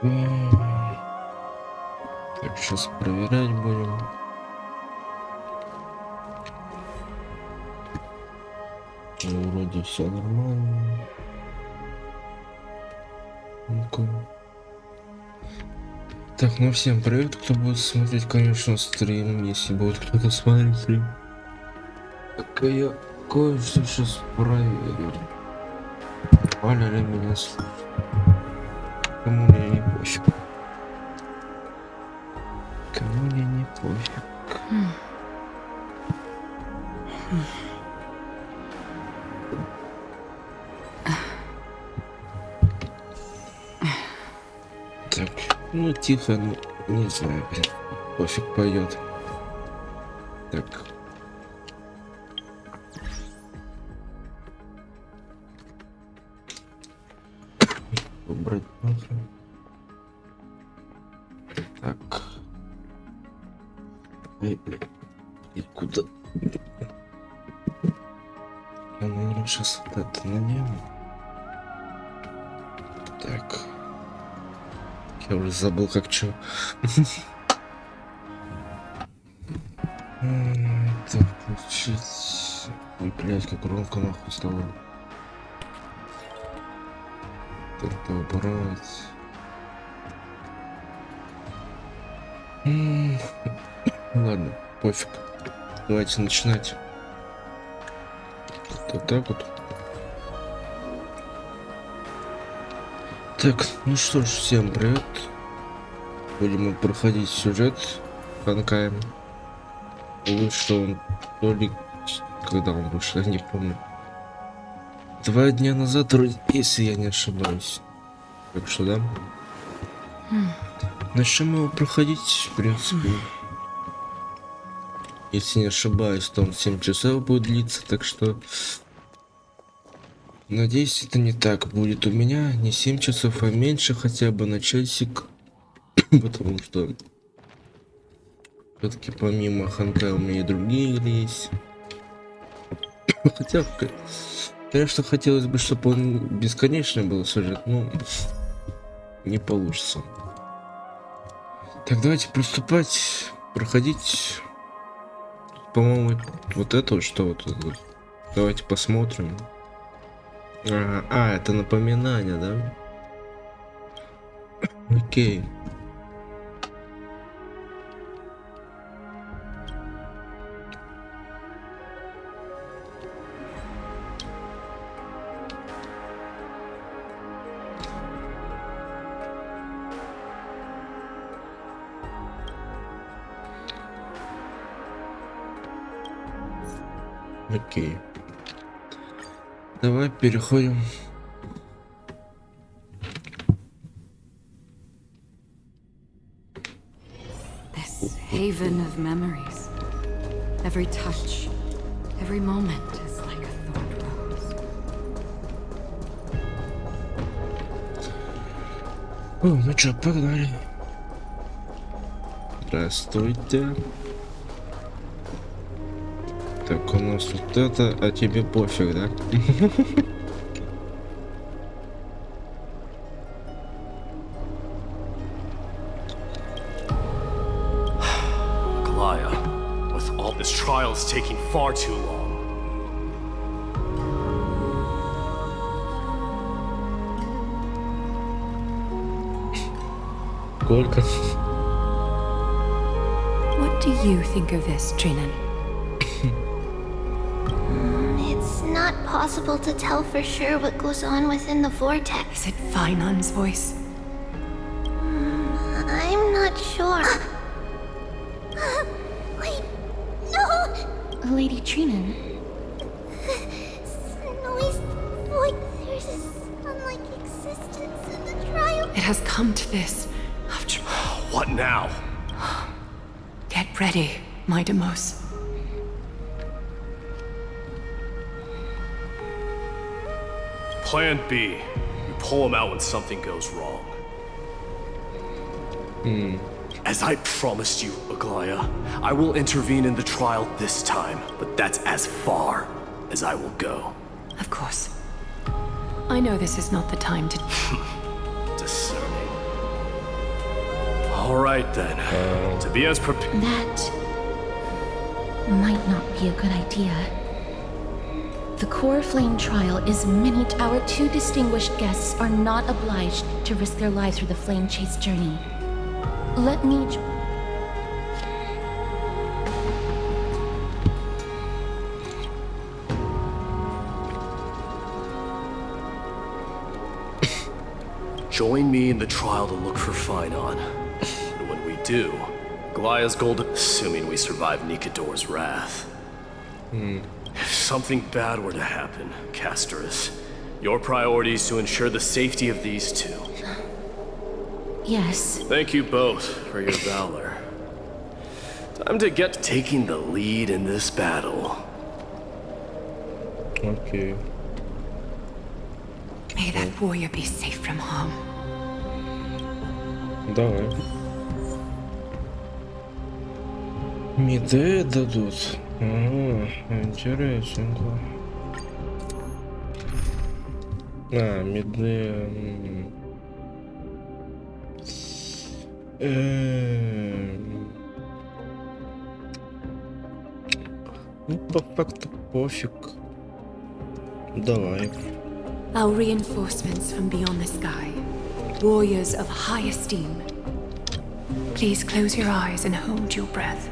Так, сейчас проверять будем. Ну, вроде все нормально. Ну-ка. Так, ну всем привет, кто будет смотреть, конечно, стрим, если будет кто-то смотреть стрим. Так, я кое-что сейчас проверю. Валя ли меня слушает? Кому мне не пофиг. Кому мне не пофиг. Так, ну тихо, ну не знаю, блин, пофиг пойдет. Так. Убрать нахрен. Так. Эй, блин. И куда? Я, наверное, сейчас вот это надену. Так. Я уже забыл, как чё. Так, включить. Ой, блядь, как громко нахуй стало. Так, убрать. Ладно, пофиг. Давайте начинать. Вот так вот. Так, ну что ж, всем привет. Будем проходить сюжет Honkai. Вышел он то ли... Когда он вышел, я не помню. 2 дня назад, если я не ошибаюсь. Так что да. Начнем его проходить, в принципе. Если не ошибаюсь, то он 7 часов будет длиться, так что... Надеюсь, это не так будет у меня. Не 7 часов, а меньше хотя бы на часик. Потому что... Все-таки помимо Honkai у меня и другие игры есть. Хотя, конечно, хотелось бы, чтобы он бесконечный был сюжет, но не получится. Так, давайте приступать, проходить. По-моему, вот это что вот. Давайте посмотрим. Это напоминание, да? Окей. Окей. Давай переходим. This haven of memories. Every touch, every moment is like a thorn rose. Ну чё, погнали. Здравствуйте. Так, у нас вот это, а тебе пофиг, да? Glaya, with all this trial is taking far too long. Сколько? What do you think of this, Trinan? It's not possible to tell for sure what goes on within the vortex. Is it Fainan's voice? I'm not sure. Wait, no! Lady Trinan. Noise, void, there's a sun-like existence in the trial. It has come to this. After... What now? Get ready, my Demos. Plan B. We pull him out when something goes wrong. As I promised you, Aglaya, I will intervene in the trial this time, but that's as far as I will go. Of course. I know this is not the time to... Discerning. All right then. To be as prepared. That might not be a good idea. The core flame trial is minute. Our two distinguished guests are not obliged to risk their lives through the flame chase journey. Let me... Join me in the trial to look for Finon. And when we do, Glaya's gold, assuming we survive Nikador's wrath. If something bad were to happen, Casterus, your priority is to ensure the safety of these two. Yes. Thank you both for your valor. Time to get taking the lead in this battle. Окей. May that warrior be safe from harm. Давай. Миде дадут. Интересненько. Миде... Ну, по факту пофиг. Давай. Our reinforcements from beyond the sky, warriors of high esteem. Please close your eyes and hold your breath.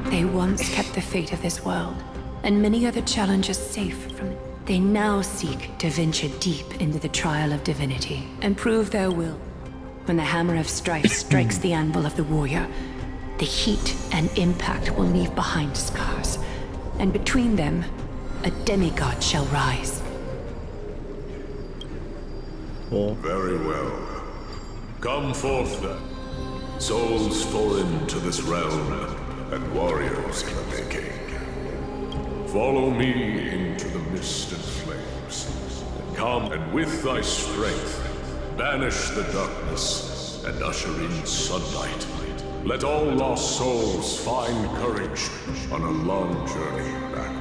They once kept the fate of this world, and many other challenges safe from it. They now seek to venture deep into the trial of divinity and prove their will. When the hammer of strife strikes the anvil of the warrior, the heat and impact will leave behind scars, and between them, a demigod shall rise. Very well. Come forth then. Souls foreign to this realm, and warriors in the making. Follow me into the mist and flames. And come, and with thy strength, banish the darkness and usher in sunlight. Let all lost souls find courage on a long journey back home.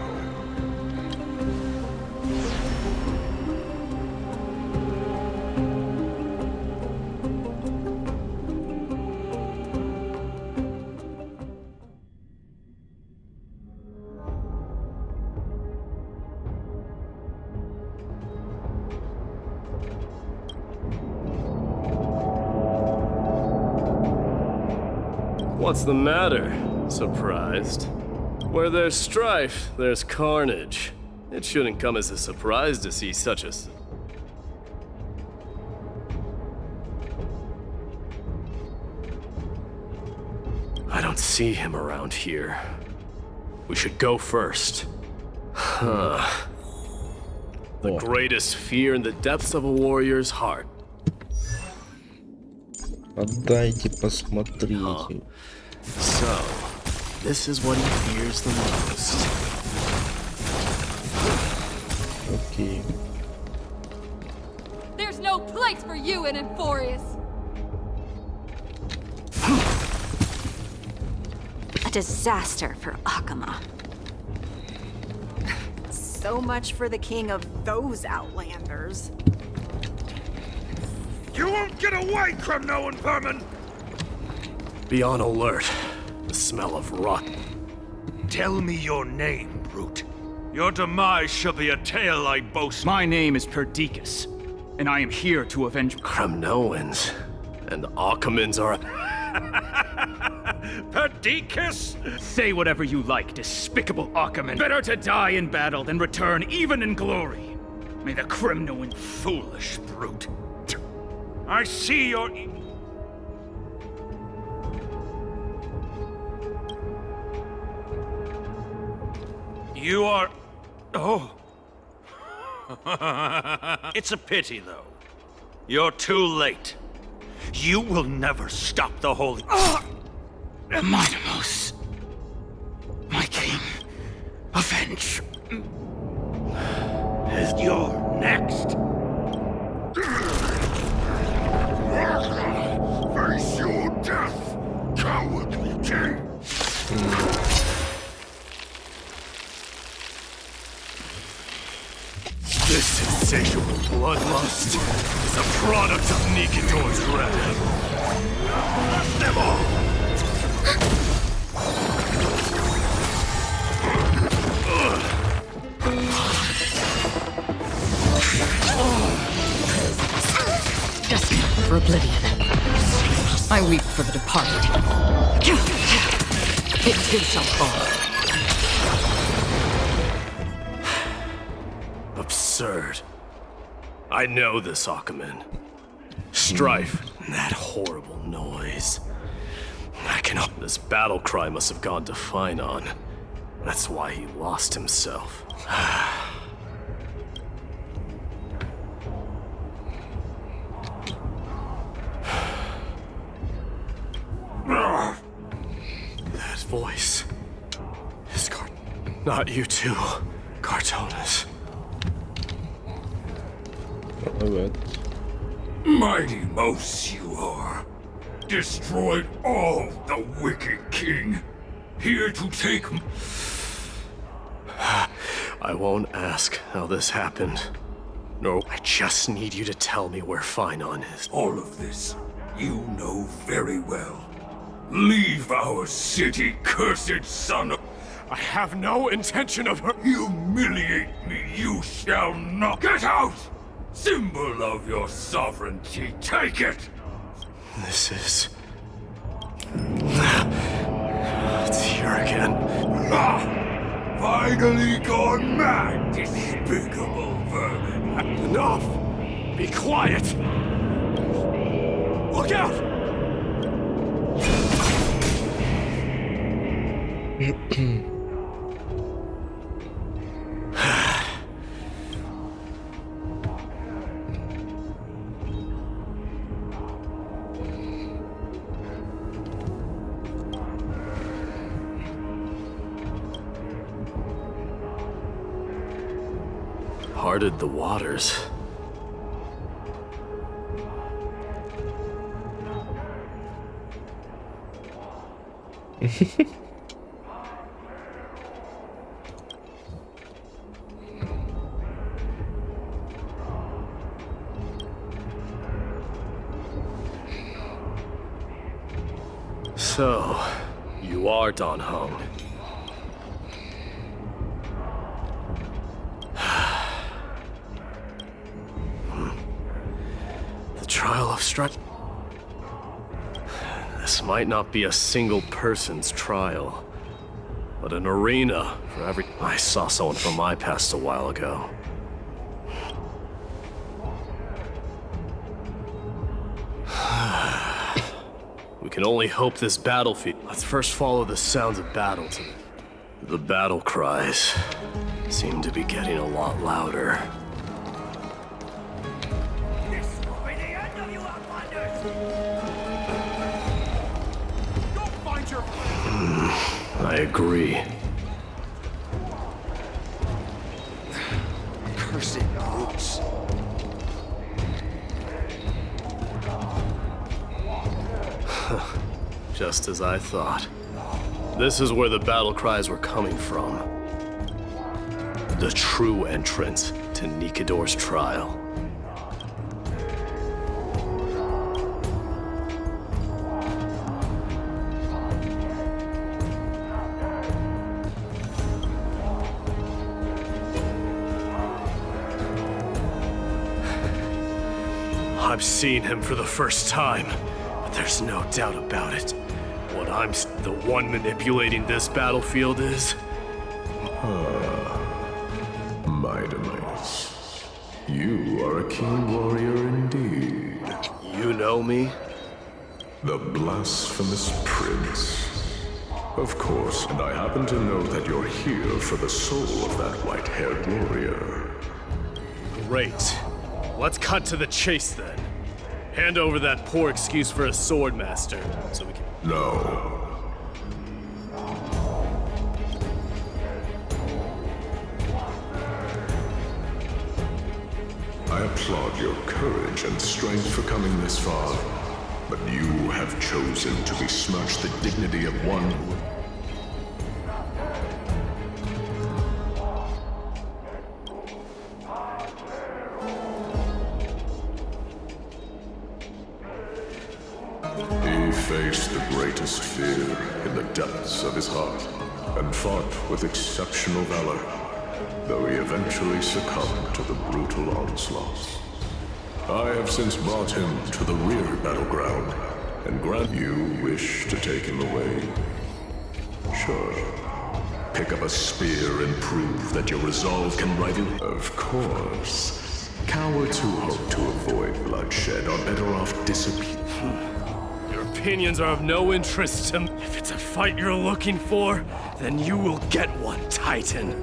What's the matter? Surprised? Where there's strife, there's carnage. It shouldn't come as a surprise to see such a... I don't see him around here. We should go first. Huh. The greatest fear in the depths of a warrior's heart. Отдайте, посмотрите. So, this is what he fears the most. Окей. There's no place for you in Emphorius! A disaster for Akama. So much for the king of those outlanders. You won't get away, Crumno and Vermin! Be on alert. The smell of rot. Tell me your name, brute. Your demise shall be a tale I boast. My name is Perdiccas, and I am here to avenge... Crumnoans. And the Akamans are... Perdiccas? Say whatever you like, despicable Akaman. Better to die in battle than return even in glory. May the Crumnoan... Foolish brute. I see your... You are... Oh. It's a pity, though. You're too late. You will never stop the holy... Mightimos. My king. Avenge. You're next. Face your death, cowardly king! This This insatiable bloodlust is a product of Nikidor's wrath. Blast them all! Destined for oblivion. I weep for the departed. It too shall fall. Absurd. I know this, Akaman. Strife, and that horrible noise. I cannot. This battle cry must have gone to Finon. That's why he lost himself. That voice is not you too, Cartonis. Evet. Mighty mouse you are. Destroyed all the wicked king. Here to take... I won't ask how this happened. No, I just need you to tell me where Finon is. All of this, you know very well. Leave our city, cursed son of... I have no intention of her. Humiliate me, you shall not. Get out! Symbol of your sovereignty, take it! This is... It's here again. Ah! Finally gone mad, despicable vermin. Enough! Be quiet! Look out! Parted the waters. So, you are Don Hung. The trial of Strut. This might not be a single person's trial, but an arena for every... I saw someone from my past a while ago. We can only hope this battlefield... Let's first follow the sounds of battle to the battle cries seem to be getting a lot louder. This will be the end of you, Outlanders! Go find your friend! I agree. Cursed brutes. Just as I thought. This is where the battle cries were coming from. The true entrance to Nikidor's trial. I've seen him for the first time, but there's no doubt about it. What the one manipulating this battlefield is? Mightimus, you are a keen warrior indeed. You know me? The blasphemous prince. Of course, and I happen to know that you're here for the soul of that white-haired warrior. Great. Let's cut to the chase then. Hand over that poor excuse for a sword master, so we can... No. I applaud your courage and strength for coming this far, but you have chosen to besmirch the dignity of one who... faced the greatest fear in the depths of his heart and fought with exceptional valor, though he eventually succumbed to the brutal onslaughts. I have since brought him to the rear battleground, and grant you wish to take him away. Sure. Pick up a spear and prove that your resolve can rival... Of course. Cowards who hope to avoid bloodshed are better off disappearing. Your opinions are of no interest to me. If it's a fight you're looking for, then you will get one, Titan.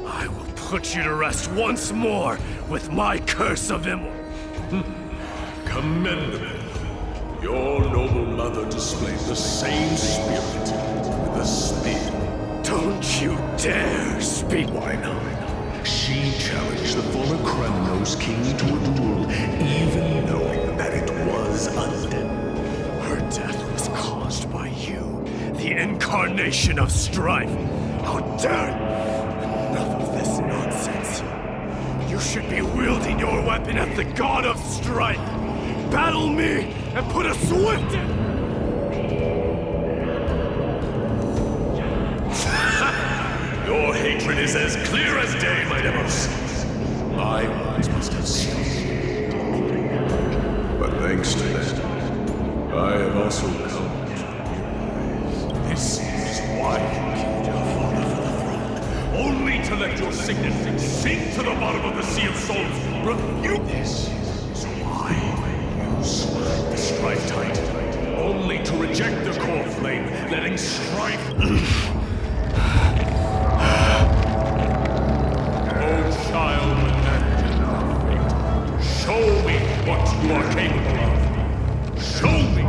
I will put you to rest once more with my curse of Commendable. Your noble mother displayed the same spirit with a spear. Don't you dare speak. Why not? She challenged the former Kremnos king to a duel, even knowing that it was undead. Her death was caused by you, the incarnation of strife. How dare you! Enough of this nonsense. You should be wielding your weapon as the god of strife. Battle me and put a swift end. Your hatred is as clear as day, my Demos. My words must have stayed. But thanks to that, I have also come to realize this is why you killed your father for the throne. Only to let your signet sink to the bottom of the Sea of Souls. This is why you swerved the Strife Titan. Only to reject the core flame, letting strife... Child, show me what you are capable of. Show me!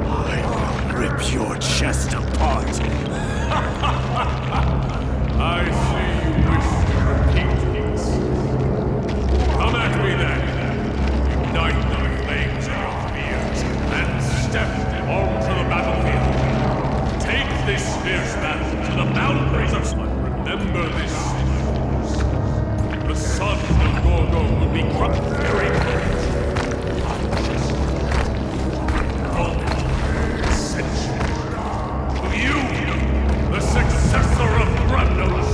I will rip your chest apart. I see you wish to repeat this. Come at me then. Ignite the flames of your fears and step onto the battlefield. Take this fierce battle to the boundaries of... Remember this. The son of Gorgo will be crushed very close. Ascension. To you, the successor of Kremnos.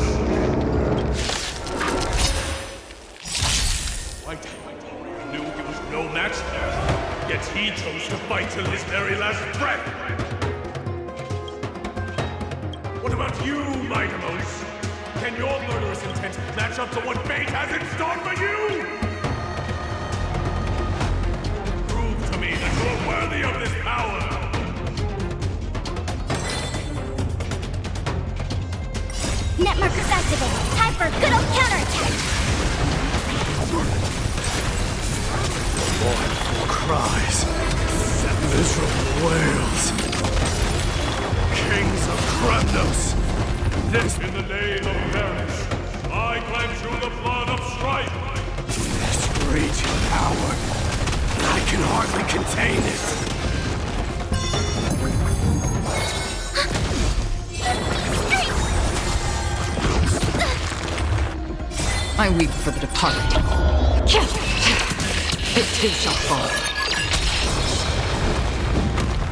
White knew he was no match there, yet he chose to fight till his very last breath. What about you, Mightimos? Can your murderous intent match up to what fate has in store for you? Prove to me that you're worthy of this power! Net markers activated. Time for a good old counterattack! Mournful cries, set miserable wails. Kings of Kremnos! This in the name of fairness, I cleanse you the blood of strife! This raging power, I can hardly contain it! I weep for the departed. It too shall fall.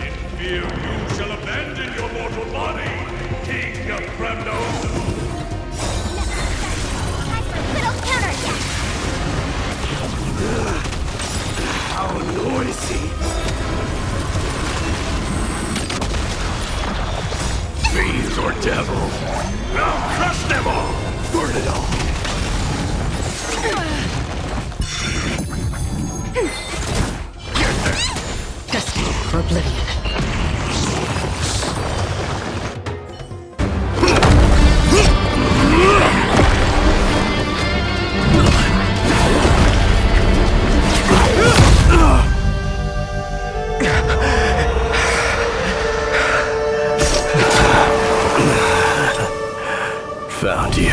In fear you shall abandon your mortal body, King of Kremnos! Little counterattack! How noisy! Fiends or devil, I'll crush them all! Burn it all! Destined for oblivion. Found you.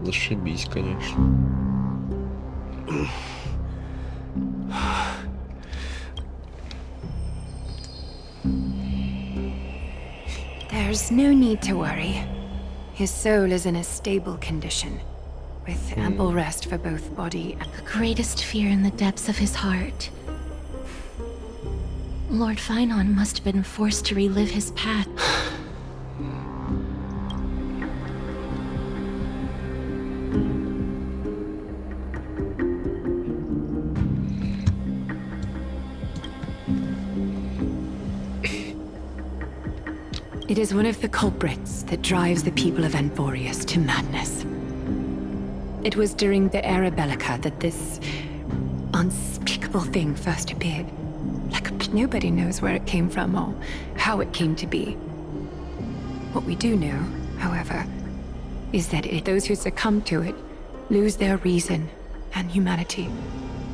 Зашибись, конечно. There There's no need to worry. His soul is in a stable condition, with ample rest for both body and... The greatest fear in the depths of his heart. Lord Finon must have been forced to relive his path. It is one of the culprits that drives the people of Anvorius to madness. It was during the Era Bellica that this unspeakable thing first appeared. Nobody knows where it came from or how it came to be. What we do know, however, is that those who succumb to it lose their reason and humanity,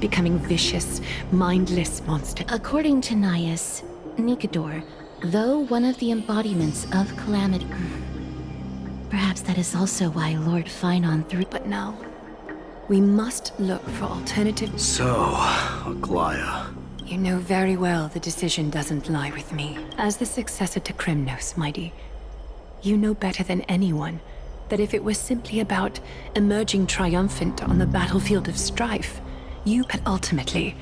becoming vicious, mindless monsters. According to Naias, Nikador, though one of the embodiments of calamity, perhaps that is also why Lord Finon threw... But now, we must look for alternatives. So, Aglaya. You know very well the decision doesn't lie with me. As the successor to Kremnos, Mighty, you know better than anyone that if it was simply about emerging triumphant on the battlefield of strife, you could ultimately...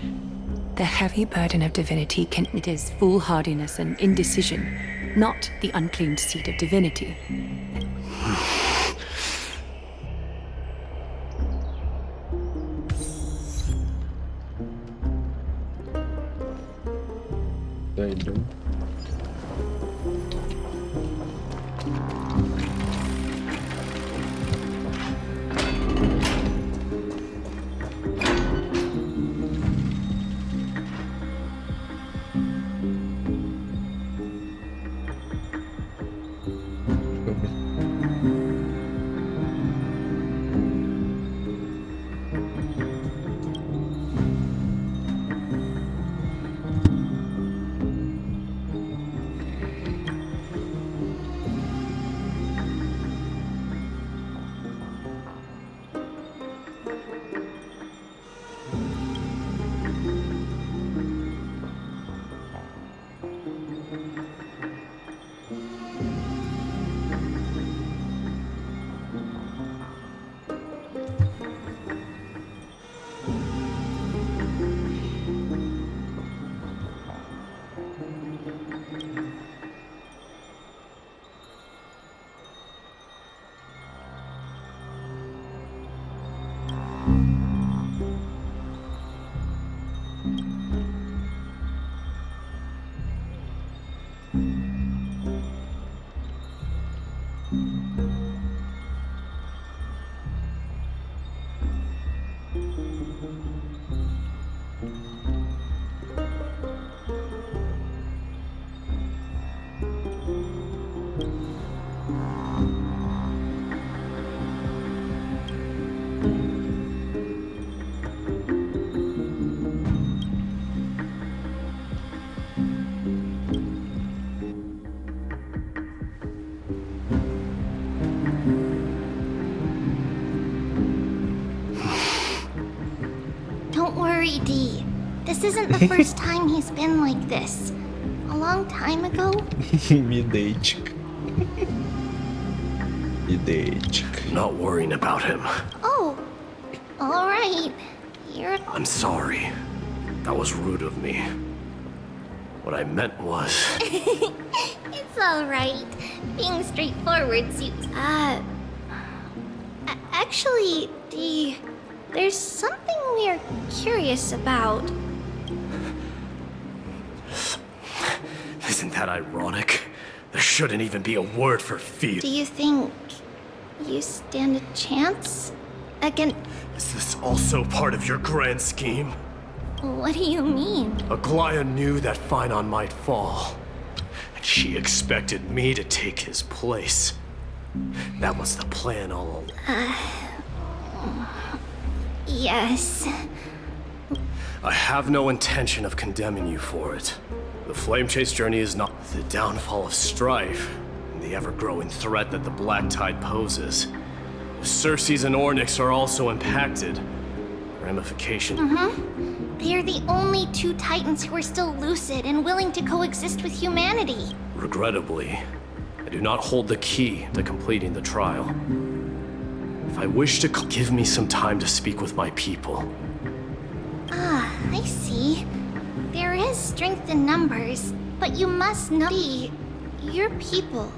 The heavy burden of divinity it is foolhardiness and indecision, not the unclaimed seat of divinity. Дойдем. Don't worry, Dee. This isn't the first time he's been like this. A long time ago. Медейчик. Медейчик. Not worrying about him. Oh, all right. I'm sorry. That was rude of me. What I meant was... It's all right. Being straightforward suits. Actually, Dee, there's something we're curious about. Isn't that ironic? There shouldn't even be a word for fear. Do you think you stand a chance against... Is this also part of your grand scheme? What do you mean? Aglaya knew that Finon might fall, and she expected me to take his place. That was the plan all along. Yes. I have no intention of condemning you for it. The Flame Chase journey is not the downfall of strife, and the ever-growing threat that the Black Tide poses. If Circes and Ornyx are also impacted, ramifications... They are the only two Titans who are still lucid and willing to coexist with humanity. Regrettably, I I do not hold the key to completing the trial. If I wish to give me some time to speak with my people. Ah, I see. There is strength in numbers, but you must know your people.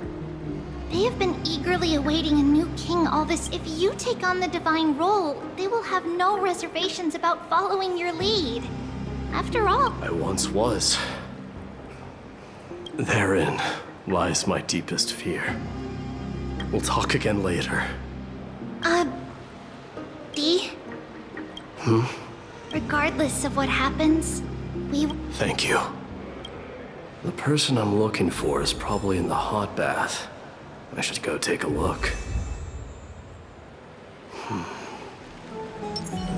They have been eagerly awaiting a new king all this. If you take on the divine role, they will have no reservations about following your lead. After all, I once was. Therein lies my deepest fear. We'll talk again later. D? Regardless of what happens, we... Thank you. The person I'm looking for is probably in the hot bath. I should go take a look.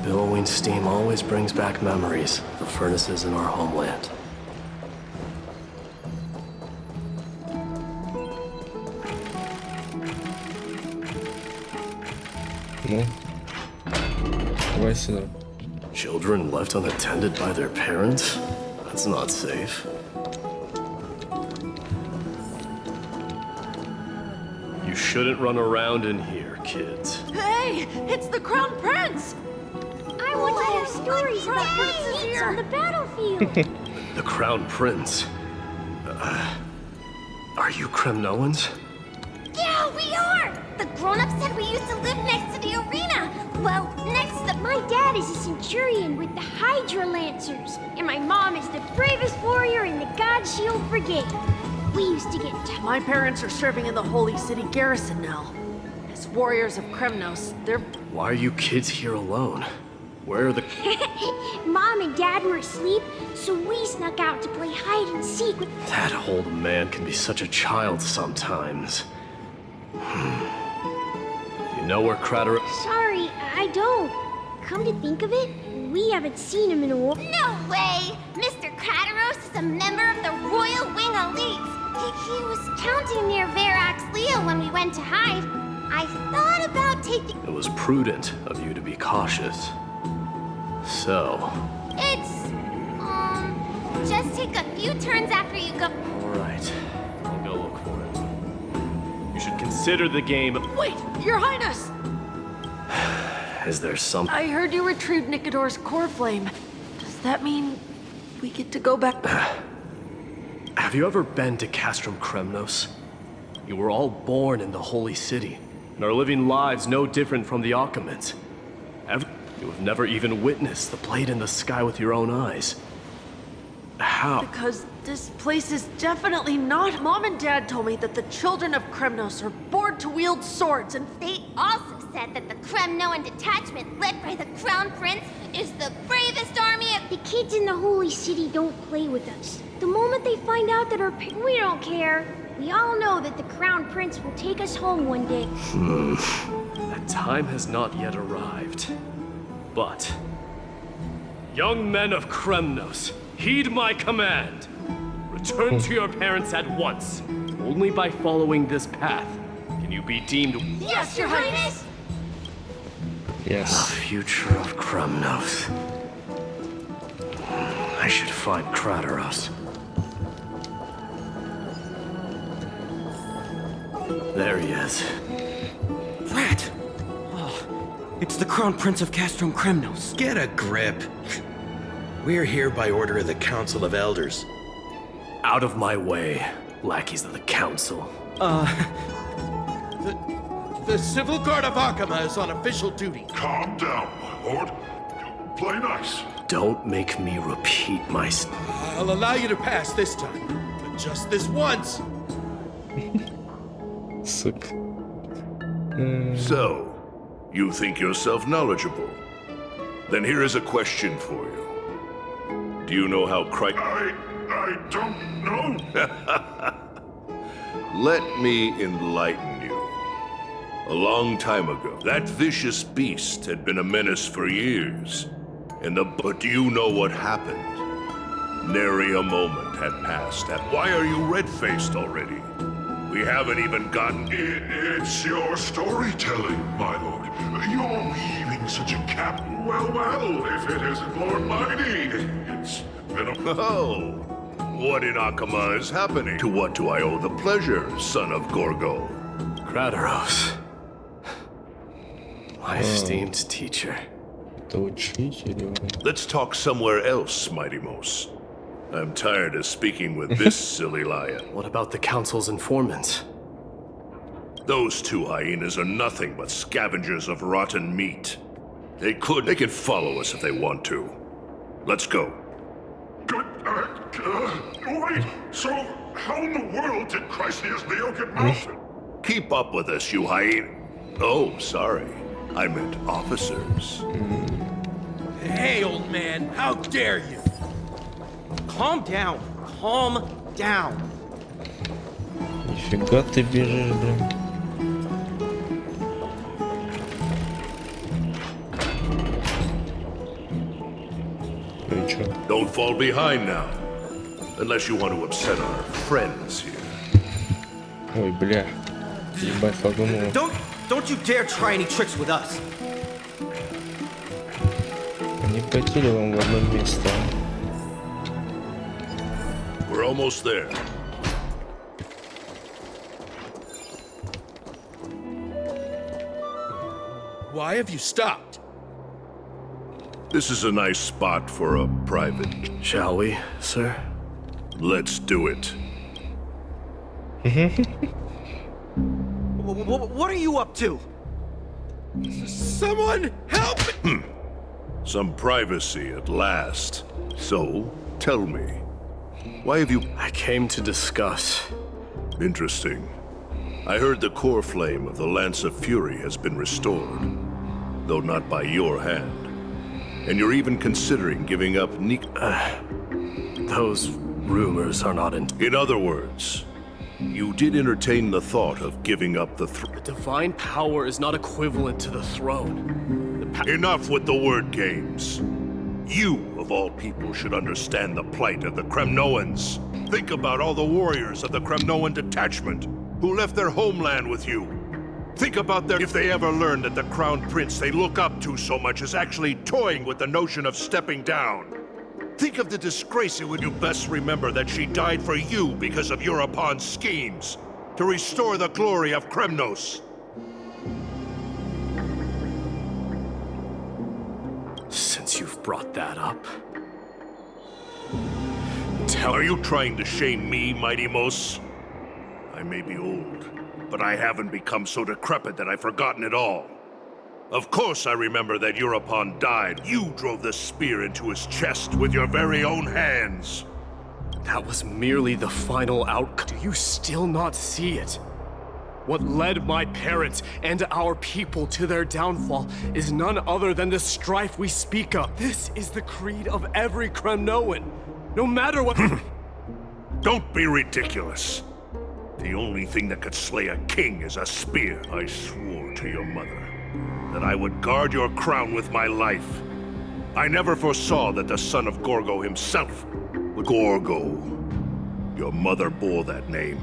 Billowing steam always brings back memories of the furnaces in our homeland. Children left unattended by their parents? That's not safe. You shouldn't run around in here, kids. Hey, it's the Crown Prince! I want to hear stories about princes here on the battlefield. The Crown Prince? Are you Kremnoans? Yeah, we are! The grown-ups said we used to live next to the arena. Well, next to my dad is a centurion with the Hydra Lancers. And my mom is the bravest warrior in the God Shield Brigade. We used to get... My parents are serving in the Holy City garrison now. As warriors of Kremnos, they're... Why are you kids here alone? Where are the... Mom and Dad were asleep, so we snuck out to play hide and seek with... That old man can be such a child sometimes. You know where Crater... Sorry, I don't. Come to think of it, we haven't seen him in a while. No way! Mr. Crateros is a member of the Royal Wing Elite. He was counting near Verax Leo when we went to hide. I thought about taking... It was prudent of you to be cautious. So... It's... just take a few turns after you go... Alright, I'll go look for it. You should consider the game... Wait, Your Highness! Is there some... I heard you retrieved Nicodor's core flame. Does that mean we get to go back... Have you ever been to Castrum Kremnos? You were all born in the Holy City, and are living lives no different from the Occamans. You have never even witnessed the blade in the sky with your own eyes. How? Because this place is definitely not... Mom and Dad told me that the children of Kremnos are born to wield swords, and they also said that the Kremnoan detachment led by the Crown Prince is the bravest army of... The kids in the Holy City don't play with us. The moment they find out that we don't care. We all know that the Crown Prince will take us home one day. That time has not yet arrived. But... young men of Kremnos, heed my command. Return to your parents at once. Only by following this path can you be deemed... Yes, Your Highness! Yes. The future of Kremnos. I should find Crateros. There he is. Rat! Oh, it's the Crown Prince of Castrum Kremnos. Get a grip. We're here by order of the Council of Elders. Out of my way, lackeys of the Council. The Civil Guard of Akama is on official duty. Calm down, my lord. Play nice. Don't make me repeat my... I'll allow you to pass this time, but just this once. Sick. So, you think yourself knowledgeable? Then here is a question for you. Do you know how I don't know. Let me enlighten you. A long time ago, that vicious beast had been a menace for years. But do you know what happened? Nary a moment had passed, and why are you red-faced already? We haven't even gotten... It's your storytelling, my lord. You're weaving such a well, if it isn't Lord Mighty. It's been a... Oh, What in Akama is happening? To what do I owe the pleasure, son of Gorgo? Gradaros. My esteemed teacher. Let's talk somewhere else, Mighty Mos. I'm tired of speaking with this silly lion. What about the Council's informants? Those two hyenas are nothing but scavengers of rotten meat. They can follow us if they want to. Let's go. Wait, so how in the world did Chrysia's Leo get mounted? Keep up with us, you hyena. Oh, sorry. I meant officers. Hey, old man, how dare you? Calm down. Calm down. Нифига ты бежишь, блин. Don't fall behind now. Unless you want to upset our friends here. Ой, бля. Ебать, подумал. Don't you dare try any tricks with us. Не катили вам в одно место. We're almost there. Why have you stopped? This is a nice spot for a private. Shall we, sir? Let's do it. What are you up to? Someone help me! Some privacy at last. So, tell me, why have you... I came to discuss. Interesting. I heard the core flame of the Lance of Fury has been restored, though not by your hand. And you're even considering giving up Those rumors are not in... In other words, you did entertain the thought of giving up the The divine power is not equivalent to the throne. Enough with the word games. You, of all people, should understand the plight of the Kremnoans. Think about all the warriors of the Kremnoan detachment who left their homeland with you. Think about if they ever learn that the crown prince they look up to so much is actually toying with the notion of stepping down. Think of the disgrace it would. You best remember that she died for you because of Europon's schemes to restore the glory of Kremnos. Since you've brought that up... Are you trying to shame me, Mighty Mos? I may be old, but I haven't become so decrepit that I've forgotten it all. Of course I remember that Europon died. You drove the spear into his chest with your very own hands. That was merely the final outcome. Do you still not see it? What led my parents and our people to their downfall is none other than the strife we speak of. This is the creed of every Kremnoan, no matter what... Don't be ridiculous. The only thing that could slay a king is a spear. I swore to your mother that I would guard your crown with my life. I never foresaw that the son of Gorgo himself would... Gorgo. Your mother bore that name.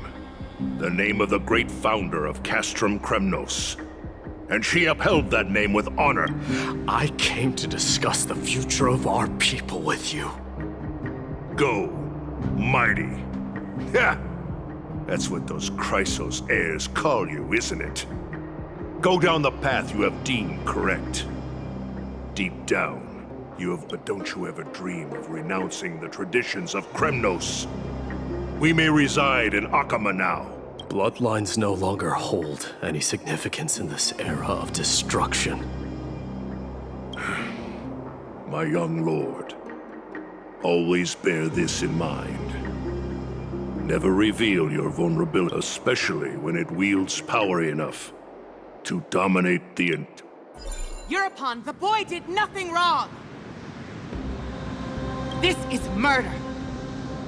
The name of the great founder of Castrum Kremnos. And she upheld that name with honor. I came to discuss the future of our people with you. Go, mighty. Ha! That's what those Chrysos heirs call you, isn't it? Go down the path you have deemed correct. Deep down, you have... But don't you ever dream of renouncing the traditions of Kremnos. We may reside in Akama now. Bloodlines no longer hold any significance in this era of destruction. My young lord, always bear this in mind. Never reveal your vulnerability, especially when it wields power enough to dominate the Europon, the boy did nothing wrong! This is murder!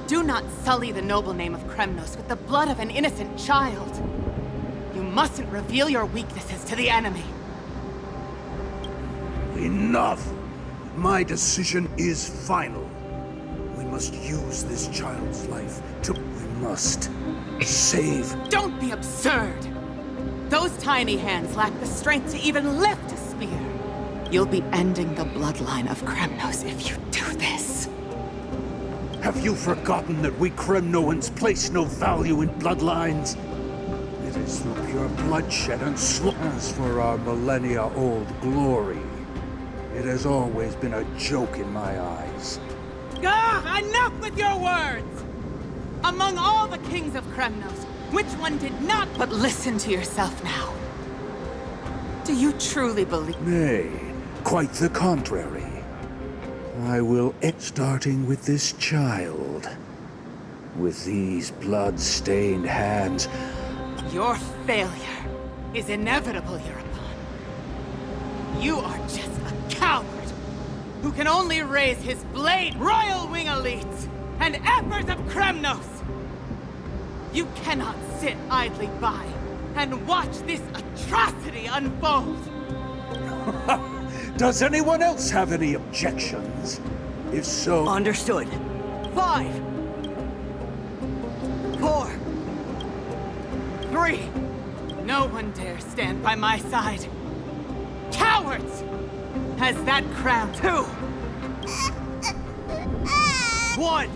Do not sully the noble name of Kremnos with the blood of an innocent child. You mustn't reveal your weaknesses to the enemy. Enough! My decision is final. We must use this child's life to... We must save... Don't be absurd! Those tiny hands lack the strength to even lift a spear. You'll be ending the bloodline of Kremnos if you do this. Have you forgotten that we Kremnoans place no value in bloodlines? It is through pure bloodshed and slaughter. As for our millennia-old glory, it has always been a joke in my eyes. Enough with your words! Among all the kings of Kremnos, which one did not? But listen to yourself now. Do you truly believe? Nay, quite the contrary. I will starting with this child. With these blood-stained hands. Your failure is inevitable, European. You are just a coward who can only raise his blade, royal wing elites, and embers of Kremnos. You cannot sit idly by and watch this atrocity unfold. Does anyone else have any objections? If so... Understood. 5, 4, 3. No one dare stand by my side. Cowards! Has that crown 2, 1.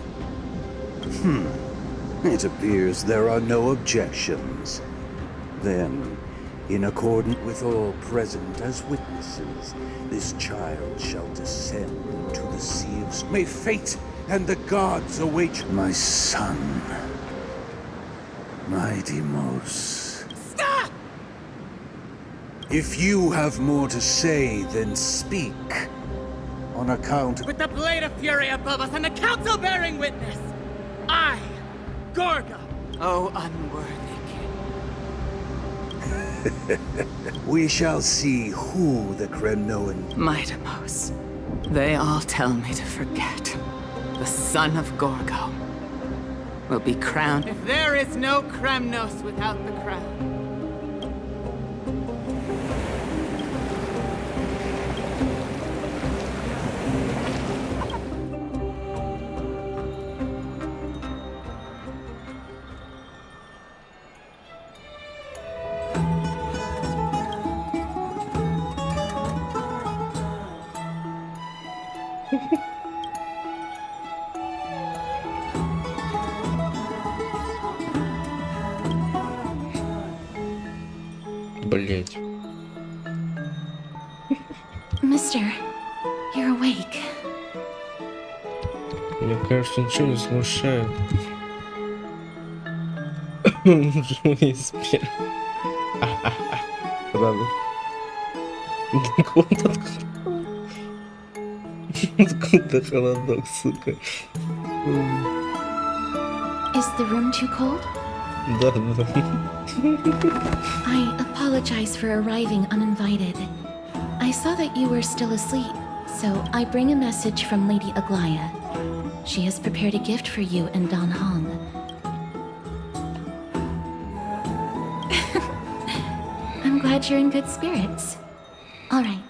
It appears there are no objections. Then, in accordance with all present as witnesses, this child shall descend into the sea of... May fate and the gods await my son, my Deimos. Stop! If you have more to say, then speak. On account... With the blade of fury above us and the council bearing witness, I, Gorgo, oh unworthy king. We shall see who the Kremnoan... My Deimos, they all tell me to forget. The son of Gorgo will be crowned. If there is no Kremnos without the crown. Блять. Mister, you're awake. Мне кажется, ничего не смущает. Живые спят. Ладно. Откуда холодок, сука? Is the room too cold? Да. I apologize for arriving uninvited. I saw that you were still asleep, so I bring a message from Lady Aglaya. She has prepared a gift for you and Don Hong. I'm glad you're in good spirits. All right.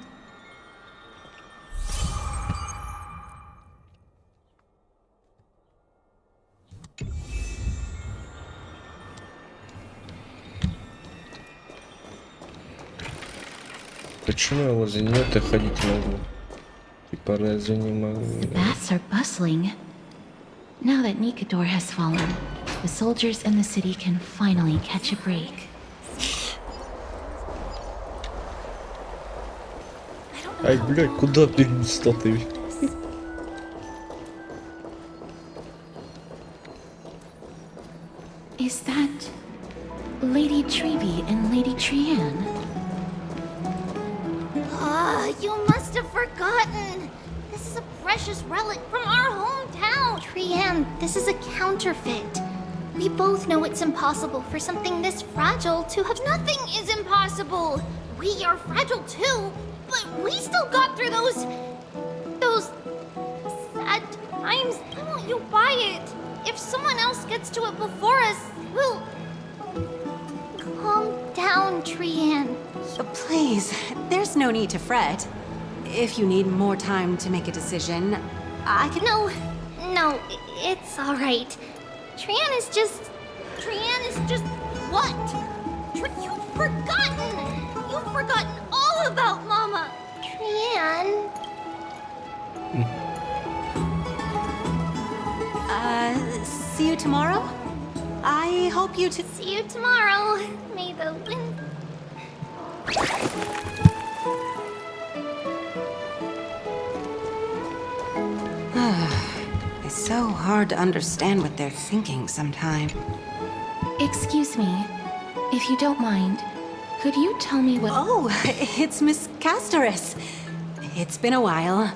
Почему я возле нее-то ходить могу? Типа разве не могу? The baths are bustling. Now that Nikador has fallen, the soldiers in the city can finally catch a break. Ай, блядь, куда перенесла ты? Is that Lady Trevi and Lady Trianne? You must have forgotten. This is a precious relic from our hometown. Trianne, this is a counterfeit. We both know it's impossible for something this fragile to have... Nothing is impossible. We are fragile too, but we still got through those sad times. Why won't you buy it? If someone else gets to it before us, we'll... Calm down, Trianne. Please, there's no need to fret. If you need more time to make a decision, I can... No, it's all right. Trianne is just what? You've forgotten all about Mama. Trianne. see you tomorrow? I hope you to See you tomorrow. May the wind... It's so hard to understand what they're thinking sometimes. Excuse me, if you don't mind, could you tell me what... Oh, it's Miss Castoris. It's been a while.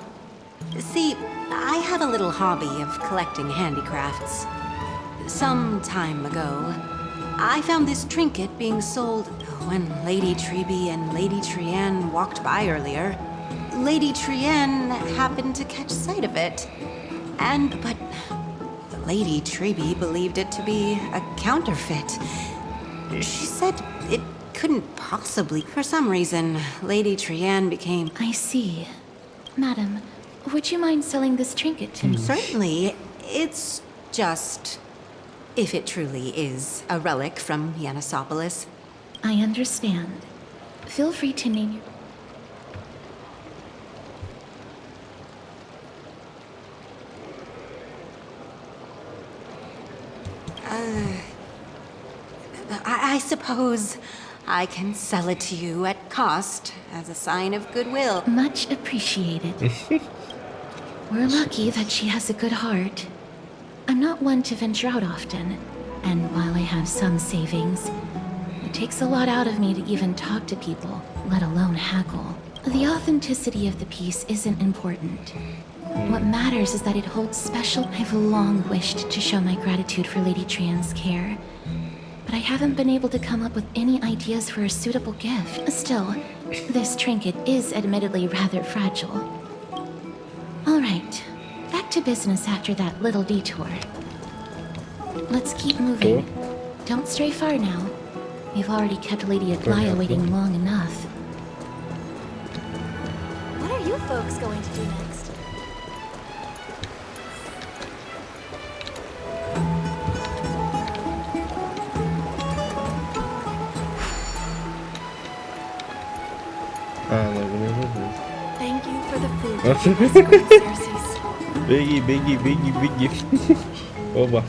See, I have a little hobby of collecting handicrafts. Some time ago, I found this trinket being sold when Lady Treby and Lady Trienne walked by earlier. Lady Trienne happened to catch sight of it. But Lady Treby believed it to be a counterfeit. She said it couldn't possibly. For some reason, Lady Trienne became... I see. Madam, would you mind selling this trinket to me? Certainly. It's just... if it truly is a relic from Yanisopolis. I understand. Feel free to name your... I suppose I can sell it to you at cost as a sign of goodwill. Much appreciated. We're lucky that she has a good heart. I'm not one to venture out often, and while I have some savings, it takes a lot out of me to even talk to people, let alone haggle. The authenticity of the piece isn't important. What matters is that it holds special. I've long wished to show my gratitude for Lady Trienne's care, but I haven't been able to come up with any ideas for a suitable gift. Still, this trinket is admittedly rather fragile. All right, back to business after that little detour. Let's keep moving. Don't stray far now. We've already kept Lady Aglaya waiting long enough. What are you folks going to do next? Thank you for the food. Cersei's. Беги. Оба.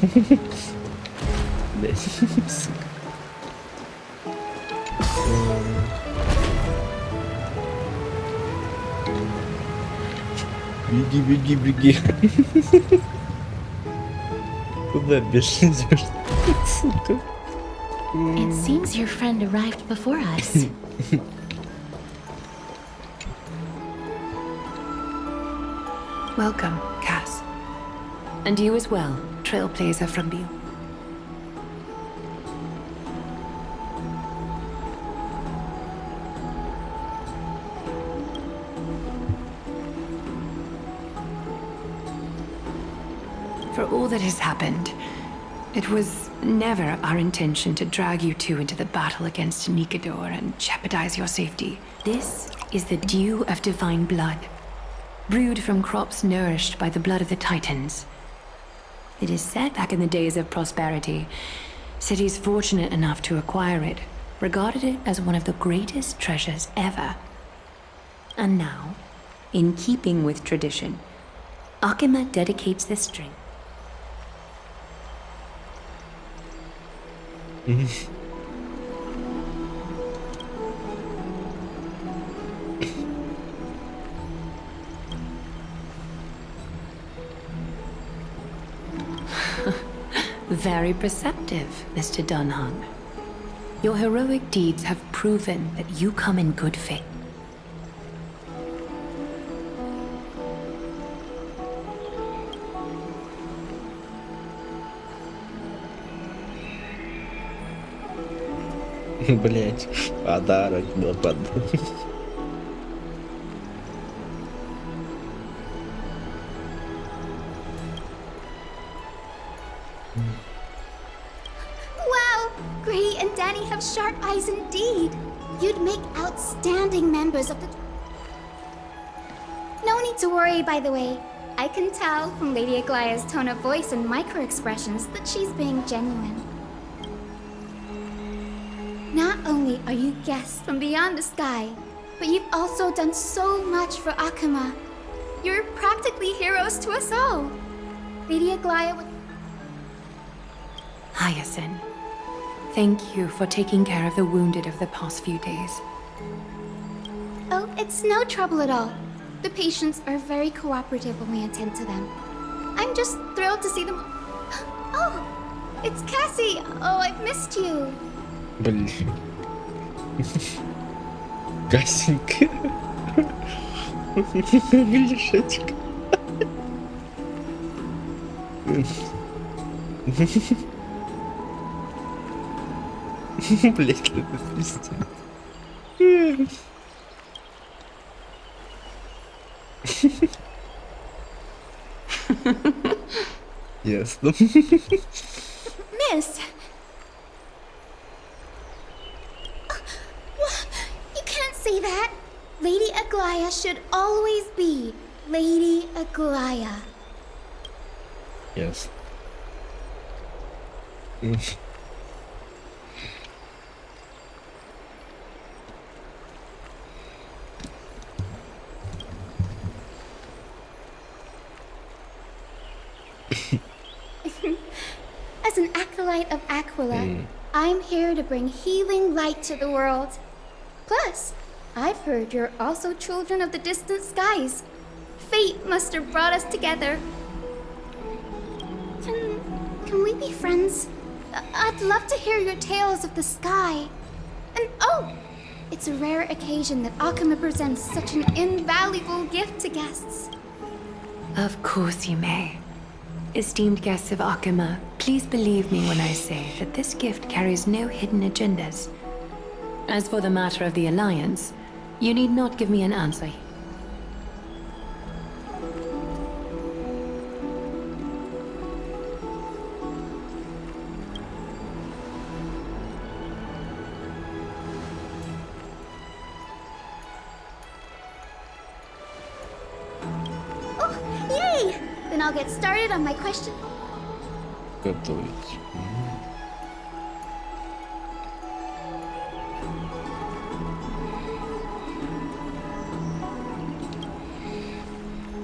Блять. Беги. Куда бежишь? Сука. It seems your friend arrived before us. Welcome, Cass. And you as well, trailblazer from Beyond. For all that has happened, it was never our intention to drag you two into the battle against Nikador and jeopardize your safety. This is the dew of divine blood, brewed from crops nourished by the blood of the Titans. It is said back in the days of prosperity, cities fortunate enough to acquire it regarded it as one of the greatest treasures ever. And now, in keeping with tradition, Akima dedicates this drink. Very perceptive, Mr. Dunhung. Your heroic deeds have proven that you come in good faith. Блять, подарок был подарок. Wow! Gray and Danny have sharp eyes indeed. You'd make outstanding members of the... No need to worry, by the way. I can tell from Lady Aglaya's tone of voice and micro-expressions that she's being genuine. Not only are you guests from beyond the sky, but you've also done so much for Akima. You're practically heroes to us all. Lady Aglaya would... Hyacinth, thank you for taking care of the wounded of the past few days. Oh, it's no trouble at all. The patients are very cooperative when we attend to them. I'm just thrilled to see them. Oh, it's Cassie. Oh, I've missed you. Блин. Касенька. Мишечка. Блять, это пиздец. Ясно. Miss. You can't say that. Lady Aglaya should always be Lady Aglaya. Yes. As an acolyte of Aquila, I'm here to bring healing light to the world. Plus, I've heard you're also children of the distant skies. Fate must have brought us together. Can we be friends? I'd love to hear your tales of the sky. And oh, it's a rare occasion that Akama presents such an invaluable gift to guests. Of course you may. Esteemed guests of Akama, please believe me when I say that this gift carries no hidden agendas. As for the matter of the Alliance, you need not give me an answer. Oh, yay! Then I'll get started on my question. Готовить.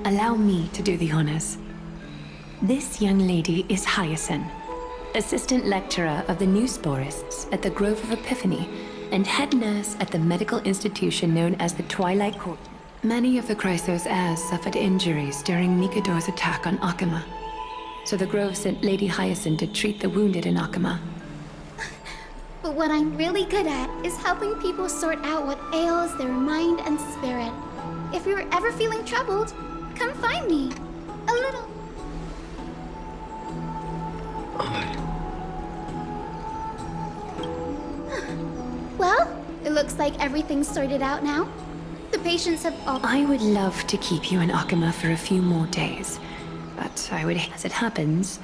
Allow me to do the honors. This young lady is Hyacinth, assistant lecturer of the new sporists at the Grove of Epiphany and head nurse at the medical institution known as the Twilight Court. Many of the Chrysos heirs suffered injuries during Nikador's attack on Akama, so the Grove sent Lady Hyacinth to treat the wounded in Akama. But what I'm really good at is helping people sort out what ails their mind and spirit. If you're ever feeling troubled, come find me. A little. Well, it looks like everything's sorted out now. The patients have all. I would love to keep you in Akama for a few more days, but as it happens,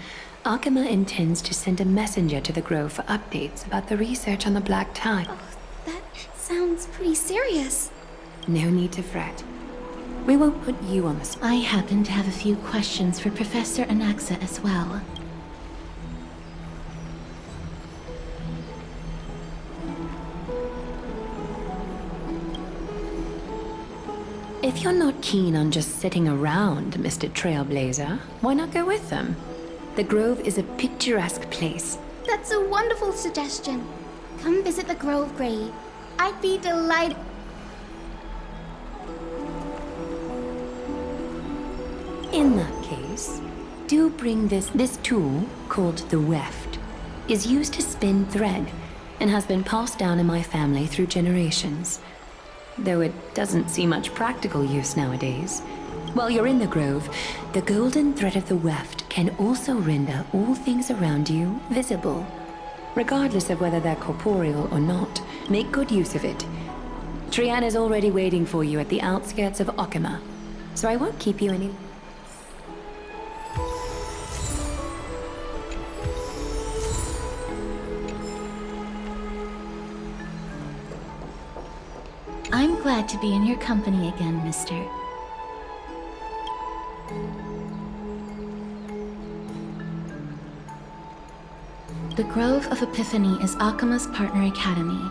Akama intends to send a messenger to the Grove for updates about the research on the Black Tide. Oh, that sounds pretty serious. No need to fret. We won't put you on the spot. I happen to have a few questions for Professor Anaxa as well. If you're not keen on just sitting around, Mr. Trailblazer, why not go with them? The Grove is a picturesque place. That's a wonderful suggestion. Come visit the Grove, Gray. I'd be delighted. In that case, do bring this tool, called the weft, is used to spin thread and has been passed down in my family through generations. Though it doesn't see much practical use nowadays. While you're in the Grove, the golden thread of the weft can also render all things around you visible. Regardless of whether they're corporeal or not, make good use of it. Trian is already waiting for you at the outskirts of Akama, so I won't keep you any... I'm glad to be in your company again, mister. The Grove of Epiphany is Akama's partner academy.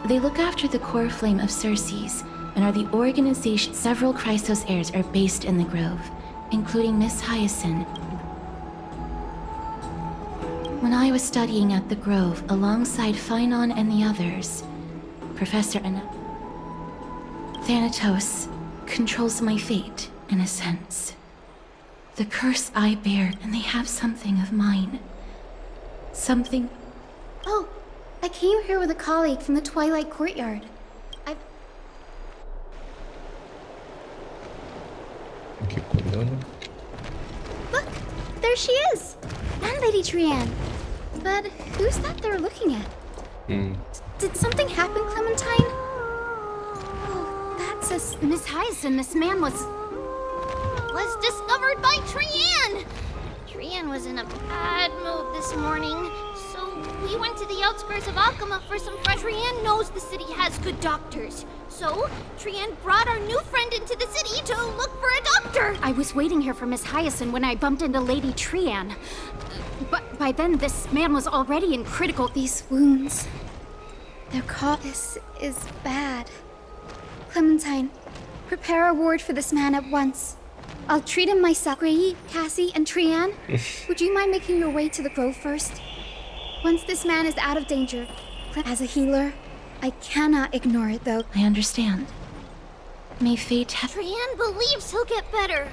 They look after the core flame of Circes and are the organization. Several Chrysos heirs are based in the Grove, including Miss Hyacinth. When I was studying at the Grove alongside Phynon and the others, Professor Thanatos controls my fate, in a sense. The curse I bear, and they have something of mine. Something... Oh, I came here with a colleague from the Twilight Courtyard. Look, there she is! And Lady Trianne. But who's that they're looking at? Did something happen, Clementine? Oh, that's Miss Hyacinth. This man was discovered by Trianne! Trianne was in a bad mood this morning, so we went to the outskirts of Akama for some fresh. Trianne knows the city has good doctors, so Trianne brought our new friend into the city to look for a doctor! I was waiting here for Miss Hyacinth when I bumped into Lady Trianne. But by then, this man was already in critical... These wounds... Their This is bad. Clementine, prepare a ward for this man at once. I'll treat him myself. Gray, Cassie, and Trianne, would you mind making your way to the Grove first? Once this man is out of danger, as a healer, I cannot ignore it though. I understand. May fate have... Trianne believes he'll get better.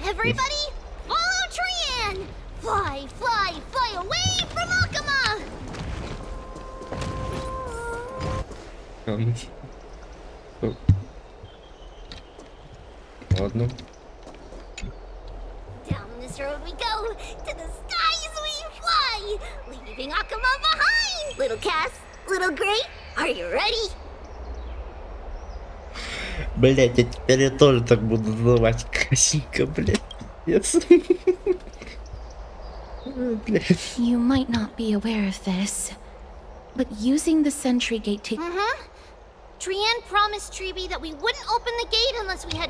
Everybody, follow Trianne! Fly, fly, fly away from Akama! Ладно. Down this road we go, to the skies we fly, leaving Akama behind! Little Cass, little Gray, are you ready? Блять, я теперь я тоже так буду называть. Касенька, блять. Yes. You might not be aware of this, but using the sentry gate to... Trianne promised Treeby that we wouldn't open the gate unless we had...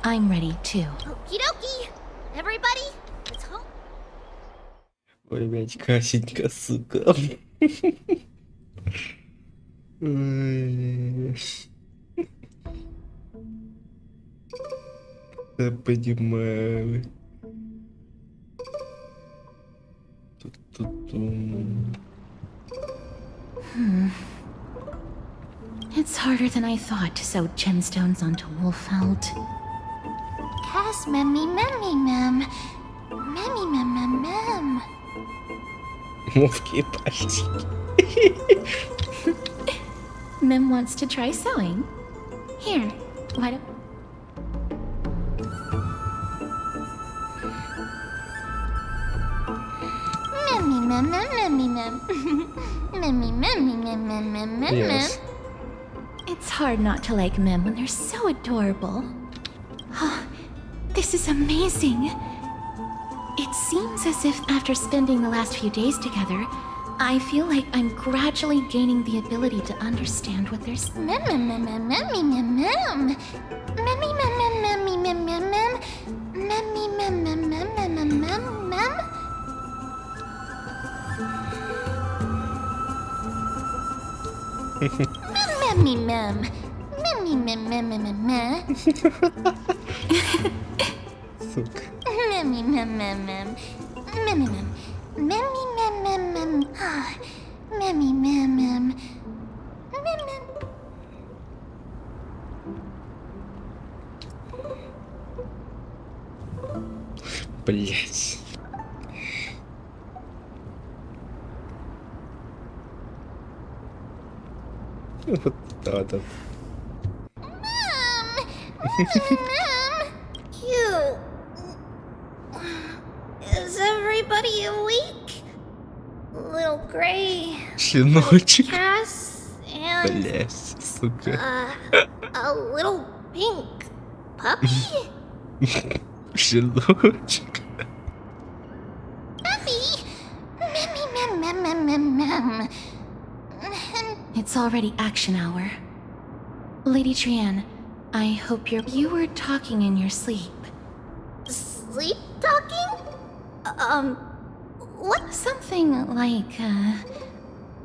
I'm ready too. Okie dokie! Everybody, let's hope. Ой, блять, Касенька, сука. Я понимаю. It's harder than I thought to sew gemstones onto Wolfeld. Cass, memmy, mem. Memmy, mem. Ловкие пальчики. Mem wants to try sewing. Here, why don't... Yes. It's hard not to like Mem when they're so adorable. Oh, this is amazing. It seems as if after spending the last few days together, I feel like I'm gradually gaining the ability to understand what they're Сука. Блять. Вот да. Cute. Is everybody awake? Little Gray. Щеночек. Cass and Блять, сука. a little pink puppy? Щеночек. Mem. It's already action hour. Lady Trianne, I hope you were talking in your sleep. Sleep talking? What? Something like,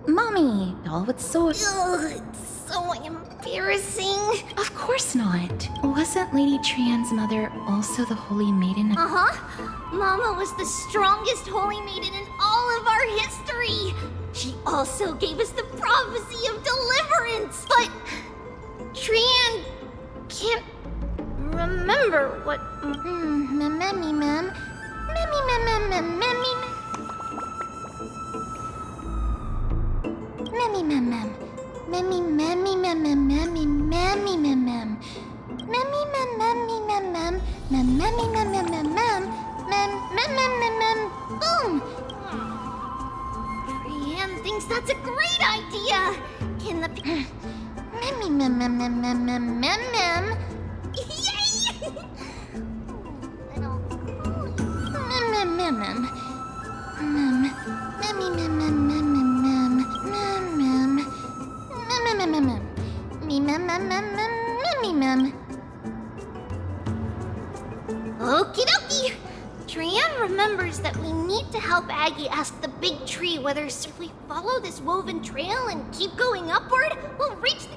Mommy, doll with sword. Ugh, it's so embarrassing. Of course not. Wasn't Lady Trian's mother also the Holy Maiden? Mama was the strongest holy maiden in all of our history. She also gave us the prophecy of deliverance. But Trian can't remember what. Mammy, ma'am. Boom! Trian thinks that's a great idea. Can the Yay! Okie dokie! Trian remembers that we need to help Aggie ask the big tree whether if we follow this woven trail and keep going upward, we'll reach the...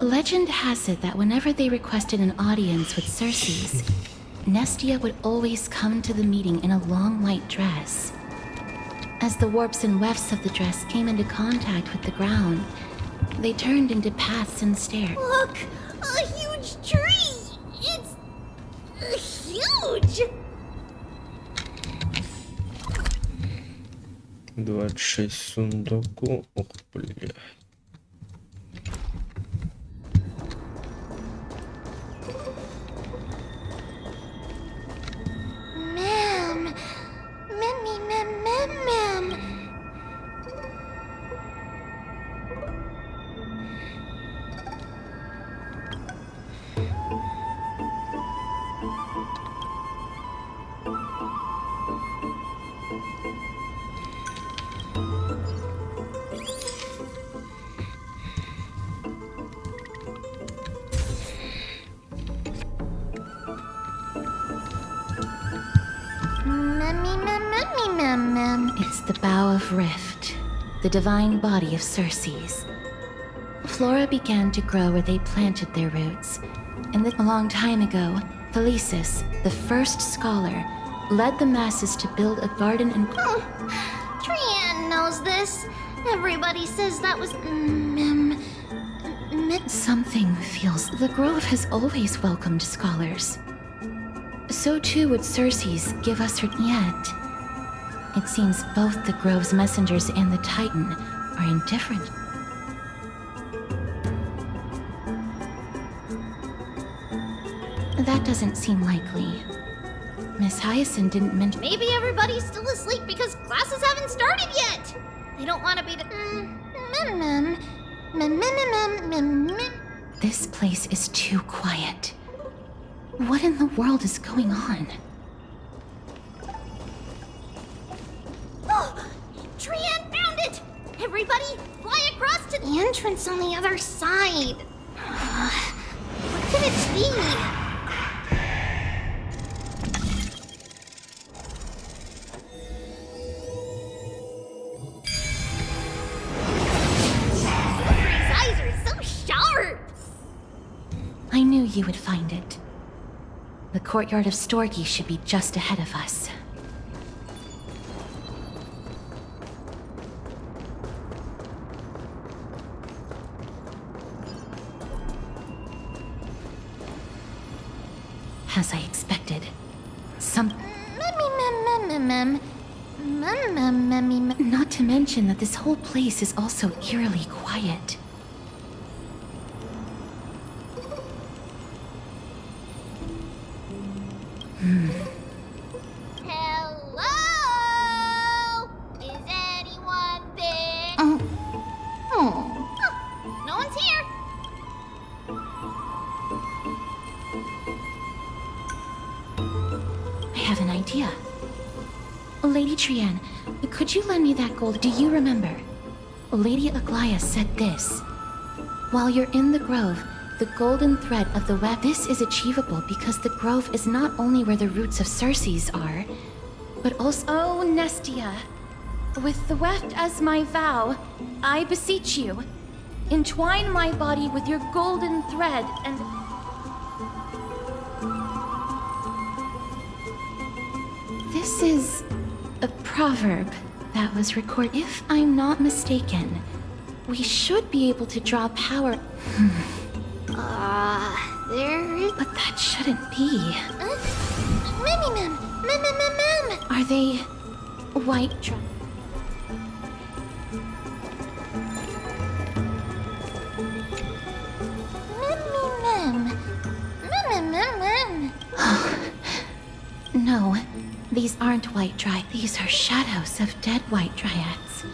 Legend has it that whenever they requested an audience with Cersei's, Nestia would always come to the meeting in a long white dress. As the warps and wefts of the dress came into contact with the ground, they turned into paths and stairs. Look! A huge tree! It's... huge! 26 сундуку. Ох, бля. Ma'am. Ma'am. It's the Bough of Rift, the divine body of Cersei's. Flora began to grow where they planted their roots, and a long time ago, Thelesis, the first scholar, led the masses to build a garden and... Trian knows this. Everybody says that was... Something feels... The Grove has always welcomed scholars. So too would Cersei's give us her... Yet, it seems both the Grove's messengers and the Titan are indifferent. That doesn't seem likely. Miss Hyacinth didn't mention... Maybe everybody's still asleep because classes haven't started yet. They don't want to be the... This place is too quiet. What in the world is going on? Oh! Trian found it! Everybody, fly across to the entrance on the other side. What could it be? Slippery's eyes are so sharp! I knew you would find it. The courtyard of Storgi should be just ahead of us. As I expected, Not to mention that this whole place is also eerily quiet. Hello? Is anyone there? No one's here. I have an idea. Lady Trian, could you lend me that gold? Do you remember? Lady Aglaia said this. While you're in the grove, the golden thread of the web. This is achievable because the grove is not only where the roots of Cersei's are, but also... Oh, Nestia. With the weft as my vow, I beseech you, entwine my body with your golden thread and... This is a proverb that was recorded. If I'm not mistaken, we should be able to draw power. There is... But that shouldn't be. Mem. Are they white Mem. No, these aren't white dry. These are shadows of dead white dryads.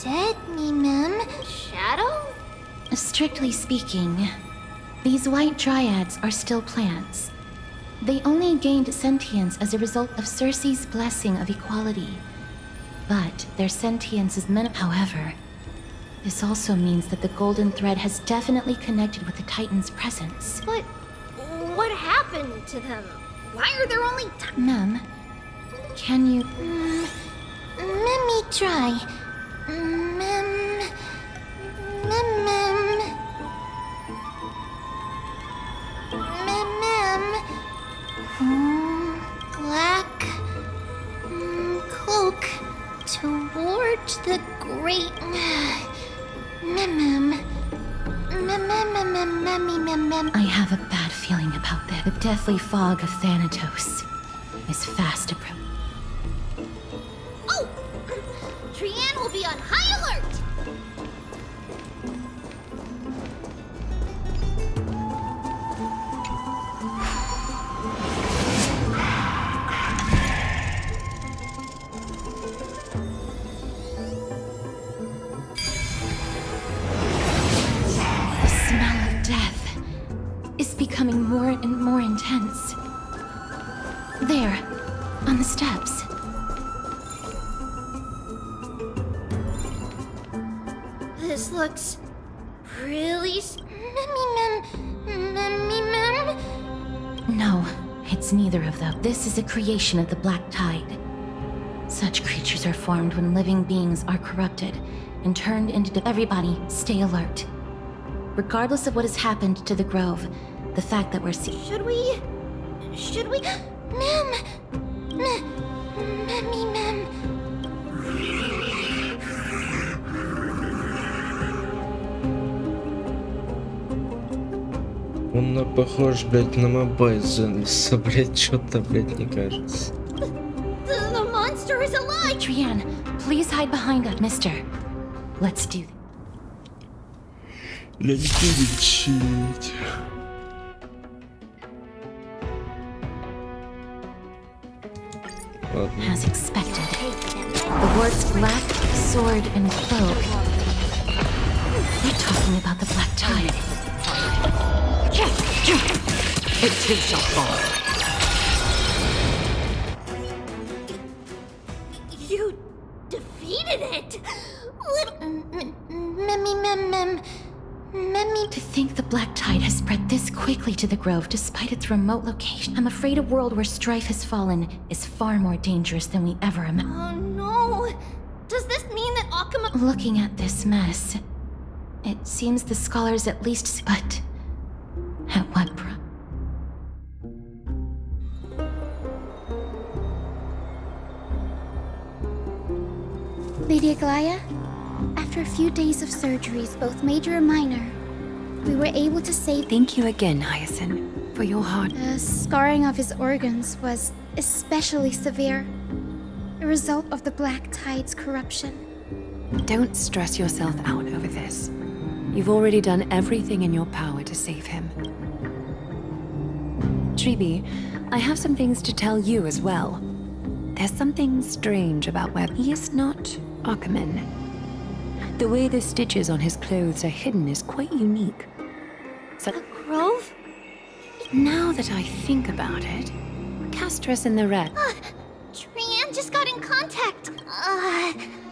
Dead Mem? Shadow? Strictly speaking, these white dryads are still plants. They only gained sentience as a result of Circe's blessing of equality. But their sentience is minimal. However, this also means that the golden thread has definitely connected with the Titan's presence. But what happened to them? Why are there only... Mem, can you... Let me try. Mem. Black cloak towards the great I have a bad feeling about this. The deathly fog of Thanatos is fast approaching. Oh! Trianne will be on high alert! Becoming more and more intense. There, on the steps. This looks really... No, it's neither of them. This is a creation of the Black Tide. Such creatures are formed when living beings are corrupted and turned into... Everybody, stay alert. Regardless of what has happened to the Grove, the fact that we're Should we... Mem! Он похож, блядь, на мобайл занялся, блядь, что-то, блядь, не кажется. The monster is alive! Trianne, please hide behind us, mister. Let's do this. Блядь, перечить. As expected, the words black, sword, and cloak. They're talking about the Black Tide. It too shall fall. You defeated it! To think the Black Tide has spread this quickly to the Grove despite its remote location. I'm afraid a world where strife has fallen is far more dangerous than we ever imagined. Oh no! Does this mean that Akuma... Looking at this mess, it seems the scholars at least... But... at what price? Lady Aglaya, after a few days of surgeries, both major and minor, we were able to save... Thank you again, Hyacinth, for your hard... The scarring of his organs was especially severe, a result of the Black Tide's corruption. Don't stress yourself out over this. You've already done everything in your power to save him. Tribi, I have some things to tell you as well. There's something strange about where he is not Ackerman. The way the stitches on his clothes are hidden is quite unique. So, The Grove? now that I think about it, Castress and the rat. Trianne just got in contact.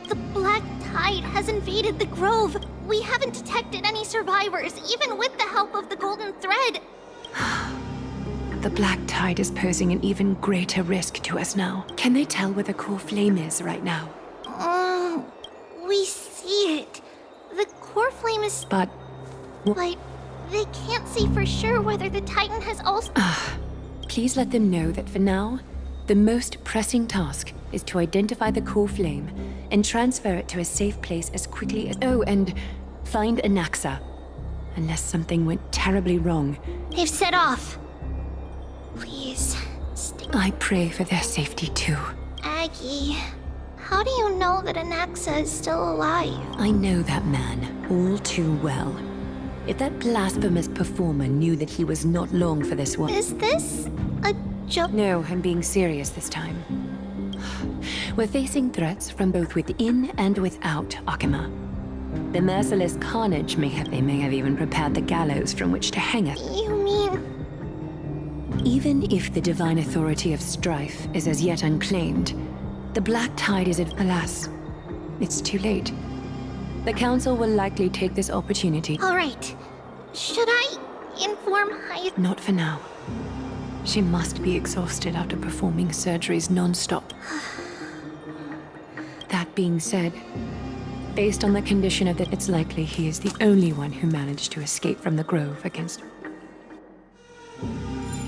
The Black Tide has invaded the Grove. We haven't detected any survivors, even with the help of the Golden Thread. The Black Tide is posing an even greater risk to us now. Can they tell where the core flame is right now? We see it. The core flame is... But... But they can't see for sure whether the Titan has also... Please let them know that for now, the most pressing task is to identify the core flame and transfer it to a safe place as quickly as... Oh, and find Anaxa. Unless something went terribly wrong. They've set off. Please, stay... I pray for their safety too. Aggie, how do you know that Anaxa is still alive? I know that man all too well. If that blasphemous performer knew that he was not long for this one... Is this a joke? No, I'm being serious this time. We're facing threats from both within and without Akima. The merciless carnage they may have even prepared the gallows from which to hang us. You mean... Even if the divine authority of strife is as yet unclaimed, the Black Tide is alas, it's too late. The Council will likely take this opportunity. All right. Should I inform Hayate? Not for now. She must be exhausted after performing surgeries non-stop. That being said, based on the condition of it, it's likely he is the only one who managed to escape from the Grove against...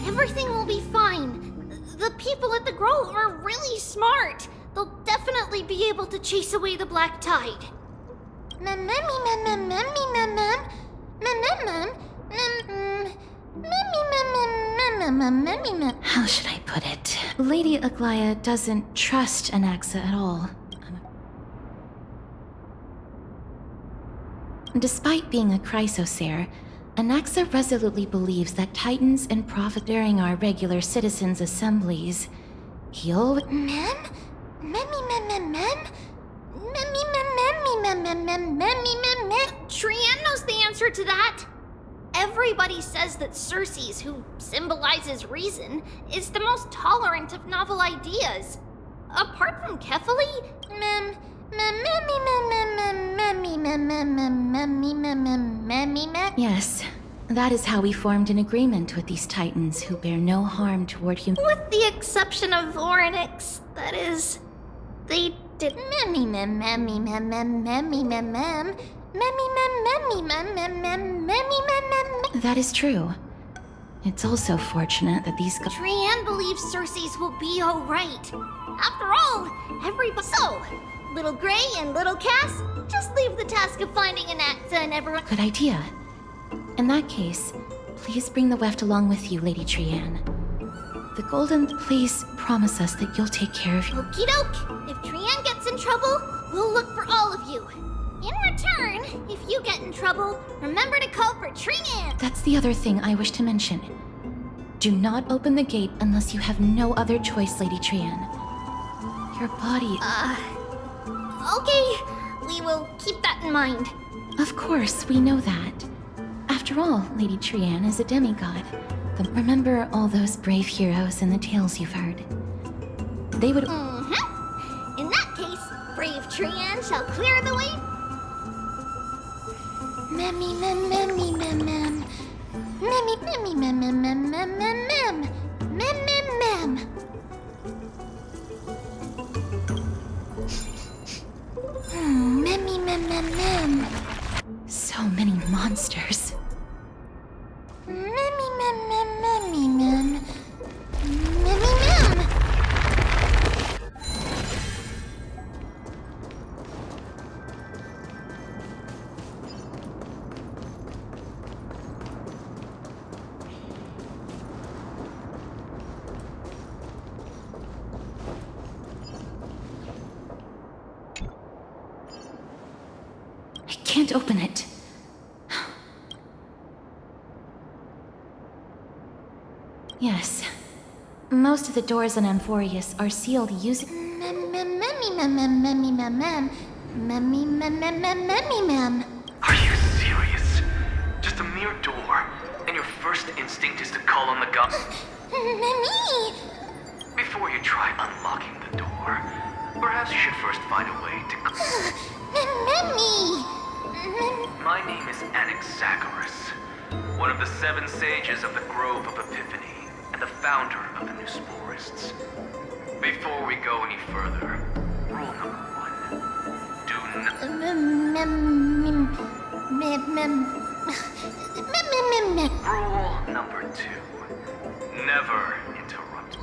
Everything will be fine. The people at the Grove are really smart. They'll definitely be able to chase away the Black Tide. How should I put it? Lady Aglaya doesn't trust Anaxa at all. Despite being a chrysosaur, Anaxa resolutely believes that Titans and Prophet during our regular citizens' assemblies, he always... Trian knows the answer to that. Everybody says that Circes, who symbolizes reason, is the most tolerant of novel ideas. Apart from Kefali, Yes, that is how we formed an agreement with these Titans who bear no harm toward human... With the exception of Voronix, that is, they did That is true. It's also fortunate that these... Trian believes Circes will be alright. After all, everybody... So, Little Gray and Little Cass, just leave the task of finding Anaxa and everyone... Good idea. In that case, please bring the weft along with you, Lady Trian. The Golden, please promise us that you'll take care of... Okie doke! If Trian gets in trouble, we'll look for all of you. In return, if you get in trouble, remember to call for Trian! That's the other thing I wish to mention. Do not open the gate unless you have no other choice, Lady Trian. Your body... Okay, we will keep that in mind. Of course, we know that. After all, Lady Trian is a demigod. Remember all those brave heroes in the tales you've heard. They would... In that case, brave Trian shall clear the way... So many monsters. I can't open it. Yes. Most of the doors on Amphorius are sealed using... Are you serious? Just a mere door, and your first instinct is to call on the gods? Before you try unlocking the door, perhaps you should first find a way to... My name is Anaxagoras, one of the 7 sages of the Grove of Epiphany, and the founder of the New Sporists. Before we go any further, rule number 1. Do not... Rule number 2. Never interrupt.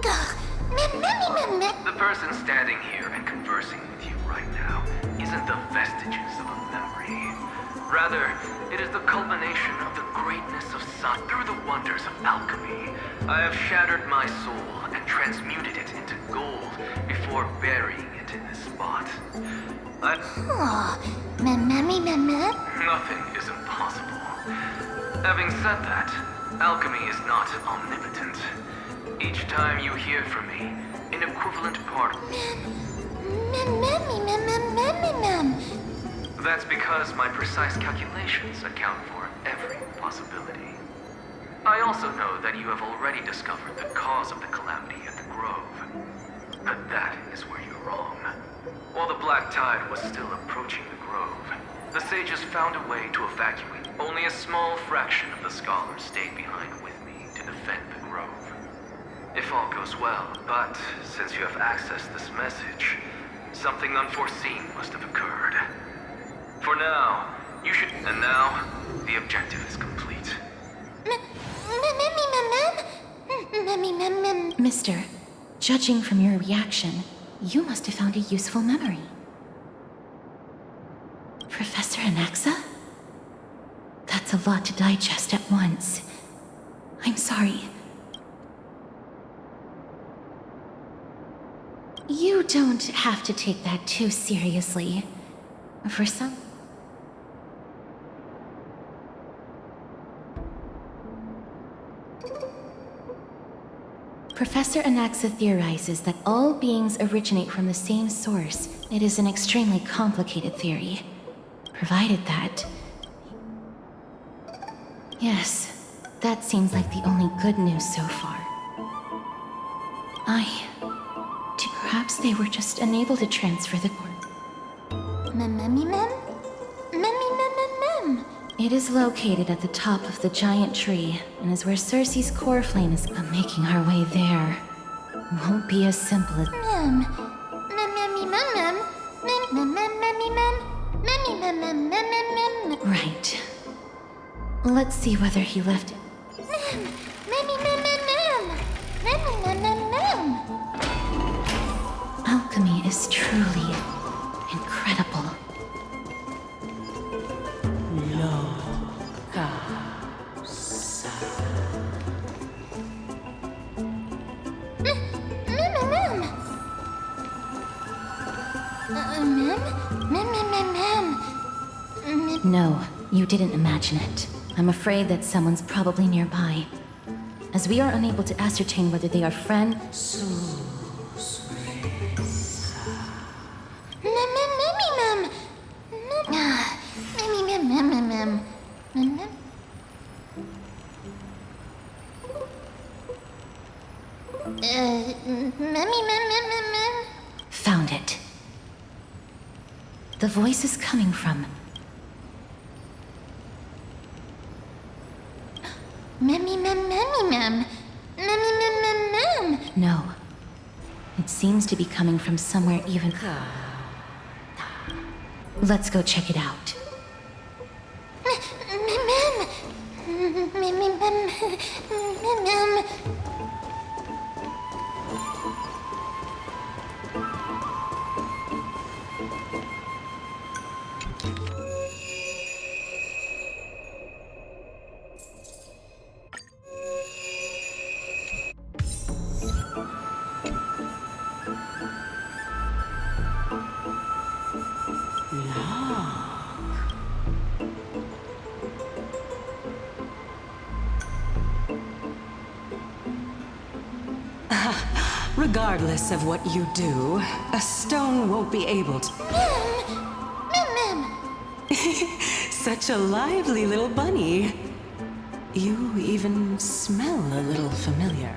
The person standing here and conversing with you right now isn't the vestiges of a memory. Rather, it is the culmination of the greatness of sun. Through the wonders of alchemy, I have shattered my soul and transmuted it into gold before burying it in this spot. Nothing is impossible. Having said that, alchemy is not omnipotent. Each time you hear from me, an equivalent part... That's because my precise calculations account for every possibility. I also know that you have already discovered the cause of the calamity at the Grove. But that is where you're wrong. While the Black Tide was still approaching the Grove, the sages found a way to evacuate. Only a small fraction of the scholars stayed behind with me to defend the Grove. If all goes well, but since you have accessed this message, something unforeseen must have occurred. For now, you should... And now, the objective is complete. Mister, judging from your reaction, you must have found a useful memory. Professor Anaxa? That's a lot to digest at once. I'm sorry. You don't have to take that too seriously. For some... Professor Anaxa theorizes that all beings originate from the same source. It is an extremely complicated theory. Provided that... Yes, that seems like the only good news so far. Perhaps they were just unable to transfer the core. It is located at the top of the giant tree, and is where Circe's core flame is making our way there. Won't be as simple as... Right. Let's see whether he left it. Alchemy is truly incredible. No, you didn't imagine it. I'm afraid that someone's probably nearby. As we are unable to ascertain whether they are friends... Found it. The voice is coming from... No. It seems to be coming from somewhere even... Let's go check it out. Regardless of what you do, a stone won't be able to... Such a lively little bunny. You even smell a little familiar.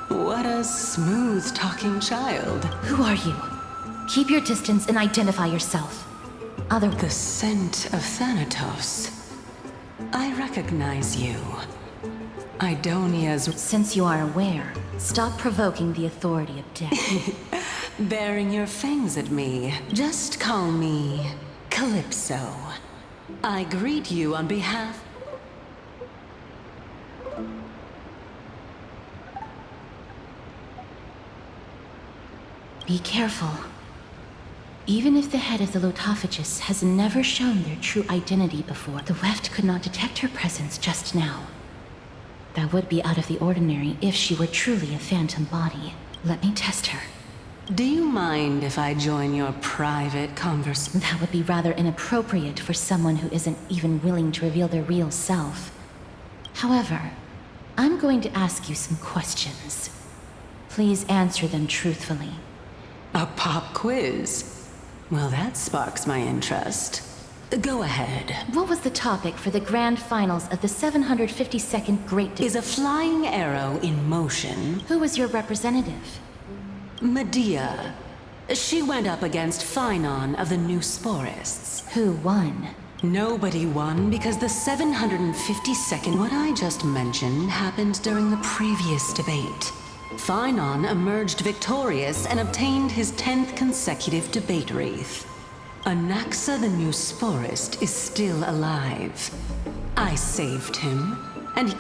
What a smooth-talking child. Who are you? Keep your distance and identify yourself. The scent of Thanatos. I recognize you. Idonia's... Since you are aware, stop provoking the authority of death. Baring your fangs at me. Just call me Calypso. I greet you on behalf... Be careful. Even if the head of the Lotophagus has never shown their true identity before, the Weft could not detect her presence just now. That would be out of the ordinary if she were truly a phantom body. Let me test her. Do you mind if I join your private conversation? That would be rather inappropriate for someone who isn't even willing to reveal their real self. However, I'm going to ask you some questions. Please answer them truthfully. A pop quiz? Well, that sparks my interest. Go ahead. What was the topic for the grand finals of the 752nd Great... Is a flying arrow in motion? Who was your representative? Medea. She went up against Phynon of the New Sporists. Who won? Nobody won because the 752nd... What I just mentioned happened during the previous debate. Phynon emerged victorious and obtained his 10th consecutive debate wreath. Anaxa the New Sporist is still alive. I saved him, and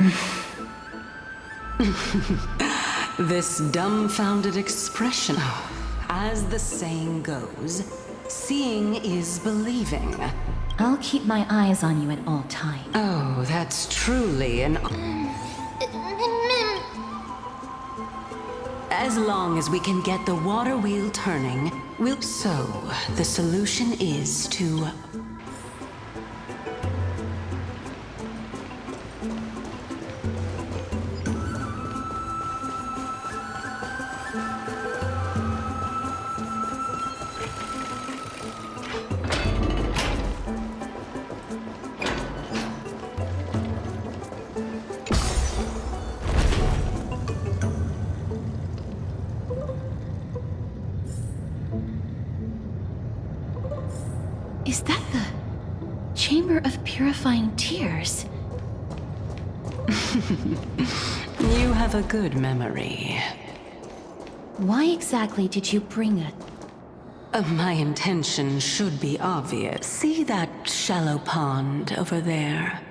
this dumbfounded expression. As the saying goes, seeing is believing. I'll keep my eyes on you at all times. Oh, that's truly an... As long as we can get the water wheel turning, we'll... So, the solution is to... Is that the Chamber of Purifying Tears? You have a good memory. Why exactly did you bring it? My intention should be obvious. See that shallow pond over there?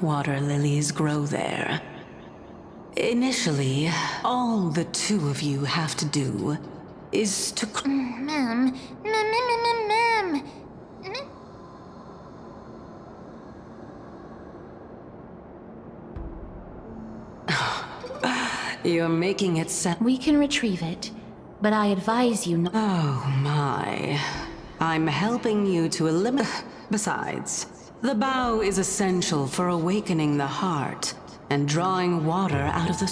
Water lilies grow there. Initially, all the two of you have to do is to... Ma'am. You're making it sound... We can retrieve it, but I advise you not... Oh my. I'm helping you to eliminate... Besides, the bow is essential for awakening the heart and drawing water out of the...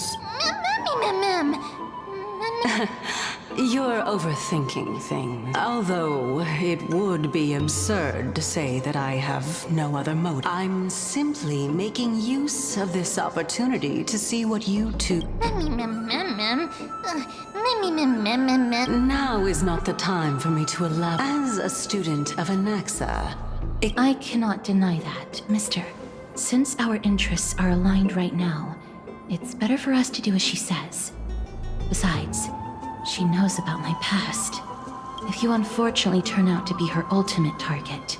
You're overthinking things. Although it would be absurd to say that I have no other motive. I'm simply making use of this opportunity to see what you two... Now is not the time for me to elaborate. As a student of Anaxa, I cannot deny that, mister. Since our interests are aligned right now, it's better for us to do as she says. Besides, she knows about my past. If you unfortunately turn out to be her ultimate target...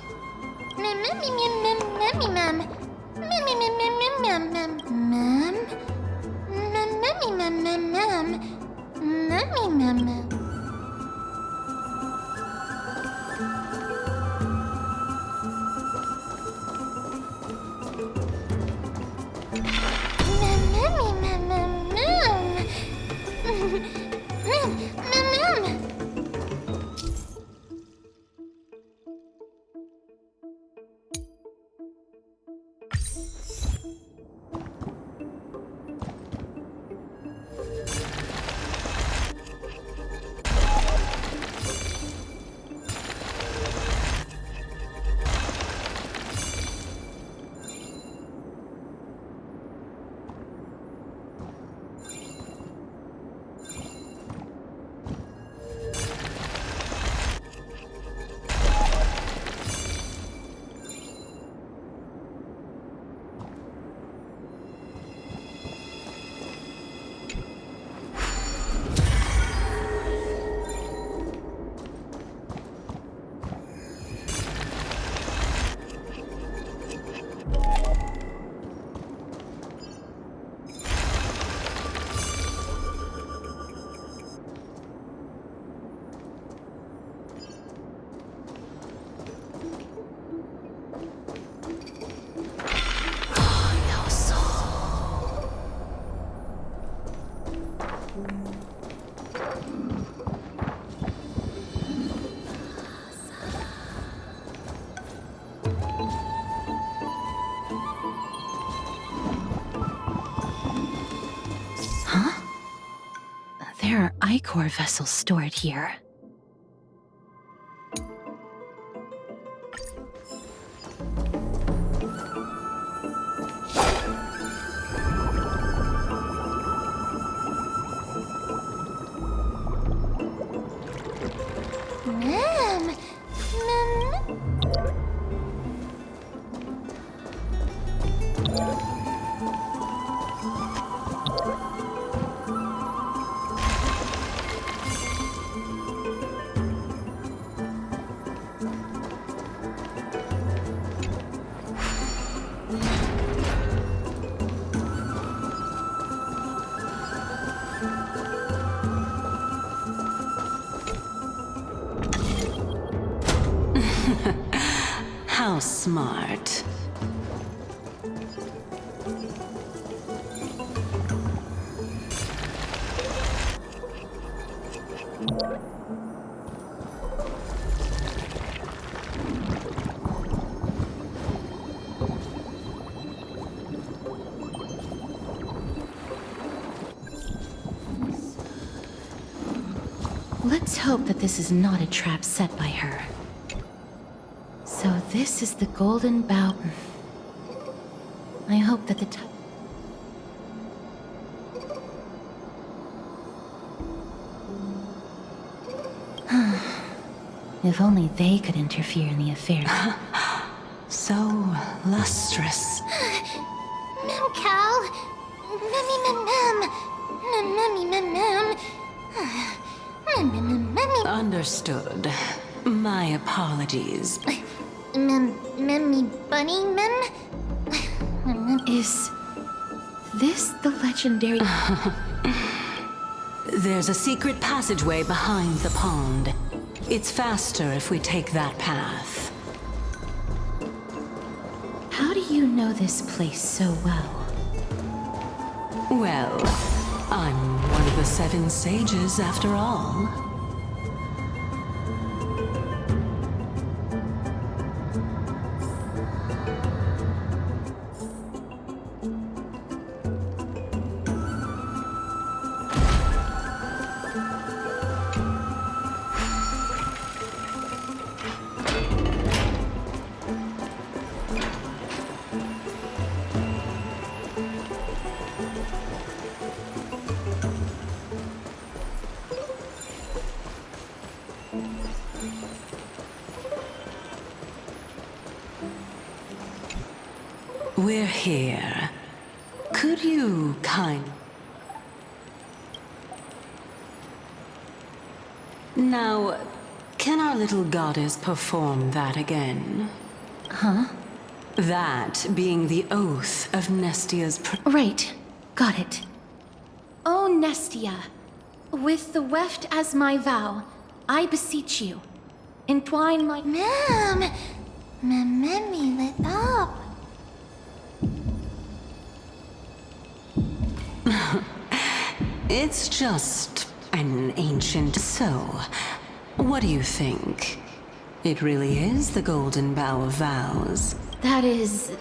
Tricor vessel stored here. How smart. Let's hope that this is not a trap set by her. So this is the golden bow. I hope that the if only they could interfere in the affair. So lustrous. Mem Cal. Mummy mem mem. Mummy mem mem. Understood. My apologies. Memmy bunny mem? Is this the legendary... There's a secret passageway behind the pond. It's faster if we take that path. How do you know this place so well? Well, I'm one of the 7 sages after all. We're here. Could you Now, can our little goddess perform that again? Huh? That being the oath of Nestia's Right. Got it. Oh, Nestia, with the weft as my vow, I beseech you, entwine my... Mem! Memmy lit up. It's just an ancient... So, what do you think? It really is the golden bough of vows. That is...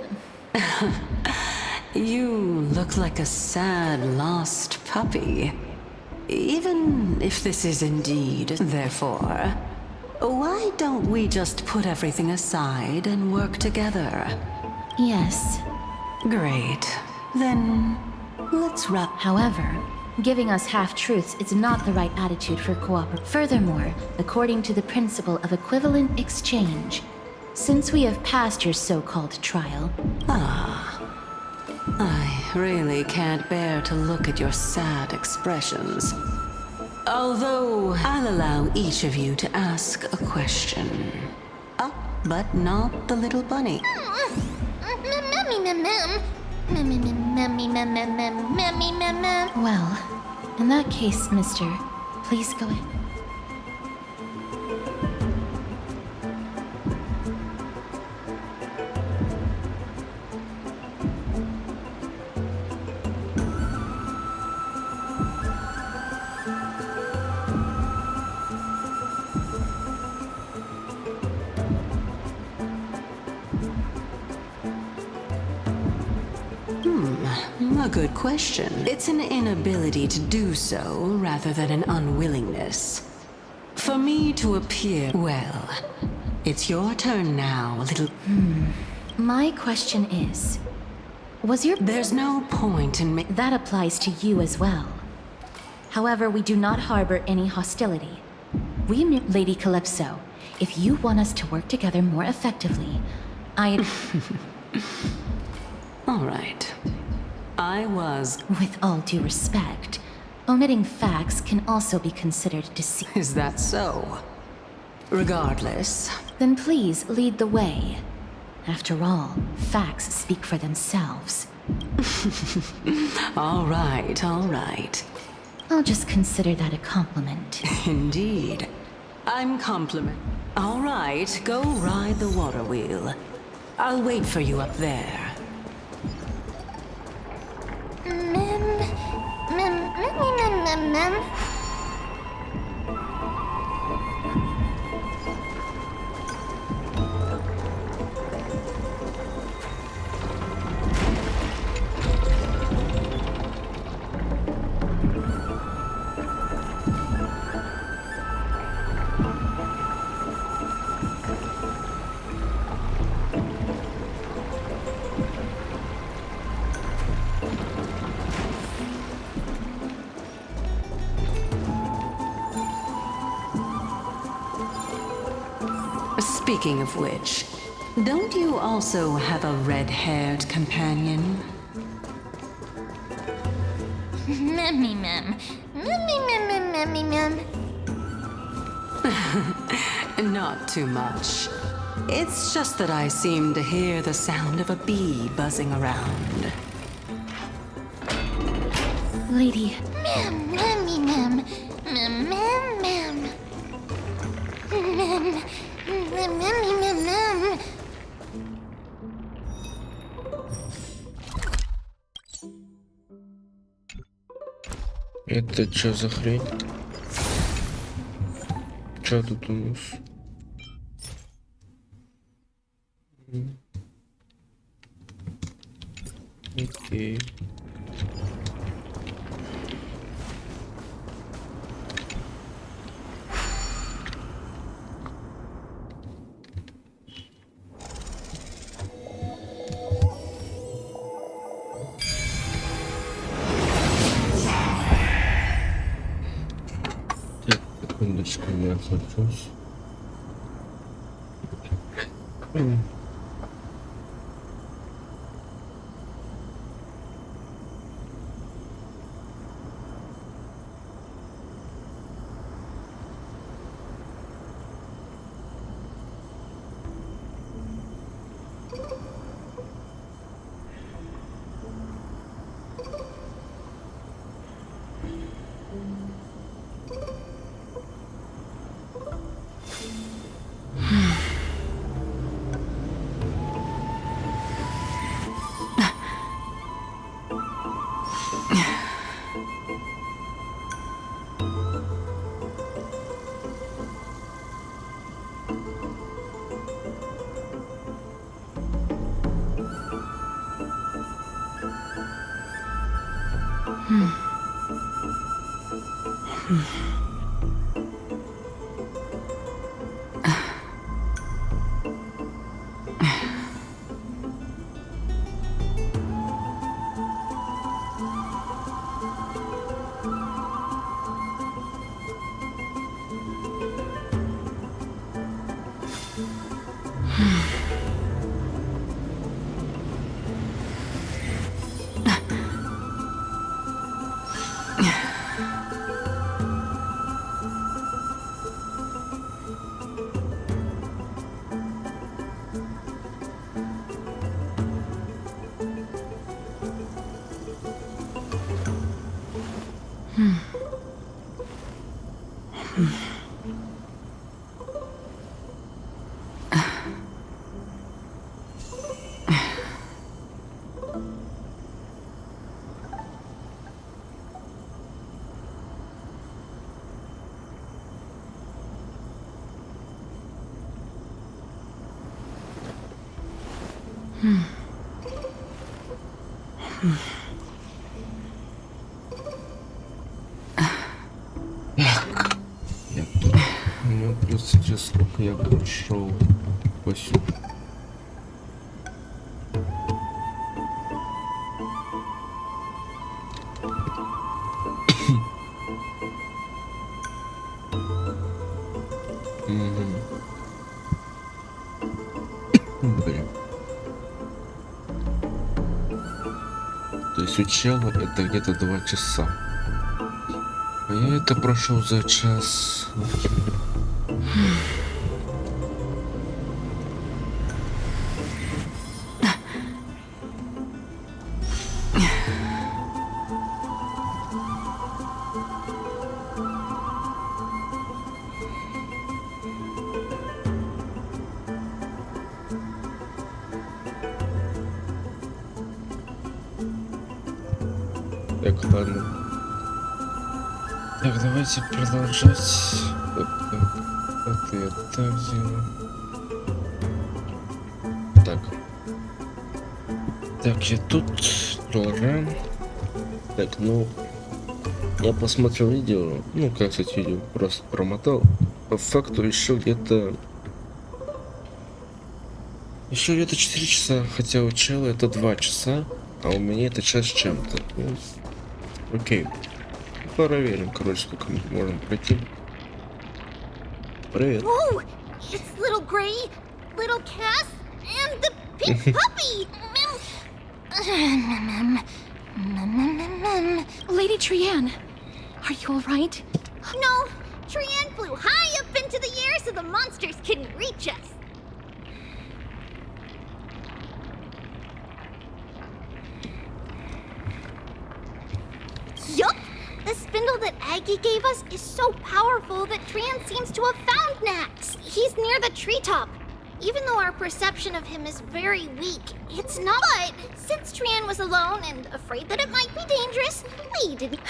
You look like a sad, lost puppy. Even if this is indeed, therefore, why don't we just put everything aside and work together? Yes. Great. Then, let's wrap... However, giving us half-truths is not the right attitude for cooperation. Furthermore, according to the principle of equivalent exchange, since we have passed your so-called trial... I really can't bear to look at your sad expressions. Although, I'll allow each of you to ask a question. But not the little bunny. Memmy mem mem. Memmy mem memmy mem mem mem memmy mem mem. Well, in that case, mister, please go in. A good question. It's an inability to do so rather than an unwillingness. For me to appear, well, it's your turn now, little... My question is, was your... There's no point in me... That applies to you as well. However, we do not harbor any hostility. Lady Calypso, if you want us to work together more effectively, All right. I was... With all due respect, omitting facts can also be considered deceit. Is that so? Regardless... Then please lead the way. After all, facts speak for themselves. All right, all right. I'll just consider that a compliment. Indeed. I'm compliment. All right, go ride the water wheel. I'll wait for you up there. Speaking of which, don't you also have a red-haired companion? Memmy mem. Memmy mem memmy mem. Not too much. It's just that I seem to hear the sound of a bee buzzing around. Lady... Mem, memmy mem. Mem, mem, mem. Mem. Это что за хрень? Что тут у нас? Окей. Секундочку, я отвлекусь. сейчас сколько я прошел по сюжету. Блин. То есть у чела это где-то 2 часа. А я это прошел за час. Так, ладно. Так, давайте продолжать. Это я так делаю. Так. Так, я тут тоже. Так, ну... Я посмотрел видео. Ну, как сказать, видео просто промотал. По факту еще где-то... Еще где-то 4 часа. Хотя у чела это 2 часа. А у меня это час с чем-то. Ну, окей. Проверим, короче, сколько мы можем пройти. Привет. Whoa! It's little Gray, little Cass, and the pink puppy! Lady Trianne, are you alright? No, Trianne flew high up into the air so the monsters couldn't reach us. Yup! The spindle that Aggie gave us is so powerful that Trianne seems to have found Nax. He's near the treetop. Even though our perception of him is very weak, it's not. But since Trianne was alone and afraid that it might be dangerous, we didn't.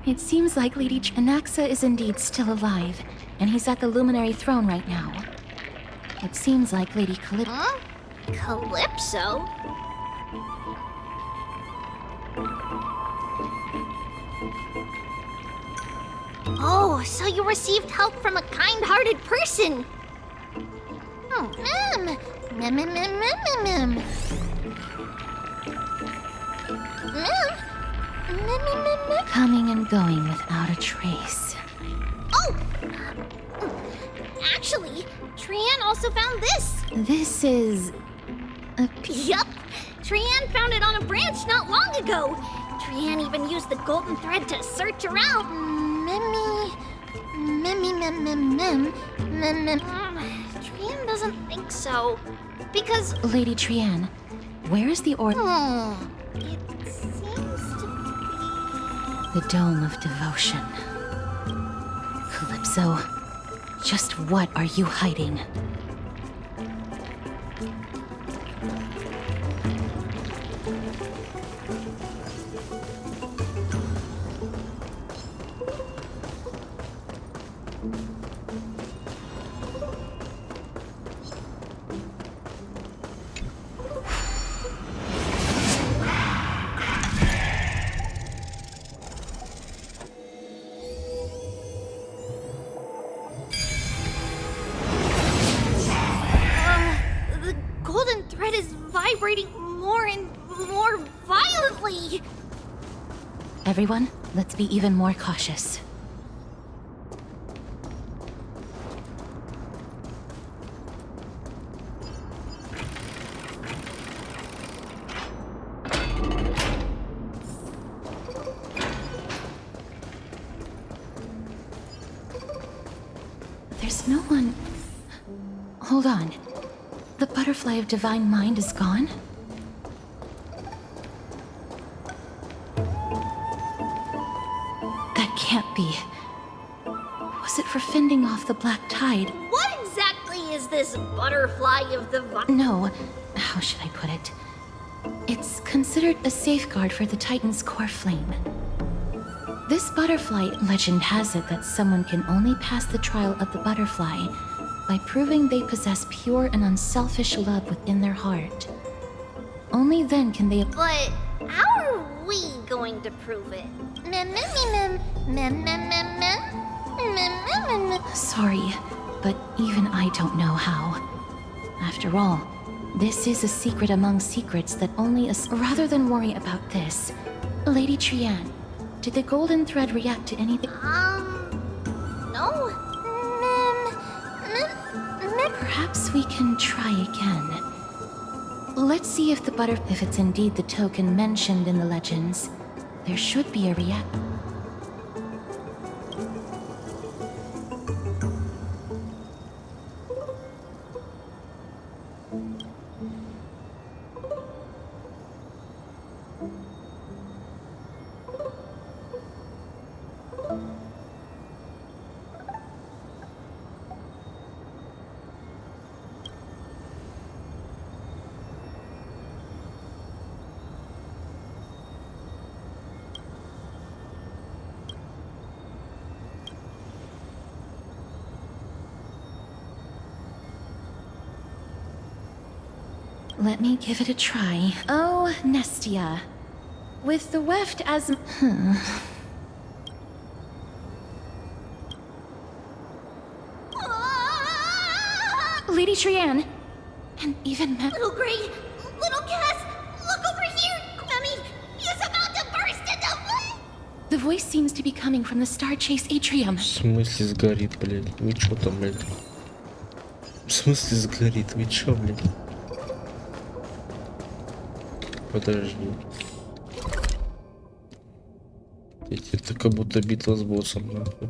It seems like Lady Anaxa is indeed still alive, and he's at the Luminary Throne right now. It seems like Lady Calypso... Huh? Calypso? Oh, so you received help from a kind-hearted person. Coming and going without a trace. Oh! Actually, Trianne also found this. This is... Yup! Trianne found it on a branch not long ago. Trianne even used the golden thread to search around. Trianne doesn't think so. Because... Lady Trianne, where is the order? It seems to be... The Dome of Devotion. Calypso, just what are you hiding? The golden thread is vibrating more and more violently. Everyone, let's be even more cautious. There's no one... Hold on. The butterfly of divine mind is gone? That can't be. Was it for fending off the black tide? What exactly is this butterfly of the No, how should I put it? It's considered a safeguard for the Titan's core flame. This butterfly legend has it that someone can only pass the trial of the butterfly by proving they possess pure and unselfish love within their heart. Only then can they... But how are we going to prove it? Sorry, but even I don't know how. After all, this is a secret among secrets that only a... Rather than worry about this, Lady Trian, did the golden thread react to anything? No. Perhaps we can try again. Let's see if the if it's indeed the token mentioned in the legends. There should be a react. Let me give it a try. Oh, Nestia. With the weft as... Lady Trian, and even Little Gray, Little Cass, look over here! Mummy, he's about to burst into flame! The voice seems to be coming from the Star Chase Atrium. В смысле сгорит, блядь? Вы чё там, блядь? В смысле сгорит? Вы чё, блядь? Подожди. Это как будто битва с боссом, нахуй.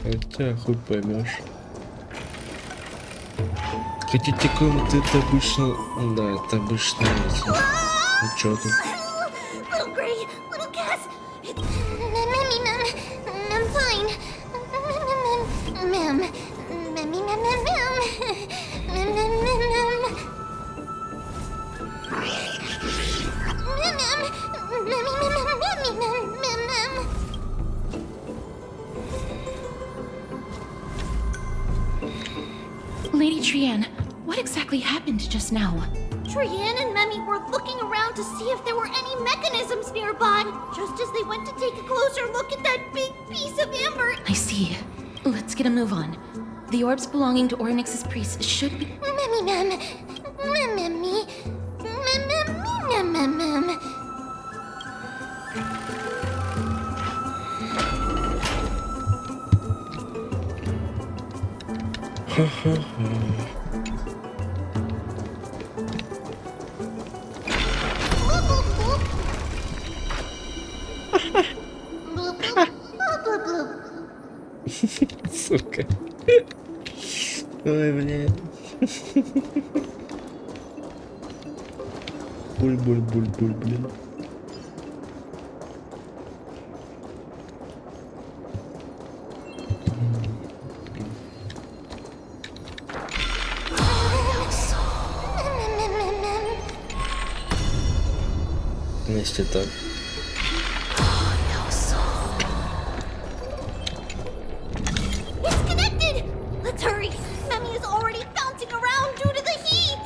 Хотя хуй поймешь. Хотите комнаты, это обычно... Да, это обычно эти. Ну чё тут? Little Gray, Little Cass, it's... Mammy, Mum, I'm fine. Mum, Mammy, Mum, Lady Trian, what exactly happened just now? Trian and Memmy were looking around to see if there were any mechanisms nearby, just as they went to take a closer look at that big piece of amber. I see. Let's get a move on. The orbs belonging to Ornyx's priests should be... Memmy, Mum, Memmy, Mum. Сука. Ой, блин. Буль, блин. Если так. It's connected! Let's hurry! Memmy is already bouncing around due to the heat!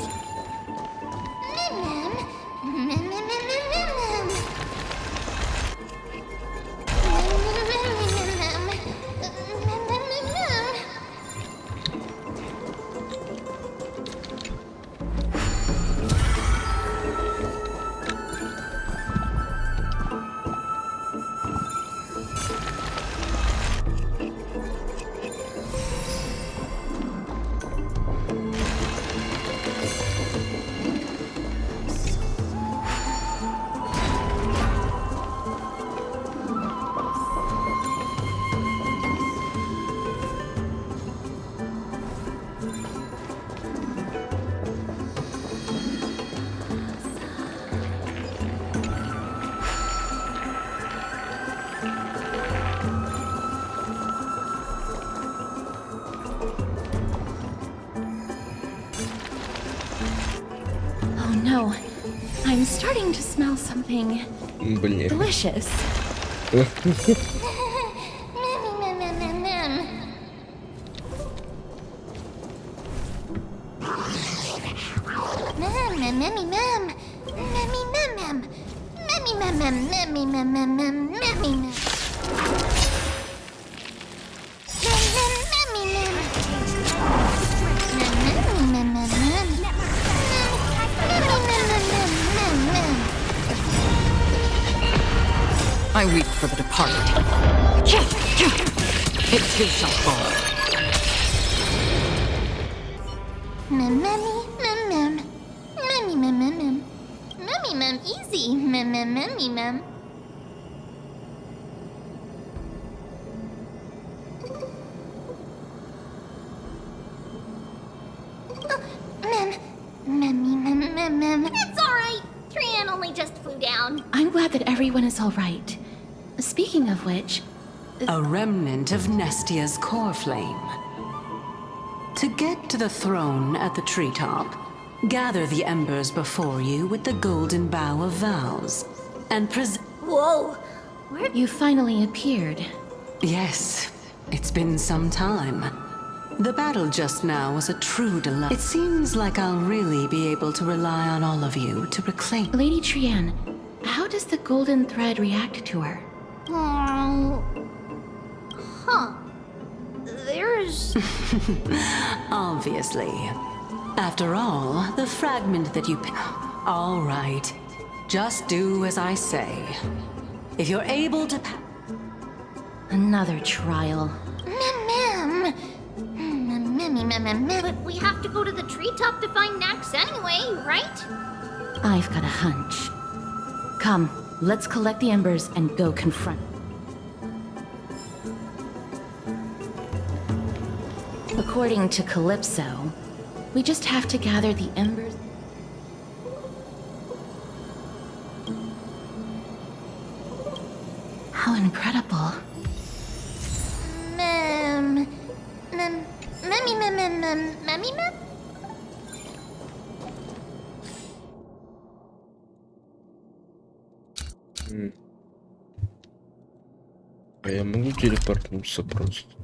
No, I'm starting to smell something delicious. I weep for the departed. It too shall fall. Mem, memmy, mem, mem. Memmy, mem, mem, mem. Memmy, mem, easy. Mem, mem, memmy, mem. Mem, memmy, mem, mem, mem. It's alright. Trian only just flew down. I'm glad that everyone is all right. Speaking of which, A remnant of Nestia's core flame. To get to the throne at the treetop, gather the embers before you with the golden bough of vows, and Whoa! you finally appeared. Yes, it's been some time. The battle just now was a true delight. It seems like I'll really be able to rely on all of you to reclaim. Lady Trian, how does the golden thread react to her? Huh. There's... Obviously. After all, the fragment that you... All right. Just do as I say. If you're able to... Another trial. Mem. Memmy, mem, mem, mem. But we have to go to the treetop to find Nax anyway, right? I've got a hunch. Come, let's collect the embers and go confront. According to Calypso, we just have to gather the embers. How incredible. Memmy, memmy, mem? А я могу телепортнуться просто?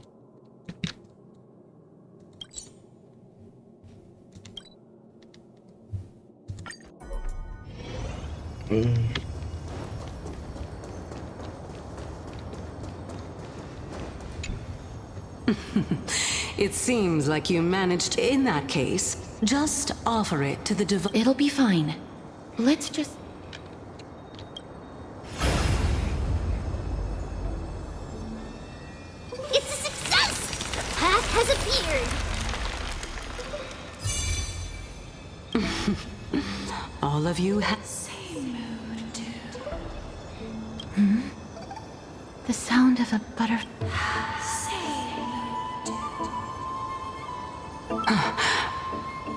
It seems like you managed. In that case, just offer it to the divine. It'll be fine. Let's just... It's a success! The path has appeared. All of you have... The sound of a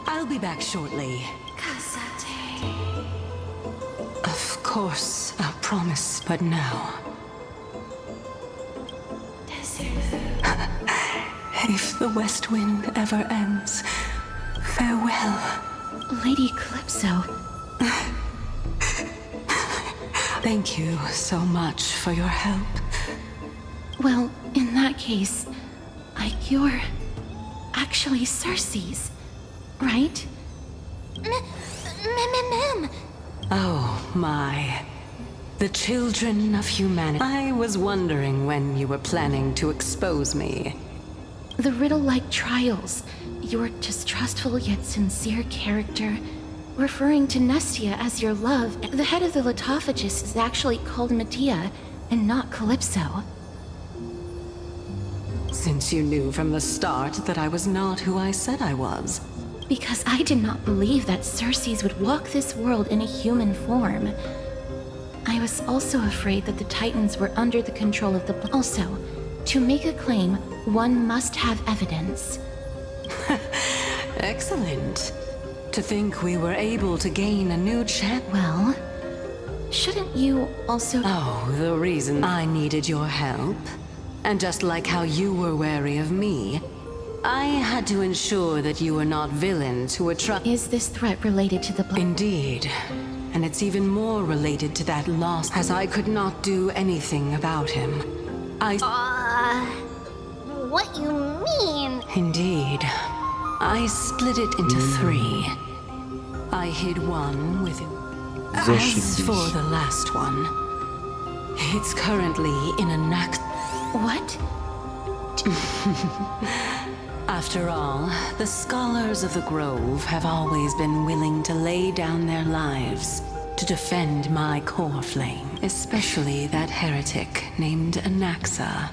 I'll be back shortly. Of course, I'll promise, but now... If the west wind ever ends, farewell. Lady Calypso. Thank you so much for your help. Well, in that case, you're actually Cersei's, right? Mem. Oh, my. The children of humanity. I was wondering when you were planning to expose me. The riddle-like trials, your distrustful yet sincere character, referring to Nestia as your love. The head of the Litophagus is actually called Medea, and not Calypso. Since you knew from the start that I was not who I said I was. Because I did not believe that Cersei's would walk this world in a human form. I was also afraid that the Titans were under the control of the... Also, to make a claim, one must have evidence. Excellent. To think we were able to gain a new Well, shouldn't you also... Oh, the reason I needed your help? And just like how you were wary of me, I had to ensure that you were not villains who were Is this threat related to the... Indeed. And it's even more related to that loss, as I could not do anything about him. What you mean? Indeed. I split it into 3. I hid one with him. As for the last one, it's currently in a Nax... What? After all, the scholars of the Grove have always been willing to lay down their lives to defend my core flame, especially that heretic named Anaxa.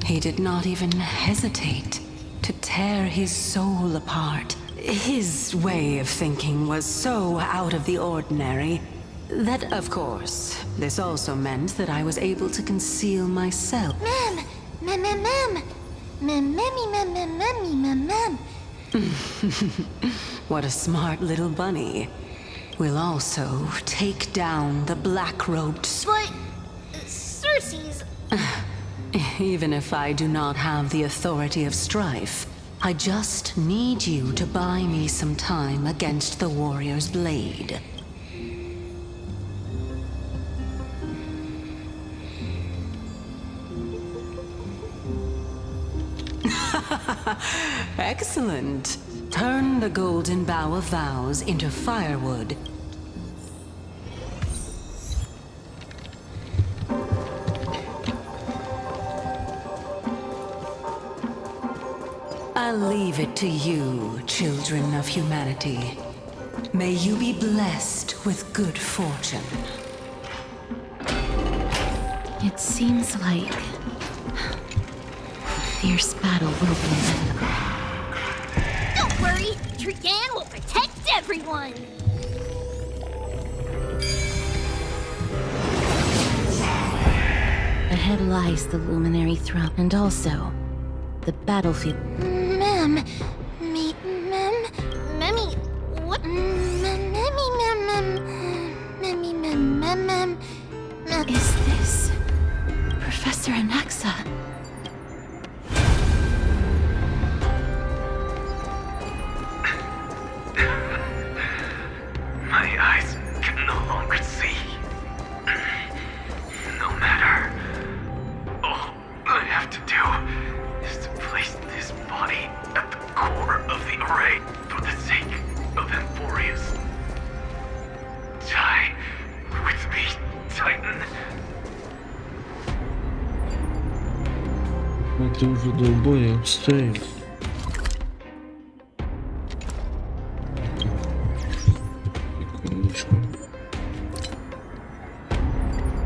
He did not even hesitate to tear his soul apart. His way of thinking was so out of the ordinary that, of course, this also meant that I was able to conceal myself. What a smart little bunny. We'll also take down the black-robed... But... Cersei's... Even if I do not have the authority of strife, I just need you to buy me some time against the warrior's blade. Excellent. Turn the golden bough of vows into firewood. I'll leave it to you, children of humanity. May you be blessed with good fortune. It seems like a fierce battle will be inevitable. Don't worry, Trigan will protect everyone! Ahead lies the luminary throne, and also the battlefield. Ma'am, Memmy, what? Is this Professor Anaxa? My eyes can no longer see. No matter. All I have to do is to place this body at the core of the array for the sake of Emphorius. Die with me, Titan. Это уже долбой, отстань. Секундочку.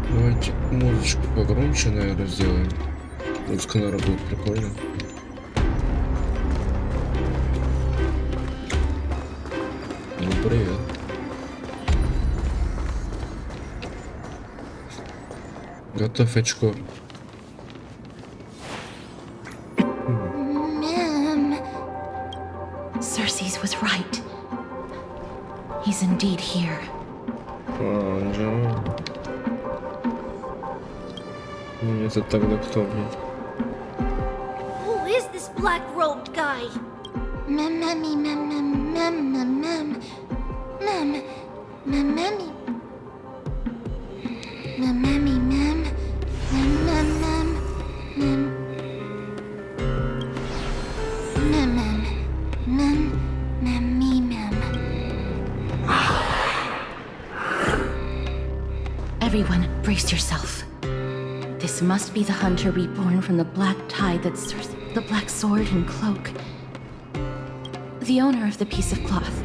Давайте музычку погромче, наверное, сделаем. Музыка, наверное, будет прикольно. Ну, привет. Готов очко. Cersei's was right. He's indeed here. Ну, это тогда кто, блядь? Who is this black-robed guy? Everyone, brace yourself. This must be the hunter reborn from the black tide that the black sword and cloak. The owner of the piece of cloth.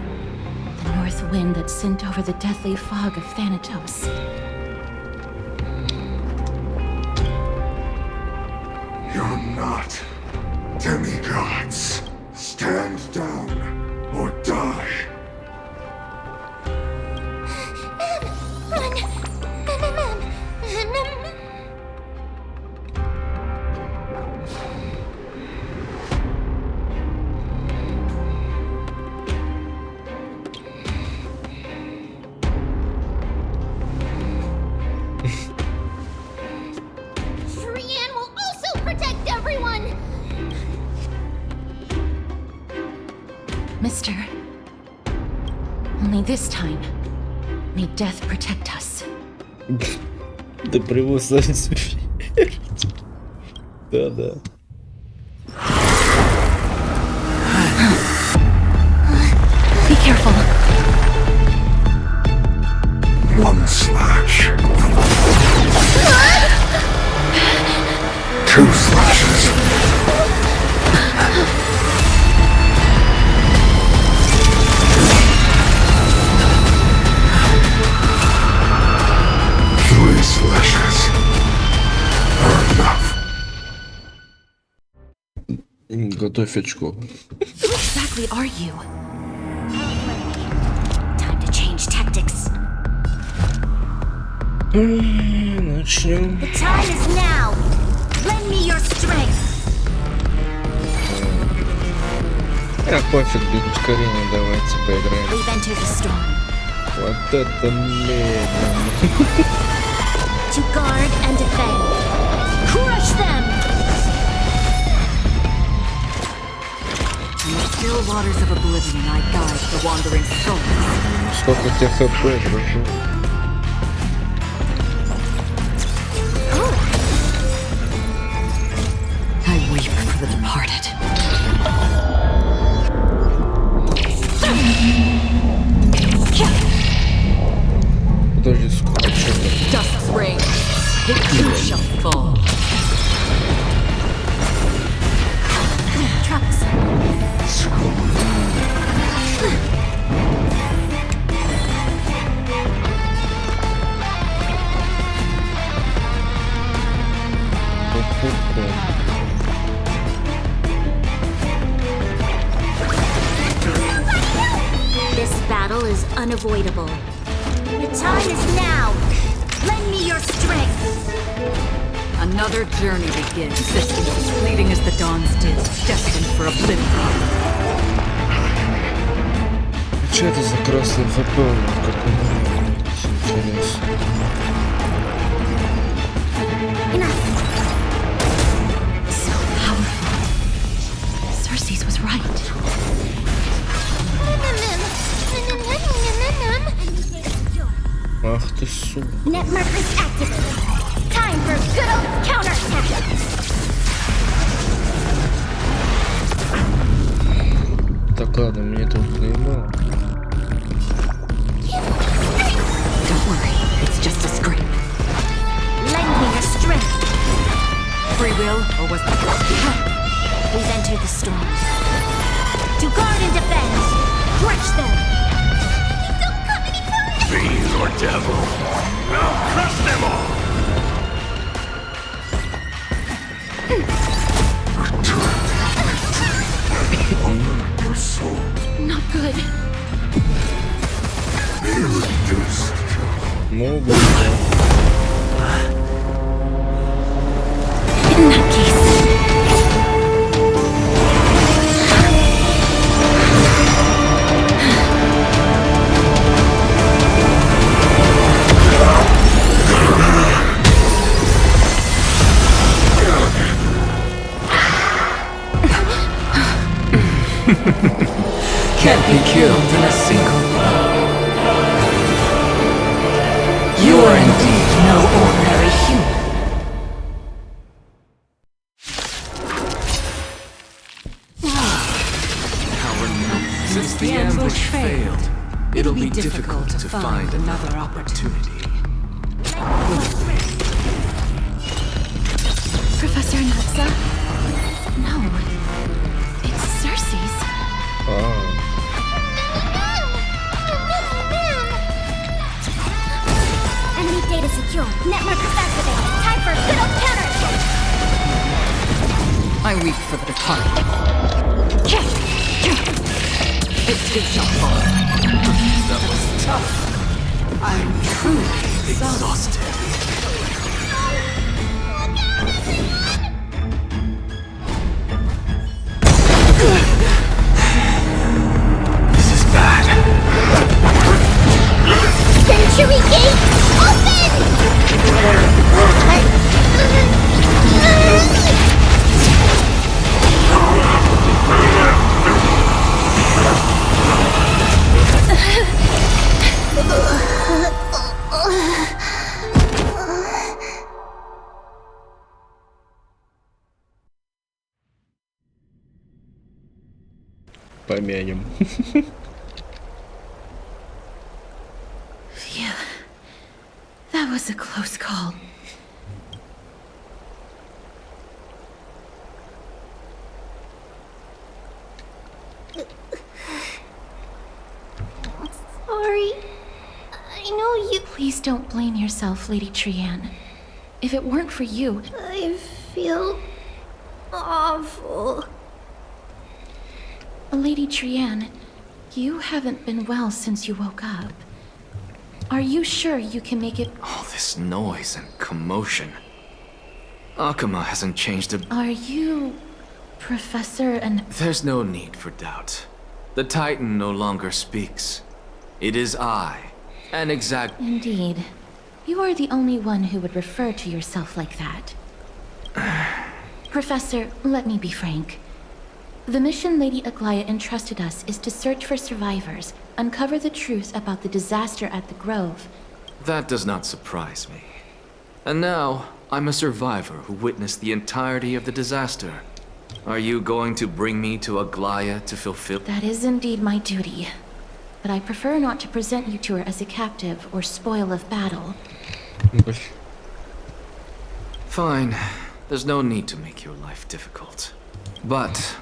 The north wind that sent over the deathly fog of Thanatos. You're not demigods. Stand down or die. Trian will also protect everyone! Mister, only this time, may death protect us. Да превосходно смерть. Да. Be careful. One slash. Two slashes. Готовь очко. Who exactly are you? Time to change tactics. Начнем. The time is now. Lend me your strength. Пофиг, без ускорения, давайте поиграем. We've entered the storm. Вот это медленно. To guard and defend. Crush them! In the still waters of oblivion, I guide the wandering souls. Сколько у тебя хп, дружу? I weep for the departed. Подожди, сколько чего? Dusk's reign. It too shall fall. Trucks. This battle is unavoidable. The time is now. Lend me your strength. Another journey begins. Existence as fleeting as the dawn's dew, destined for oblivion. Че это за красный хп? Какой интересно. So powerful. Cersei's was right. Ах ты сука. Net markers activated. Time for good old counterattack. Так ладно, мне тут наебало. Don't worry, it's just a scrape. Lend me your strength. Free will, or was that? We've entered the storm. To guard and defend. Crush them. Don't come any further. Fiend or devil, I'll crush them all! Your soul Not good. be reduced. Могу. In that case. Can't be killed in a single blow. You are indeed no ordinary human. Since the ambush failed, it'll be difficult to find another opportunity. Professor Natsa? No. It's Cersei's. Enemy data secure. Net markers activated. Time for good old counterattack. I weep for the departed. It too shall fall. That was tough. I'm truly Exhausted. This is bad. Century Gate, open! Помянем. Phew. That was a close call. Sorry. I know you. Please don't blame yourself, Lady Trianne. If it weren't for you... I feel awful. Trianne, you haven't been well since you woke up. Are you sure you can make it? All this noise and commotion. Akuma hasn't changed a... Are you... Professor and... There's no need for doubt. The Titan no longer speaks. It is I, an exact... Indeed. You are the only one who would refer to yourself like that. Professor, let me be frank. The mission Lady Aglaya entrusted us is to search for survivors, uncover the truth about the disaster at the Grove. That does not surprise me. And now, I'm a survivor who witnessed the entirety of the disaster. Are you going to bring me to Aglaya to fulfill... That is indeed my duty. But I prefer not to present you to her as a captive or spoil of battle. Fine. There's no need to make your life difficult. But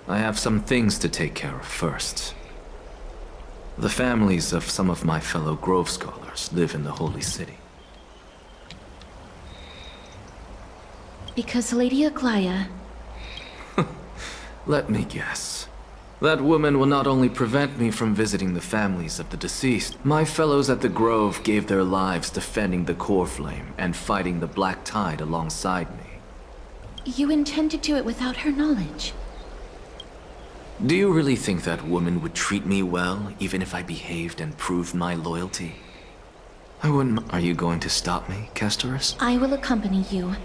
I have some things to take care of first. The families of some of my fellow Grove scholars live in the Holy City. Because Lady Aglaya... Let me guess. That woman will not only prevent me from visiting the families of the deceased, my fellows at the Grove gave their lives defending the core flame and fighting the Black Tide alongside me. You intend to do it without her knowledge? Do you really think that woman would treat me well, even if I behaved and proved my loyalty? I wouldn't... Are you going to stop me, Castorus? I will accompany you,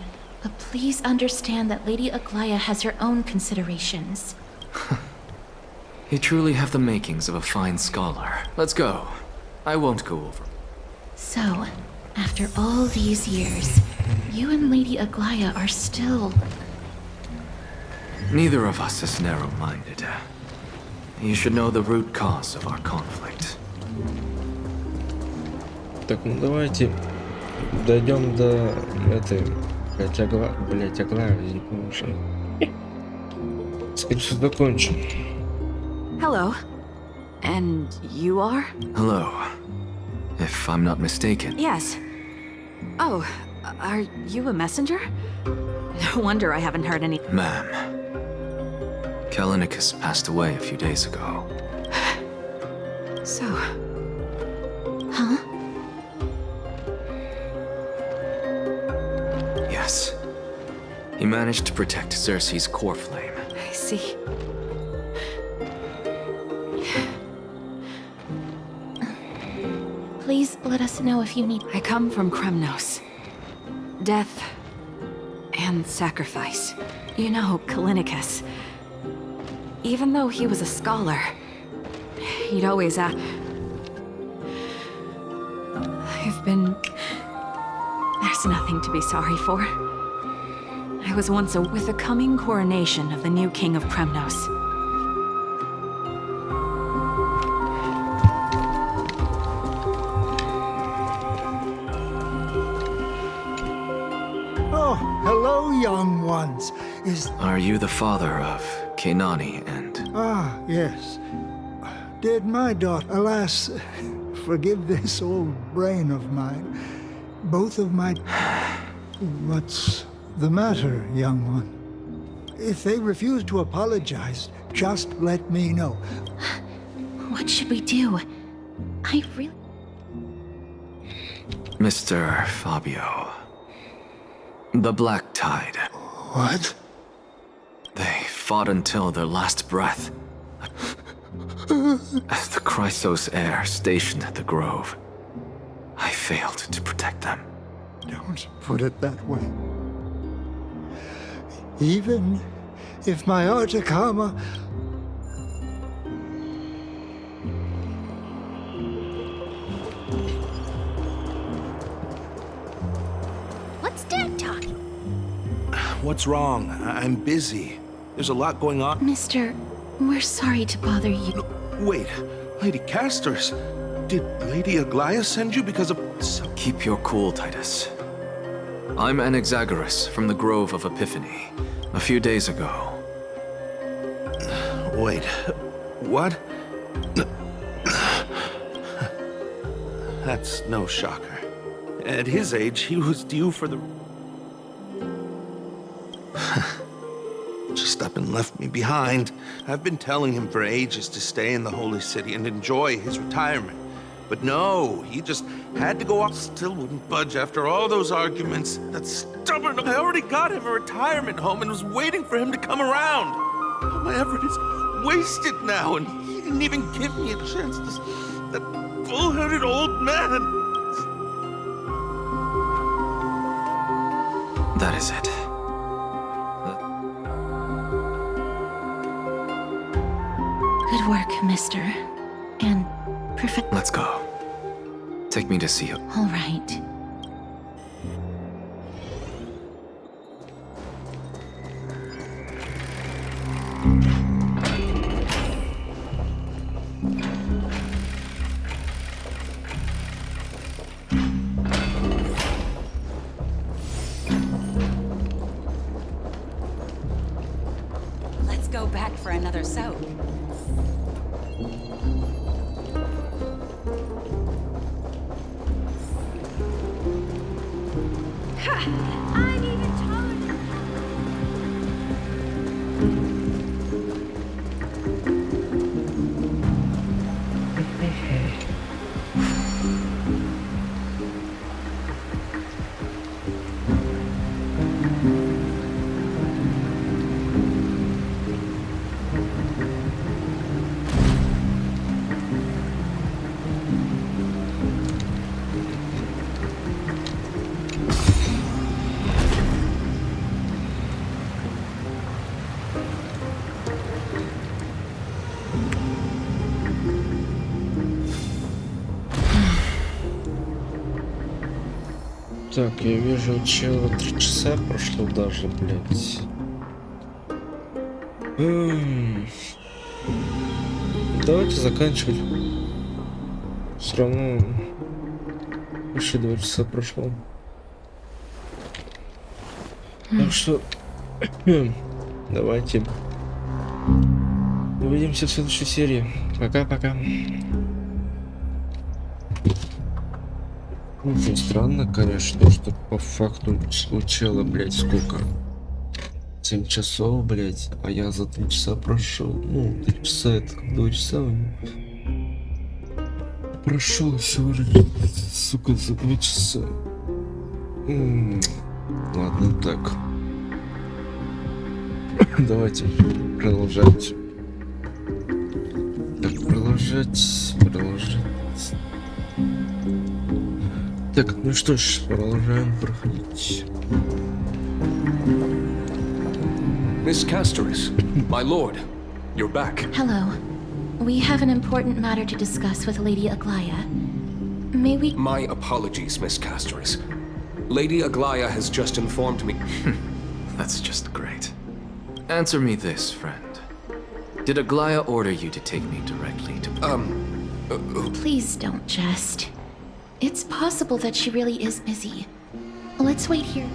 but please understand that Lady Aglaya has her own considerations. You truly have the makings of a fine scholar. Let's go. I won't go over. So, after all these years, you and Lady Aglaya are still... Neither of us is narrow-minded. You should know the root cause of our conflict. Так, ну давайте дойдем до этой... Блять, Аглая, я не помню, что... Скорее всего, закончим. Hello. And you are? Hello. If I'm not mistaken. Yes. Oh, are you a messenger? No wonder I haven't heard any... Ma'am. Kallinicus passed away a few days ago. So... Huh? Yes. He managed to protect Cersei's core flame. I see. Please let us know if you need... I come from Kremnos. Death and sacrifice. You know, Kallinicus. Even though he was a scholar, he'd always ask... I've been... There's nothing to be sorry for. I was once with the coming coronation of the new king of Kremnos. Oh, hello, young ones. Are you the father of Kenani and... Ah, yes. Did my daughter... Alas, forgive this old brain of mine. Both of my... What's the matter, young one? If they refuse to apologize, just let me know. What should we do? I really... Mr. Fabio. The Black Tide. What? They fought until their last breath. As the Chrysos heir stationed at the Grove, I failed to protect them. Don't put it that way. Even if my Artakama... What's Dad talking? What's wrong? I'm busy. There's a lot going on. Mister, we're sorry to bother you. No, wait, Lady Castorus, did Lady Aglaya send you because of... Keep your cool, Titus. I'm Anaxagoras from the Grove of Epiphany. A few days ago. Wait, what? That's no shocker. At his age, he was due for the... Just messed up and left me behind. I've been telling him for ages to stay in the Holy City and enjoy his retirement. But no, he just had to go off. Still wouldn't budge after all those arguments. That stubborn... I already got him a retirement home and was waiting for him to come around. All my effort is wasted now, and he didn't even give me a chance to... That bull-headed old man. That is it. Good work, mister. And perfect. Let's go. Take me to see you. All right. Let's go back for another soak. I need a tone. Так, я вижу, чего 3 часа прошло даже, блядь. Давайте заканчивать. Все равно еще 2 часа прошло. Так что давайте увидимся в следующей серии. Пока-пока. Очень странно, конечно, что по факту у чела, блядь, сколько? 7 часов, блядь, а я за 3 часа прошел. Ну, 3 часа это как 2 часа. Прошел всего лишь, сука, за 2 часа. Ладно, так. Давайте продолжать. Так, продолжать. Так, ну что ж, продолжаем проходить. Miss Castoris, my lord, you're back. Hello. We have an important matter to discuss with Lady Aglaya. May we... My apologies, Miss Castoris. Lady Aglaya has just informed me... That's just great. Answer me this, friend. Did Aglaya order you to take me directly to... Please don't jest. It's possible that she really is busy. Let's wait here.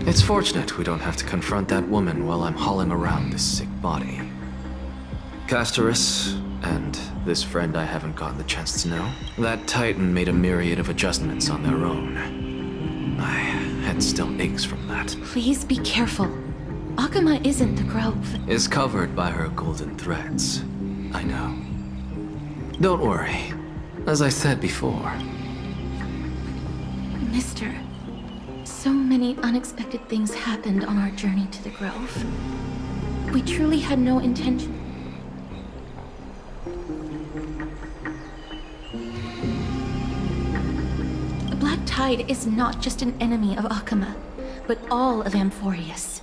It's fortunate we don't have to confront that woman while I'm hauling around this sick body. Castoris, and this friend I haven't gotten the chance to know, that Titan made a myriad of adjustments on their own. My head still aches from that. Please be careful. Akama isn't the grove. Is covered by her golden threads. I know. Don't worry. As I said before. Mister, so many unexpected things happened on our journey to the grove. We truly had no intention. The Black Tide is not just an enemy of Akama, but all of Amphorius.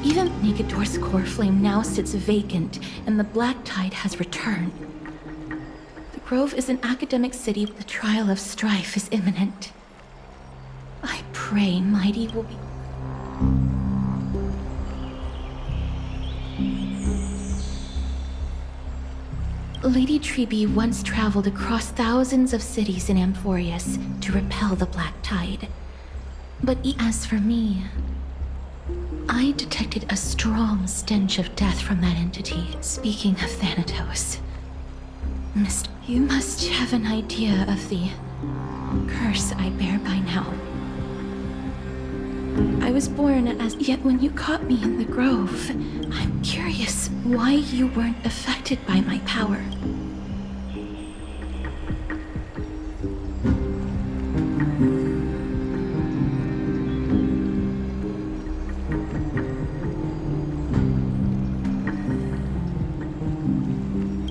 Even Nikedor's core flame now sits vacant, and the Black Tide has returned. The Grove is an academic city, but the trial of strife is imminent. I pray Mighty will be... Lady Treeby once traveled across thousands of cities in Amphorius to repel the Black Tide. But as for me, I detected a strong stench of death from that entity. Speaking of Thanatos, you must have an idea of the curse I bear by now. I was born as... Yet when you caught me in the Grove, I'm curious why you weren't affected by my power.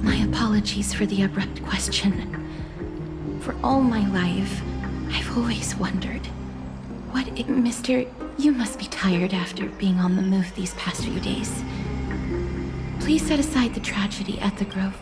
My apologies for the abrupt question. For all my life, I've always wondered... Mister, you must be tired after being on the move these past few days. Please set aside the tragedy at the Grove.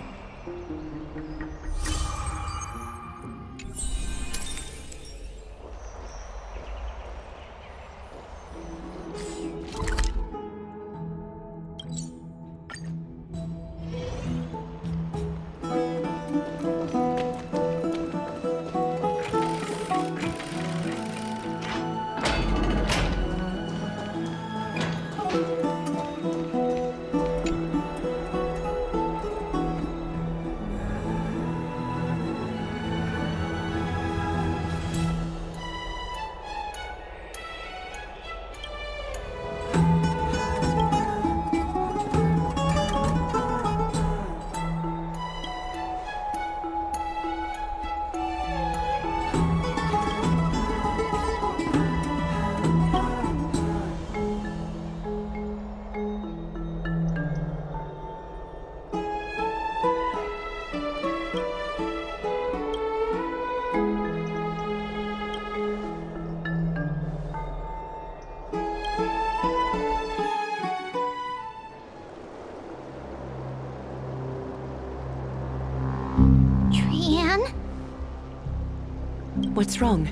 What's wrong?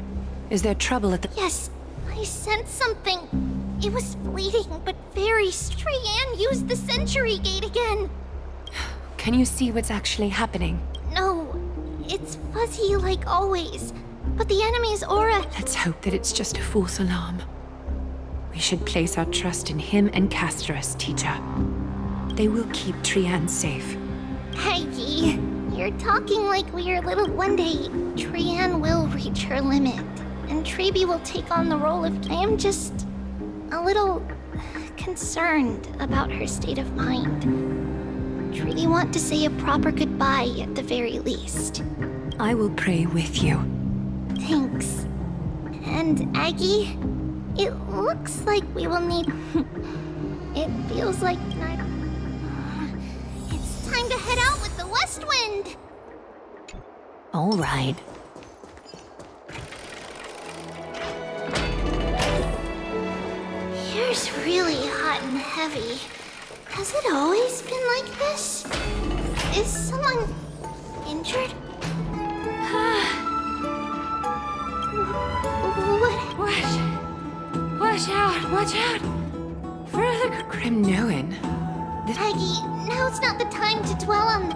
Is there trouble at the... Yes, I sensed something. It was fleeting, but very... Trian used the Century Gate again. Can you see what's actually happening? No, it's fuzzy like always. But the enemy's aura... Let's hope that it's just a false alarm. We should place our trust in him and Castorus, teacher. They will keep Trian safe. Aggie, you're talking like we're little. One day, Trian will reach her limit, and Treeby will take on the role of... I am just a little concerned about her state of mind. Really want to say a proper goodbye at the very least. I will pray with you. Thanks. And Aggie, it looks like we will need... It feels like not... It's time to head out with the West Wind! All right. Here's really hot and heavy. Has it always been like this? Is someone injured? Watch out! Watch out! Further Grimnoan. Aggie, now's not the time to dwell on...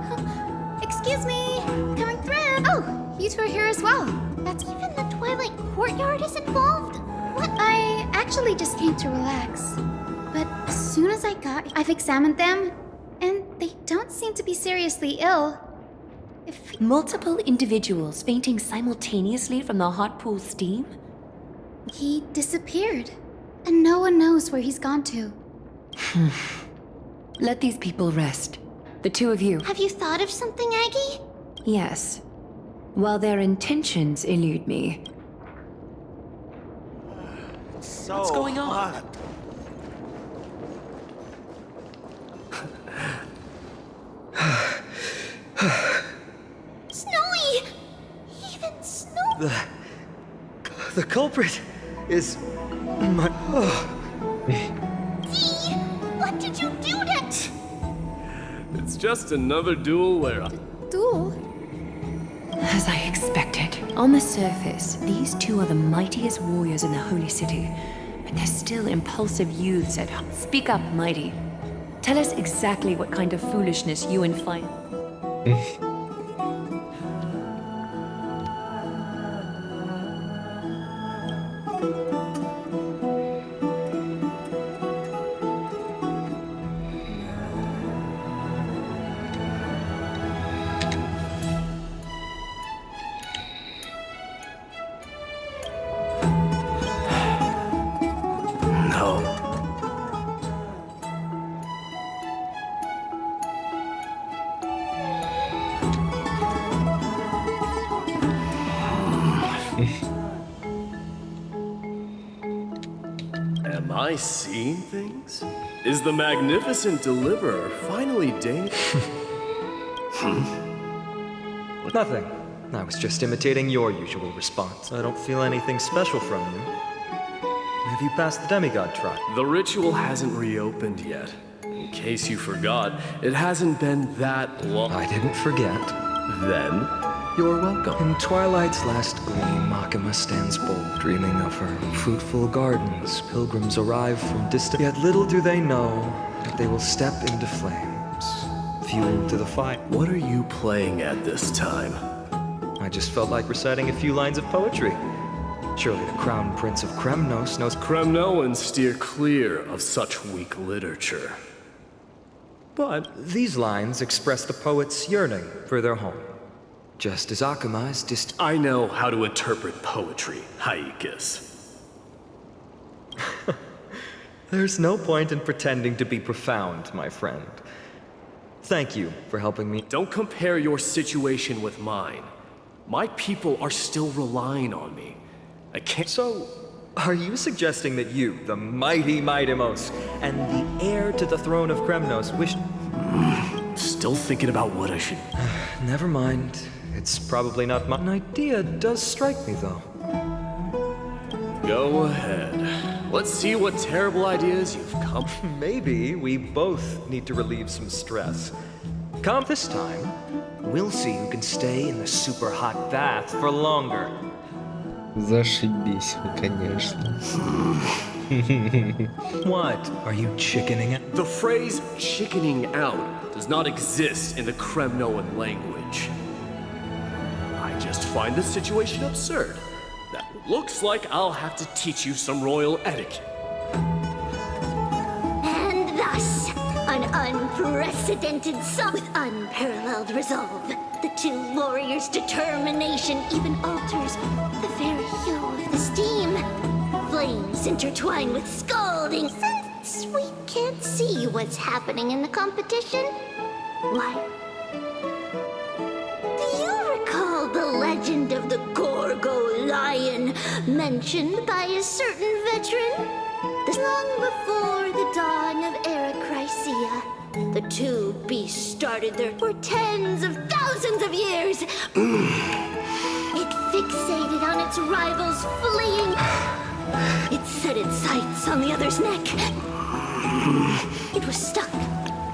Excuse me! Coming through! Oh, you two are here as well. That's even the Twilight Courtyard is involved? What? I actually just came to relax. But as soon as I've examined them, and they don't seem to be seriously ill. Multiple individuals fainting simultaneously from the hot pool steam? He disappeared, and no one knows where he's gone to. Let these people rest. The two of you. Have you thought of something, Aggie? Yes. While their intentions elude me. So what's going on? hot. Snowy! Even snow... The The culprit is my... Dee, what did you do to... It's just another duel where... Duel? As I expected. On the surface, these two are the mightiest warriors in the Holy City. But they're still impulsive youths at heart. Speak up, Mighty. Tell us exactly what kind of foolishness you and Fine... Am I seeing things? Is the magnificent deliverer finally Nothing. I was just imitating your usual response. I don't feel anything special from you. Have you passed the demigod trial? The ritual hasn't reopened yet. In case you forgot, it hasn't been that long. I didn't forget. Then, you're welcome. In twilight's last gleam, Makima stands bold, dreaming of her fruitful gardens. Pilgrims arrive from distant, yet little do they know that they will step into flames, fuel to the fire. What are you playing at this time? I just felt like reciting a few lines of poetry. Surely the Crown Prince of Kremnos knows... Kremnoans steer clear of such weak literature. But these lines express the poet's yearning for their home. Just as Akuma's I know how to interpret poetry, Haikis. There's no point in pretending to be profound, my friend. Thank you for helping me. Don't compare your situation with mine. My people are still relying on me. I can't... So, are you suggesting that you, the mighty Mightimos, and the heir to the throne of Kremnos wish... Still thinking about what I should... Never mind. It's probably not my... An idea does strike me, though. Go ahead. Let's see what terrible ideas you've come... Maybe we both need to relieve some stress. Come this time, we'll see who can stay in the super hot bath for longer. Зашибись вы, конечно. What? Are you chickening out? The phrase chickening out does not exist in the Kremnoan language. I just find the situation absurd. That looks like I'll have to teach you some royal etiquette. And thus, an unprecedented with unparalleled resolve. The two warriors' determination even alters the very hue of the steam. Flames intertwine with scalding. Since we can't see what's happening in the competition, why? Do you recall the legend of the Gorgo lion mentioned by a certain veteran? Long before the dawn of Era Chrysia, the two beasts started there for tens of thousands of years. It fixated on its rival's fleeing. It set its sights on the other's neck. It was stuck.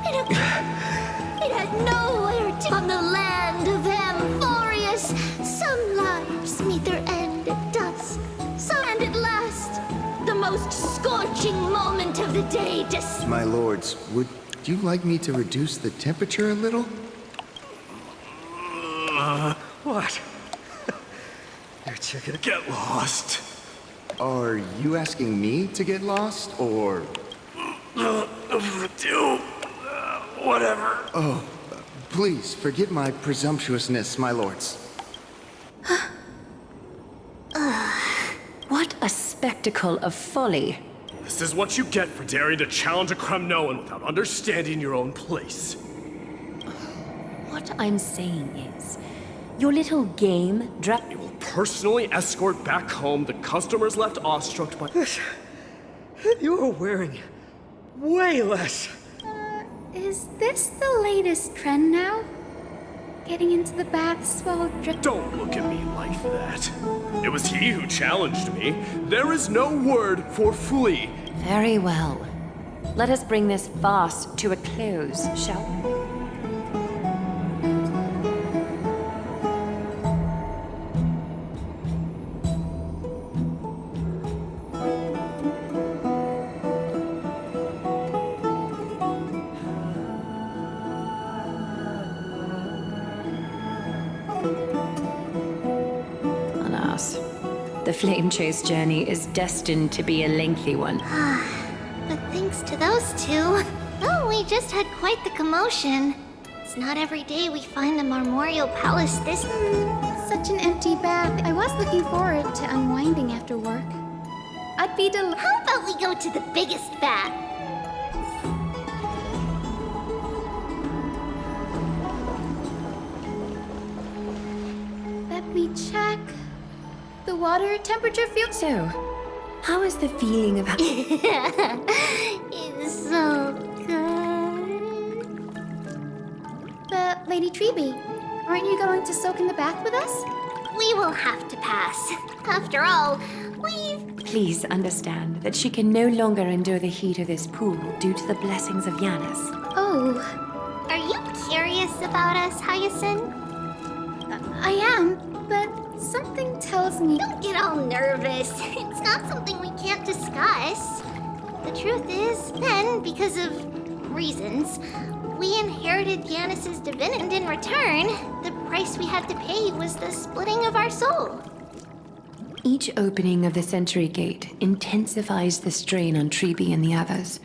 It had nowhere to... On the land of Amphorius, some lives meet their end at dusk. And at last, the most scorching moment of the day just... My lords, would you like me to reduce the temperature a little? What? You're chicken. Get lost. Are you asking me to get lost, or... Whatever. Oh, please forgive my presumptuousness, my lords. What a spectacle of folly. This is what you get for daring to challenge a Kremnoan without understanding your own place. What I'm saying is, your little game You will personally escort back home the customers left awestruck by... You are wearing way less. Is this the latest trend now? getting into the baths while Don't look at me like that. It was he who challenged me. There is no word for flee. Very well. Let us bring this farce to a close, shall we? Alas, the flame chase journey is destined to be a lengthy one. But thanks to those two, well, we just had quite the commotion. It's not every day we find the Marmorial Palace this... Such an empty bath. I was looking forward to unwinding after work. I'd be How about we go to the biggest bath? Let me check. The water temperature feels... So, how is the feeling of... It's so good. But, Lady Treeby, aren't you going to soak in the bath with us? We will have to pass. After all, we've... Please understand that she can no longer endure the heat of this pool due to the blessings of Yanis. Oh. Are you curious about us, Hyacinth? I am, but something tells me... Don't get all nervous. It's not something we can't discuss. The truth is, then, because of reasons, we inherited Yanis's divinity, and in return, the price we had to pay was the splitting of our soul. Each opening of the Century Gate intensifies the strain on Treeby and the others.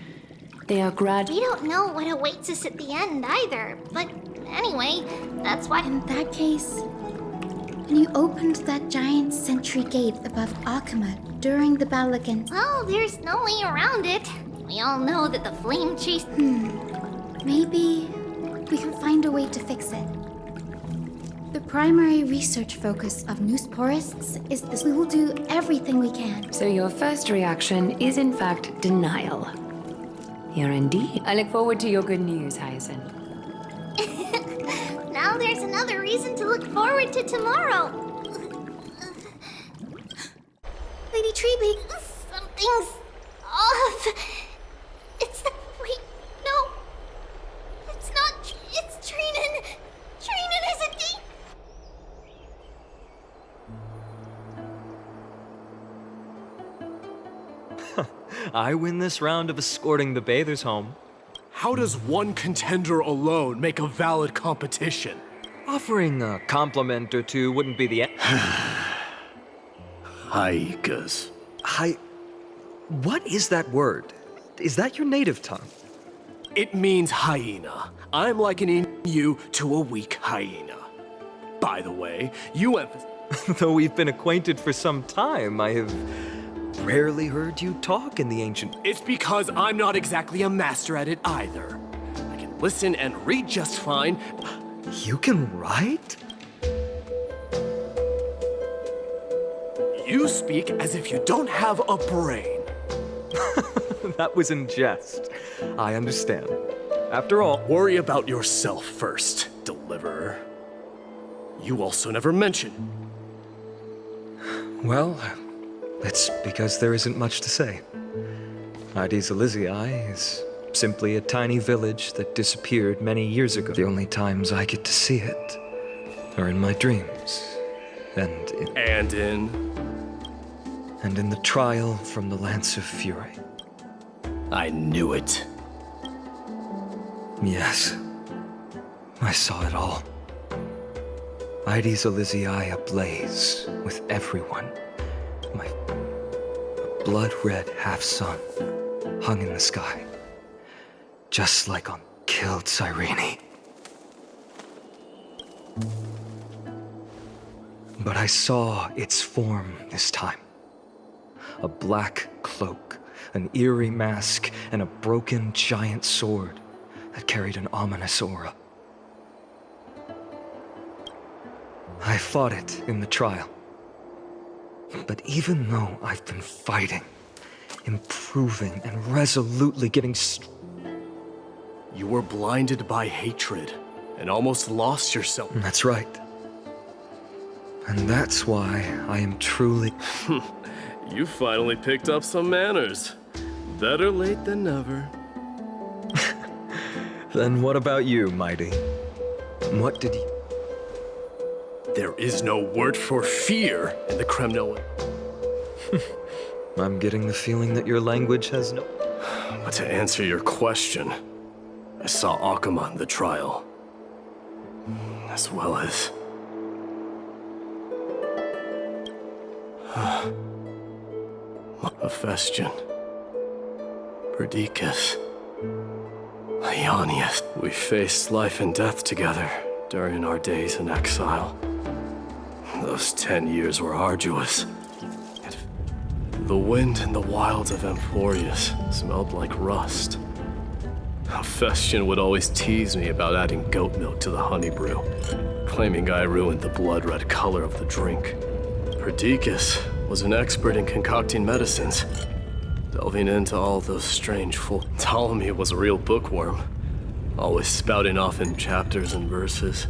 They are We don't know what awaits us at the end either, but anyway, that's why... In that case, when you opened that giant Century Gate above Akama during the battle against... Well, there's no way around it. We all know that the flame chase... Maybe we can find a way to fix it. The primary research focus of Noosporists is this. We will do everything we can. So your first reaction is in fact denial. You're indeed. I look forward to your good news, Hyacinth. Now there's another reason to look forward to tomorrow. Lady Treeby, something's off. It's the... Wait, no. It's not... It's Trinan. Trinan isn't he? I win this round of escorting the bathers home. How does one contender alone make a valid competition? Offering a compliment or two wouldn't be the end. Haikas. What is that word? Is that your native tongue? It means hyena. I'm likening you to a weak hyena. By the way, you emphasize... Though we've been acquainted for some time, I have rarely heard you talk in the ancient... It's because I'm not exactly a master at it either. I can listen and read just fine. You can write? You speak as if you don't have a brain. That was in jest. I understand. After all... Worry about yourself first, Deliverer. You also never mention. Well, it's because there isn't much to say. Ides Elysiae is simply a tiny village that disappeared many years ago. The only times I get to see it are in my dreams. And in the trial from the Lance of Fury. I knew it. Yes. I saw it all. Ides Elysiae ablaze with everyone. My blood-red half-sun hung in the sky. Just like on killed Cyrene. But I saw its form this time. A black cloak, an eerie mask, and a broken giant sword that carried an ominous aura. I fought it in the trial. But even though I've been fighting, improving, and resolutely getting You were blinded by hatred, and almost lost yourself. That's right. And that's why I am truly... You finally picked up some manners. Better late than never. Then what about you, Mighty? What did you... There is no word for fear in the Kremnoan. I'm getting the feeling that your language has no... But to answer your question, I saw Akuma in the trial. As well as... Hephaestion, Perdiccas, Leonius. We faced life and death together during our days in exile. Those 10 years were arduous. The wind in the wilds of Emphorius smelled like rust. Hephaestion would always tease me about adding goat milk to the honey brew, claiming I ruined the blood-red color of the drink. Perdiccas was an expert in concocting medicines, delving into all those strange Ptolemy was a real bookworm, always spouting off in chapters and verses.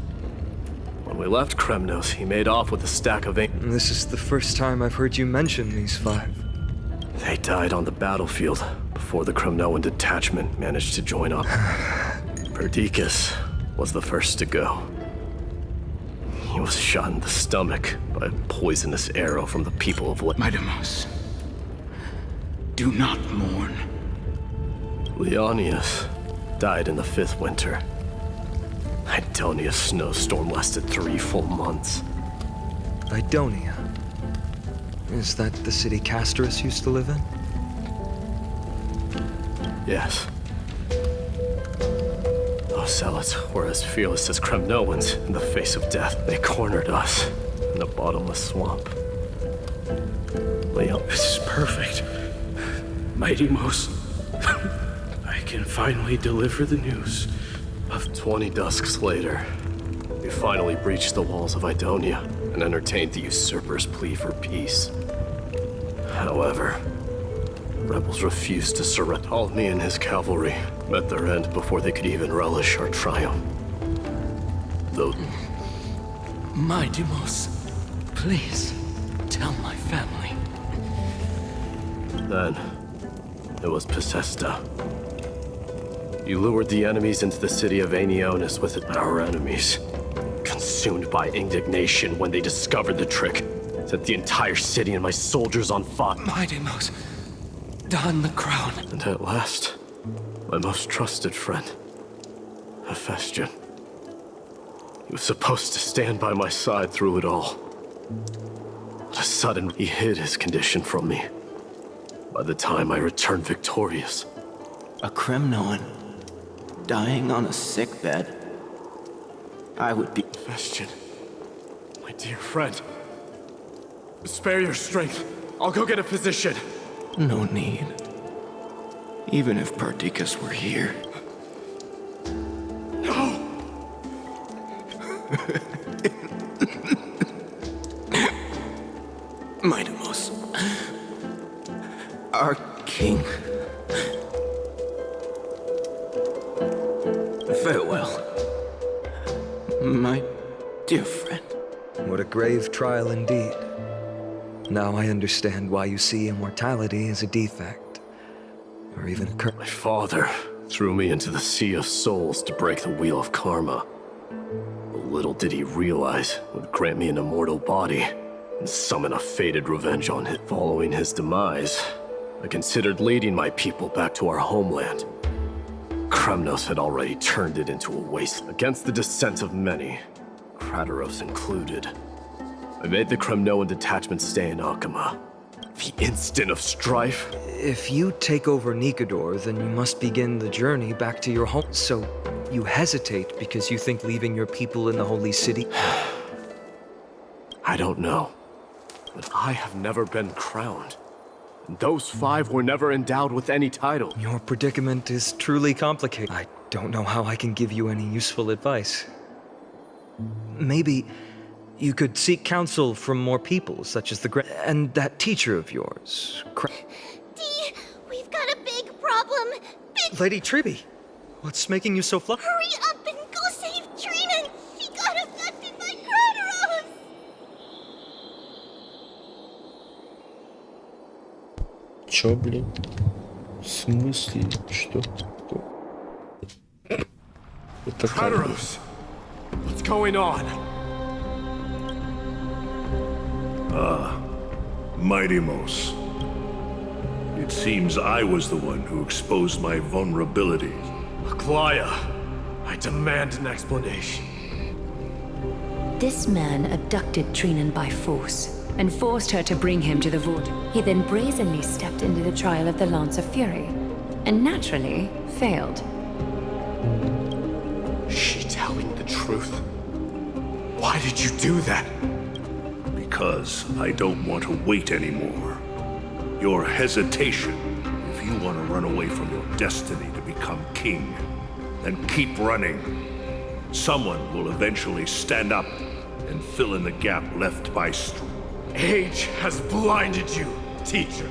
When we left Kremnos, he made off with a stack of This is the first time I've heard you mention these 5. They died on the battlefield before the Kremnoan detachment managed to join up. Perdiccas was the first to go. He was shot in the stomach by a poisonous arrow from the people of Midamos, do not mourn. Leonius died in the 5th winter. Idonia's snowstorm lasted 3 full months. Idonia? Is that the city Castorus used to live in? Yes. Those zealots were as fearless as Kremnoans in the face of death. They cornered us in a bottomless swamp. Leon. This is perfect. Mighty Mos, I can finally deliver the news. Of 20 dusks later, we finally breached the walls of Idonia and entertained the usurper's plea for peace. However, rebels refused to surrender. Ptolemy and his cavalry met their end before they could even relish our triumph. Though... Mighty Mos, please, tell my family. Then, it was Pacesta. You lured the enemies into the city of Aenionis with our enemies. Consumed by indignation when they discovered the trick, set the entire city and my soldiers on fire. Mighty Mos, don the crown. And at last, my most trusted friend, Hephaestion. He was supposed to stand by my side through it all. But a sudden, he hid his condition from me. By the time I returned victorious. A Kremnoan dying on a sickbed. I would be... Hephaestion, my dear friend. Spare your strength. I'll go get a physician. No need. Even if Perdiccas were here. No! Midamos, our king. Farewell, my dear friend. What a grave trial indeed. Now I understand why you see immortality as a defect, or even a curse. My father threw me into the sea of souls to break the wheel of karma. But little did he realize it would grant me an immortal body and summon a fated revenge on him. Following his demise, I considered leading my people back to our homeland. Kremnos had already turned it into a waste. Against the dissent of many, Krateros included, I made the Kremnoan detachment stay in Akuma. The instant of strife. If you take over Nikedor, then you must begin the journey back to your home. So you hesitate because you think leaving your people in the Holy City? I don't know, but I have never been crowned. Those 5 were never endowed with any title. Your predicament is truly complicated. I don't know how I can give you any useful advice. Maybe you could seek counsel from more people, such as and that teacher of yours. Dee, we've got a big problem. Lady Tribby, what's making you so Hurry up and go save Trina! Чё, блин? В смысле? Что? Это как? Kratos, what's going on? Mighty Mos. It seems I was the one who exposed my vulnerabilities. Glaya, I demand an explanation. This man abducted Trinan by force and forced her to bring him to the Vortex. He then brazenly stepped into the trial of the Lance of Fury, and naturally failed. Is she telling the truth? Why did you do that? Because I don't want to wait anymore. Your hesitation, if you want to run away from your destiny to become king, then keep running. Someone will eventually stand up and fill in the gap left by Age has blinded you, teacher.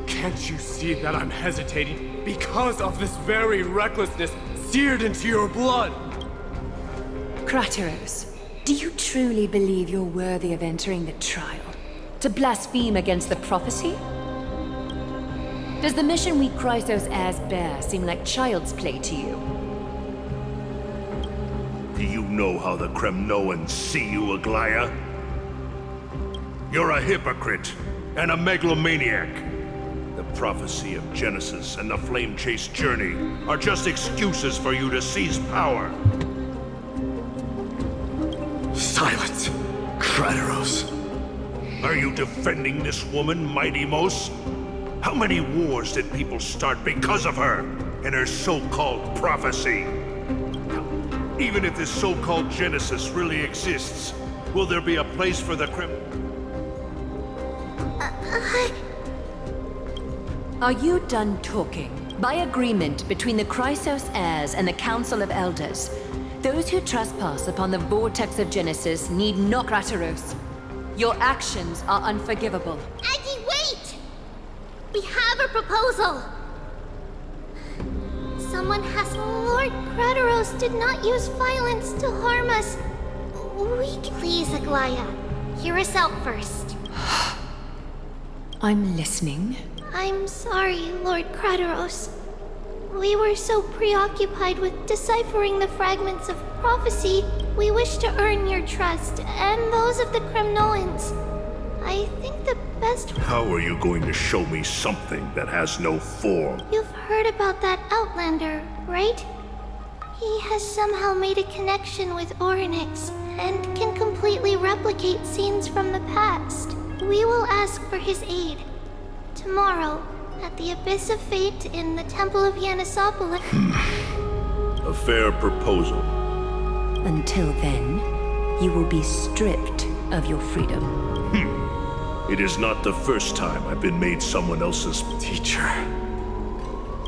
Can't you see that I'm hesitating because of this very recklessness seared into your blood? Kratos, do you truly believe you're worthy of entering the trial? To blaspheme against the prophecy? Does the mission we Chrysos heirs bear seem like child's play to you? Do you know how the Kremnoans see you, Aglaya? You're a hypocrite and a megalomaniac. The prophecy of Genesis and the Flame Chase journey are just excuses for you to seize power. Silence, Kratos. Are you defending this woman, Mighty Mos? How many wars did people start because of her and her so-called prophecy? Even if this so-called Genesis really exists, will there be a place for the Are you done talking? By agreement between the Chrysos heirs and the Council of Elders, those who trespass upon the vortex of Genesis need not Kratos. Your actions are unforgivable. Aggie, wait! We have a proposal! Someone has... Lord Kratos did not use violence to harm us. Please, Aglaya, hear us out first. I'm listening. I'm sorry, Lord Kratos. We were so preoccupied with deciphering the fragments of prophecy, we wish to earn your trust, and those of the Kremnoans. I think the best... How are you going to show me something that has no form? You've heard about that Outlander, right? He has somehow made a connection with Orynyx, and can completely replicate scenes from the past. We will ask for his aid. Tomorrow, at the Abyss of Fate in the Temple of Yanisopolis. A fair proposal. Until then, you will be stripped of your freedom. It is not the first time I've been made someone else's teacher.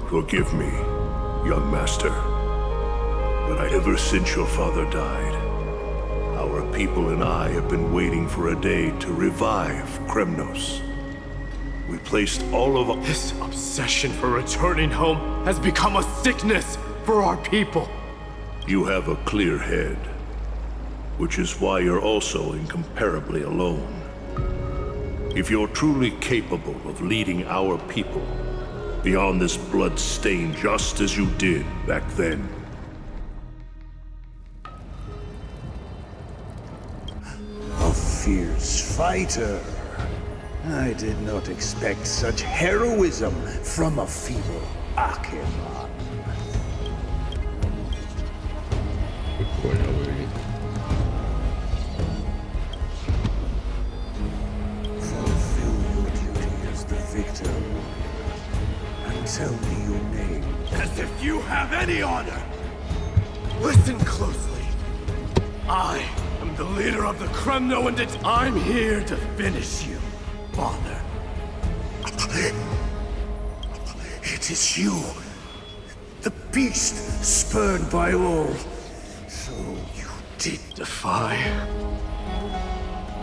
Forgive me, young master. But ever since your father died, our people and I have been waiting for a day to revive Kremnos. We placed all of This obsession for returning home has become a sickness for our people. You have a clear head, which is why you're also incomparably alone. If you're truly capable of leading our people beyond this blood stain just as you did back then. A fierce fighter. I did not expect such heroism from a feeble Acheron. Fulfill your duty as the victor. And tell me your name. As if you have any honor! Listen closely. I am the leader of the Kremnoan and I'm here to finish you, Father. It is you, the beast spurned by all. So you did defy.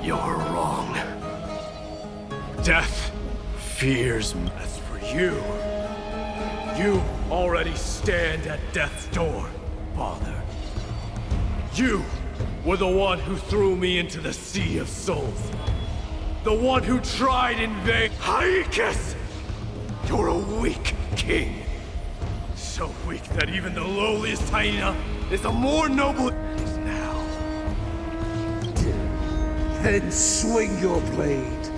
You're wrong. Death fears me. As for you, you already stand at death's door, Father. You were the one who threw me into the Sea of Souls. The one who tried in vain. Haikus! You're a weak king. So weak that even the lowliest hyena is a more noble... Now. Then swing your blade.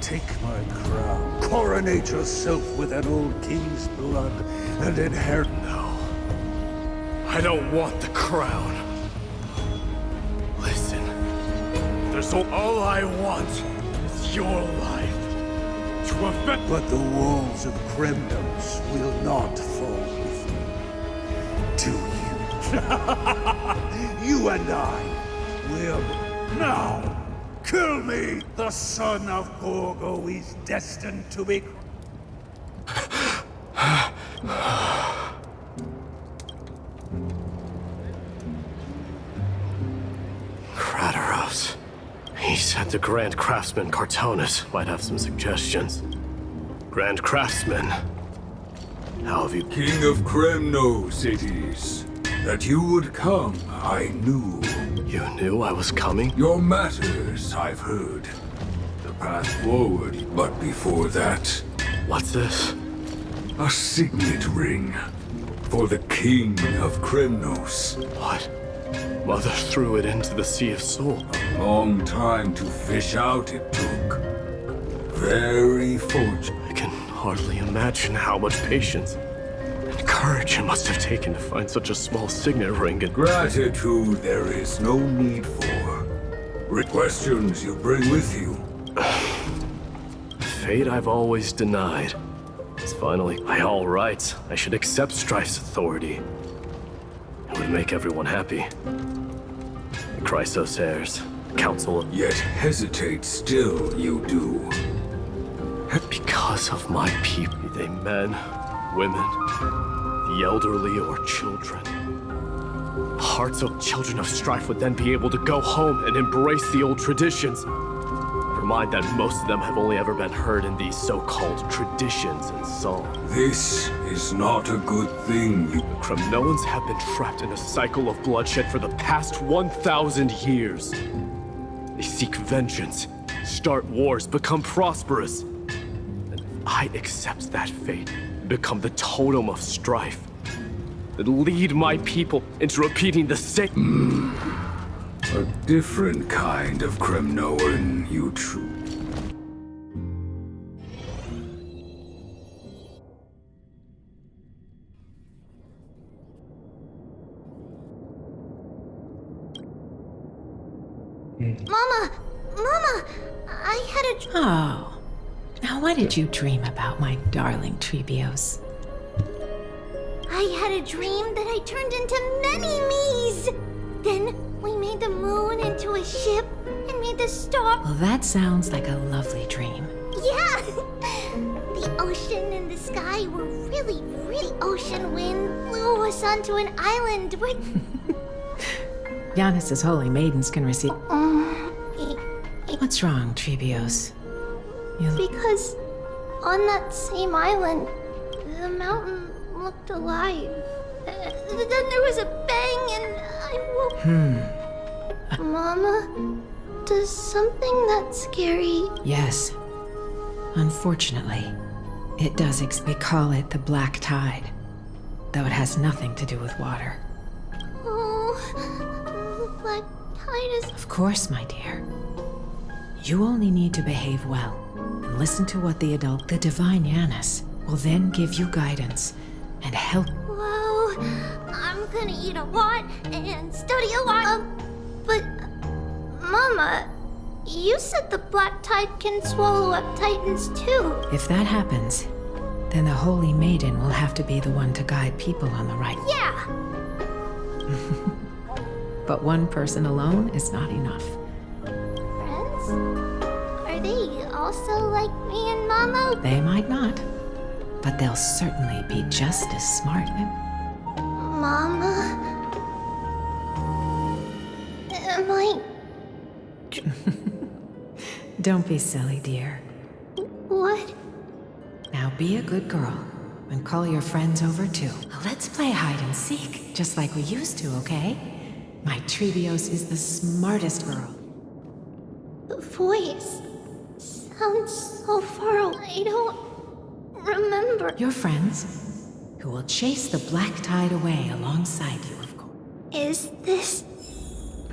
Take my crown. Coronate yourself with that old king's blood and inherit... No. I don't want the crown. Listen. There's all I want is your life. To avenge... But the walls of Kremnos will not fall with me. Do you? You and I will now kill me! The son of Borgo is destined to be... Kratos. He said the Grand Craftsman Cartonus might have some suggestions. Grand Craftsman. How have you... King of Kremnos it is. That you would come, I knew. You knew I was coming? Your matters, I've heard. The path forward, but before that... What's this? A signet ring. For the King of Kremnos. What? Mother threw it into the Sea of Soul. A long time to fish out it took. Very fortunate. I can hardly imagine how much patience and courage it must have taken to find such a small signet ring and... Gratitude there is no need for. Questions you bring with you. Fate I've always denied. It's finally by all rights. I should accept Strife's authority. It would make everyone happy. The Chrysos heirs, Council of... Yet hesitate still, you do. Because of my people, be they men, women, the elderly, or children. The hearts of children of Strife would then be able to go home and embrace the old traditions. Never mind that most of them have only ever been heard in these so-called traditions and song. This is not a good thing. The Kremnoans have been trapped in a cycle of bloodshed for the past 1,000 years. They seek vengeance, start wars, become prosperous. And I accept that fate and become the totem of strife. And lead my people into repeating the same... A different kind of Kremnoan, you true. Mama! Mama! I had a... Oh. Now what did you dream about, my darling Trebios? I had a dream that I turned into many me's! Then we made the moon into a ship and made the star... Well, that sounds like a lovely dream. Yeah! The ocean and the sky were really ocean wind blew us onto an island where... Giannis's holy maidens can receive... What's wrong, Trebios? Because on that same island, the mountain looked alive. Then there was a bang and I woke... Mama, does something that scary... Yes. Unfortunately, it does. We call it the Black Tide, though it has nothing to do with water. Oh, the Black Tide is... Of course, my dear. You only need to behave well and listen to what the divine Giannis, will then give you guidance and help. Wow, I'm gonna eat a lot and study a lot. But, Mama, you said the Black Tide can swallow up Titans too. If that happens, then the Holy Maiden will have to be the one to guide people on the right. Yeah! But one person alone is not enough. Friends? Are they also like me and Mama? They might not, but they'll certainly be just as smart. Mama? Am I... Don't be silly, dear. What? Now be a good girl and call your friends over too. Let's play hide and seek, just like we used to, okay? My Trebios is the smartest girl. The voice sounds so far away. I don't remember. Your friends, who will chase the black tide away alongside you, of course. Is this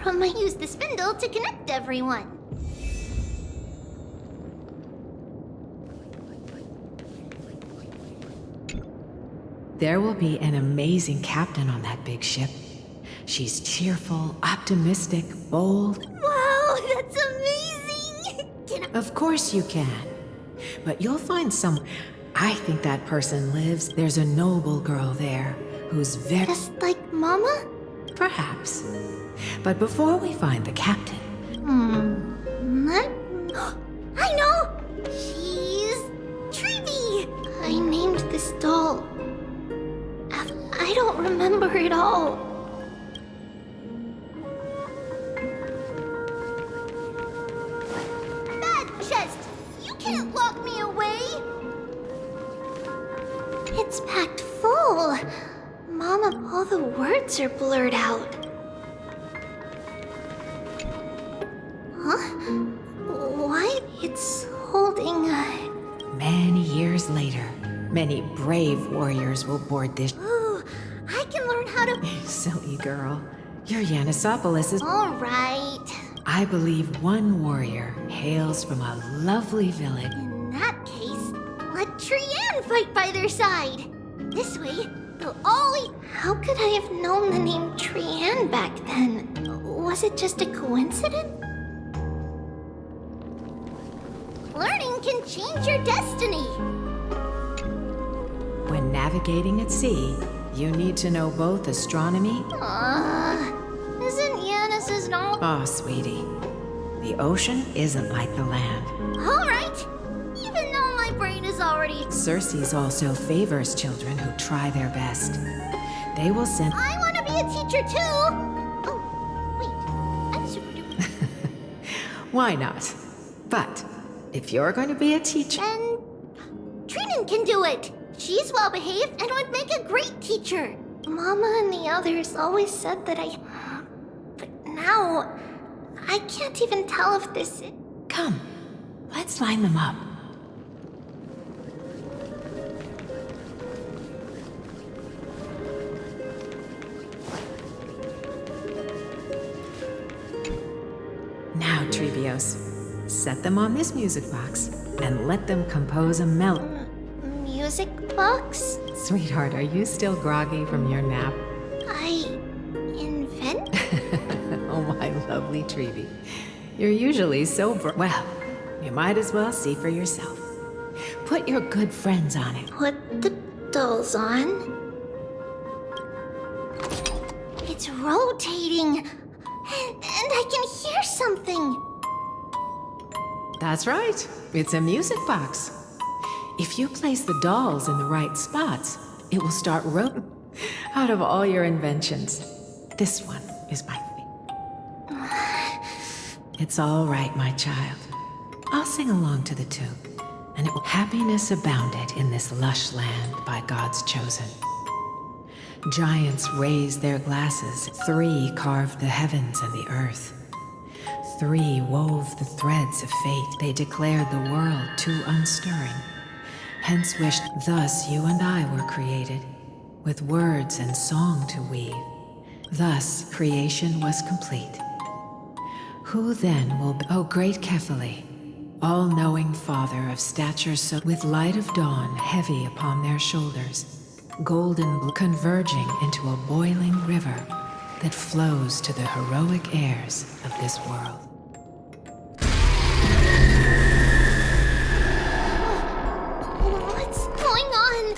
from I use the spindle to connect everyone? There will be an amazing captain on that big ship. She's cheerful, optimistic, bold. Wow, that's amazing! Of course you can. But you'll find some... I think that person lives. There's a noble girl there who's very... Just like Mama? Perhaps. But before we find the captain... I know! She's... Treevee! I named this doll. I don't remember it all. Bad chest! You can't lock me away! It's packed full. Mama, all the words are blurred out. Huh? Why? It's holding a... Many years later, many brave warriors will board this... Ooh, I can learn how to... Silly girl. Your Yanisopoulos is... All right. I believe one warrior hails from a lovely village. In that case, let Trianne fight by their side. This way, they'll all... How could I have known the name Trianne back then? Was it just a coincidence? Learning can change your destiny. When navigating at sea, you need to know both astronomy... Isn't Yanis's knowledge... Oh, sweetie. The ocean isn't like the land. All right. Even though my brain is already... Circe also favors children who try their best. They will send... I want to be a teacher too! Oh, wait. I'm super duper... Why not? But if you're going to be a teacher... And... Trinan can do it! She's well behaved and would make a great teacher. Mama and the others always said that I... But now... I can't even tell if this... Come, let's line them up. Now, Treebios, set them on this music box and let them compose a melody. Music box? Sweetheart, are you still groggy from your nap? I... invent? Oh, my lovely Treevee. You're usually so well, you might as well see for yourself. Put your good friends on it. Put the dolls on. It's rotating. And I can hear something. That's right. It's a music box. If you place the dolls in the right spots, it will start rotating. Out of all your inventions, this one is my favorite. It's all right, my child. I'll sing along to the tune, and it will... Happiness abounded in this lush land by God's chosen. Giants raised their glasses. 3 carved the heavens and the earth. 3 wove the threads of fate. They declared the world too unstirring. Hence wished, thus you and I were created, with words and song to weave. Thus creation was complete. Who then will be, O great Kephale, all-knowing Father of stature so, with light of dawn heavy upon their shoulders, golden blue converging into a boiling river that flows to the heroic heirs of this world. What's going on?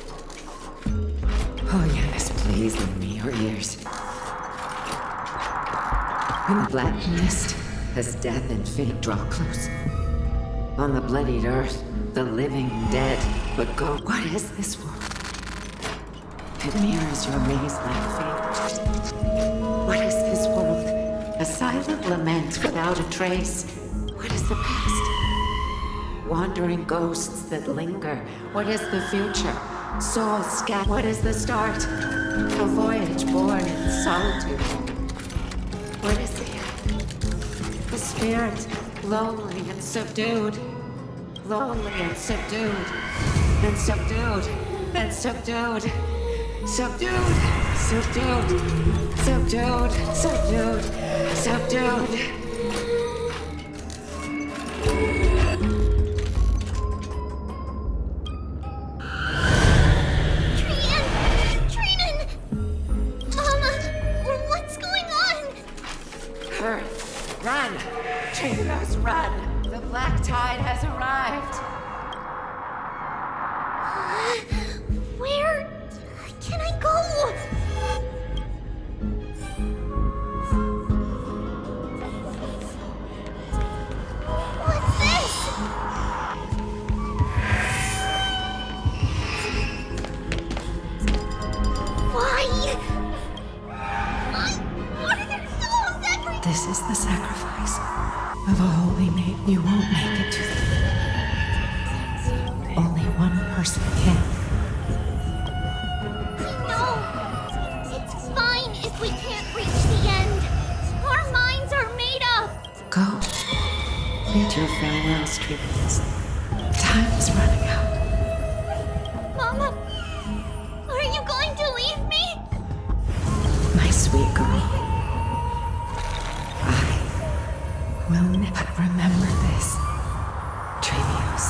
Oh, yes, please lend me your ears. In the black mist, as death and fate draw close. On the bloodied earth, the living dead, but go. What is this world? It mirrors your maze-like fate. What is this world? A silent lament without a trace. What is the past? Wandering ghosts that linger. What is the future? Souls scattered. What is the start? A voyage born in solitude. What is the end? The spirit, lonely and subdued. Lonely and subdued. then subdued, then subdued. Subdued, subdued, subdued, subdued, subdued. Earth, run! Trinos, run! The black tide has arrived. Where can I go? What's this? Why? What are there souls everywhere? This is the sacrifice of a holy maid. You won't make it to the... Only one person can. No, it's fine if we can't reach the end. Our minds are made up. Go. Bid your farewells, Trinos. Time is running out. Mama, are you going to leave me? My sweet girl. I will never remember this. Trinos.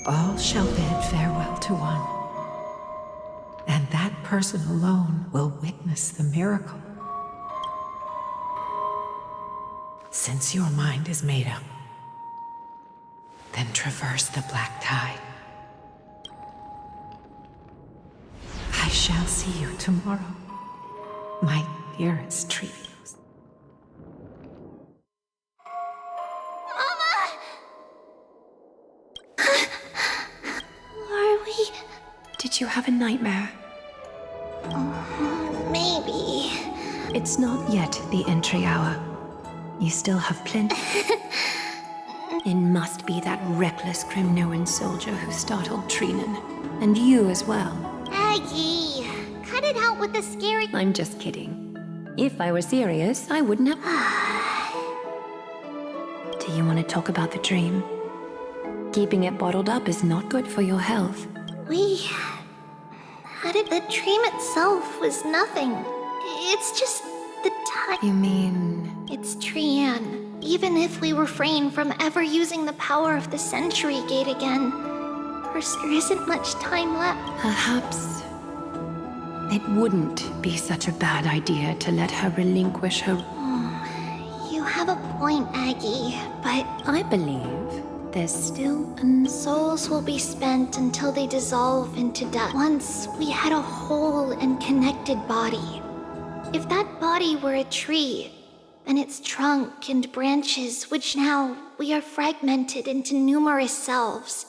All shall bid farewell to one, and that person alone will witness the miracle. Since your mind is made up, then traverse the black tide. I shall see you tomorrow, my dearest Trinos. Did you have a nightmare? Maybe. It's not yet the entry hour. You still have plenty. It must be that reckless Crimnoan soldier who startled Trinan. And you as well. Aggie, cut it out with the scary... I'm just kidding. If I were serious, I wouldn't have... Do you want to talk about the dream? Keeping it bottled up is not good for your health. The dream itself was nothing. It's just the time. You mean... It's Trian. Even if we refrain from ever using the power of the Century Gate again, there isn't much time left. Perhaps... it wouldn't be such a bad idea to let her relinquish her... You have a point, Aggie, but... I believe there's still souls will be spent until they dissolve into dust. Once we had a whole and connected body. If that body were a tree, then its trunk and branches, which now we are fragmented into numerous selves.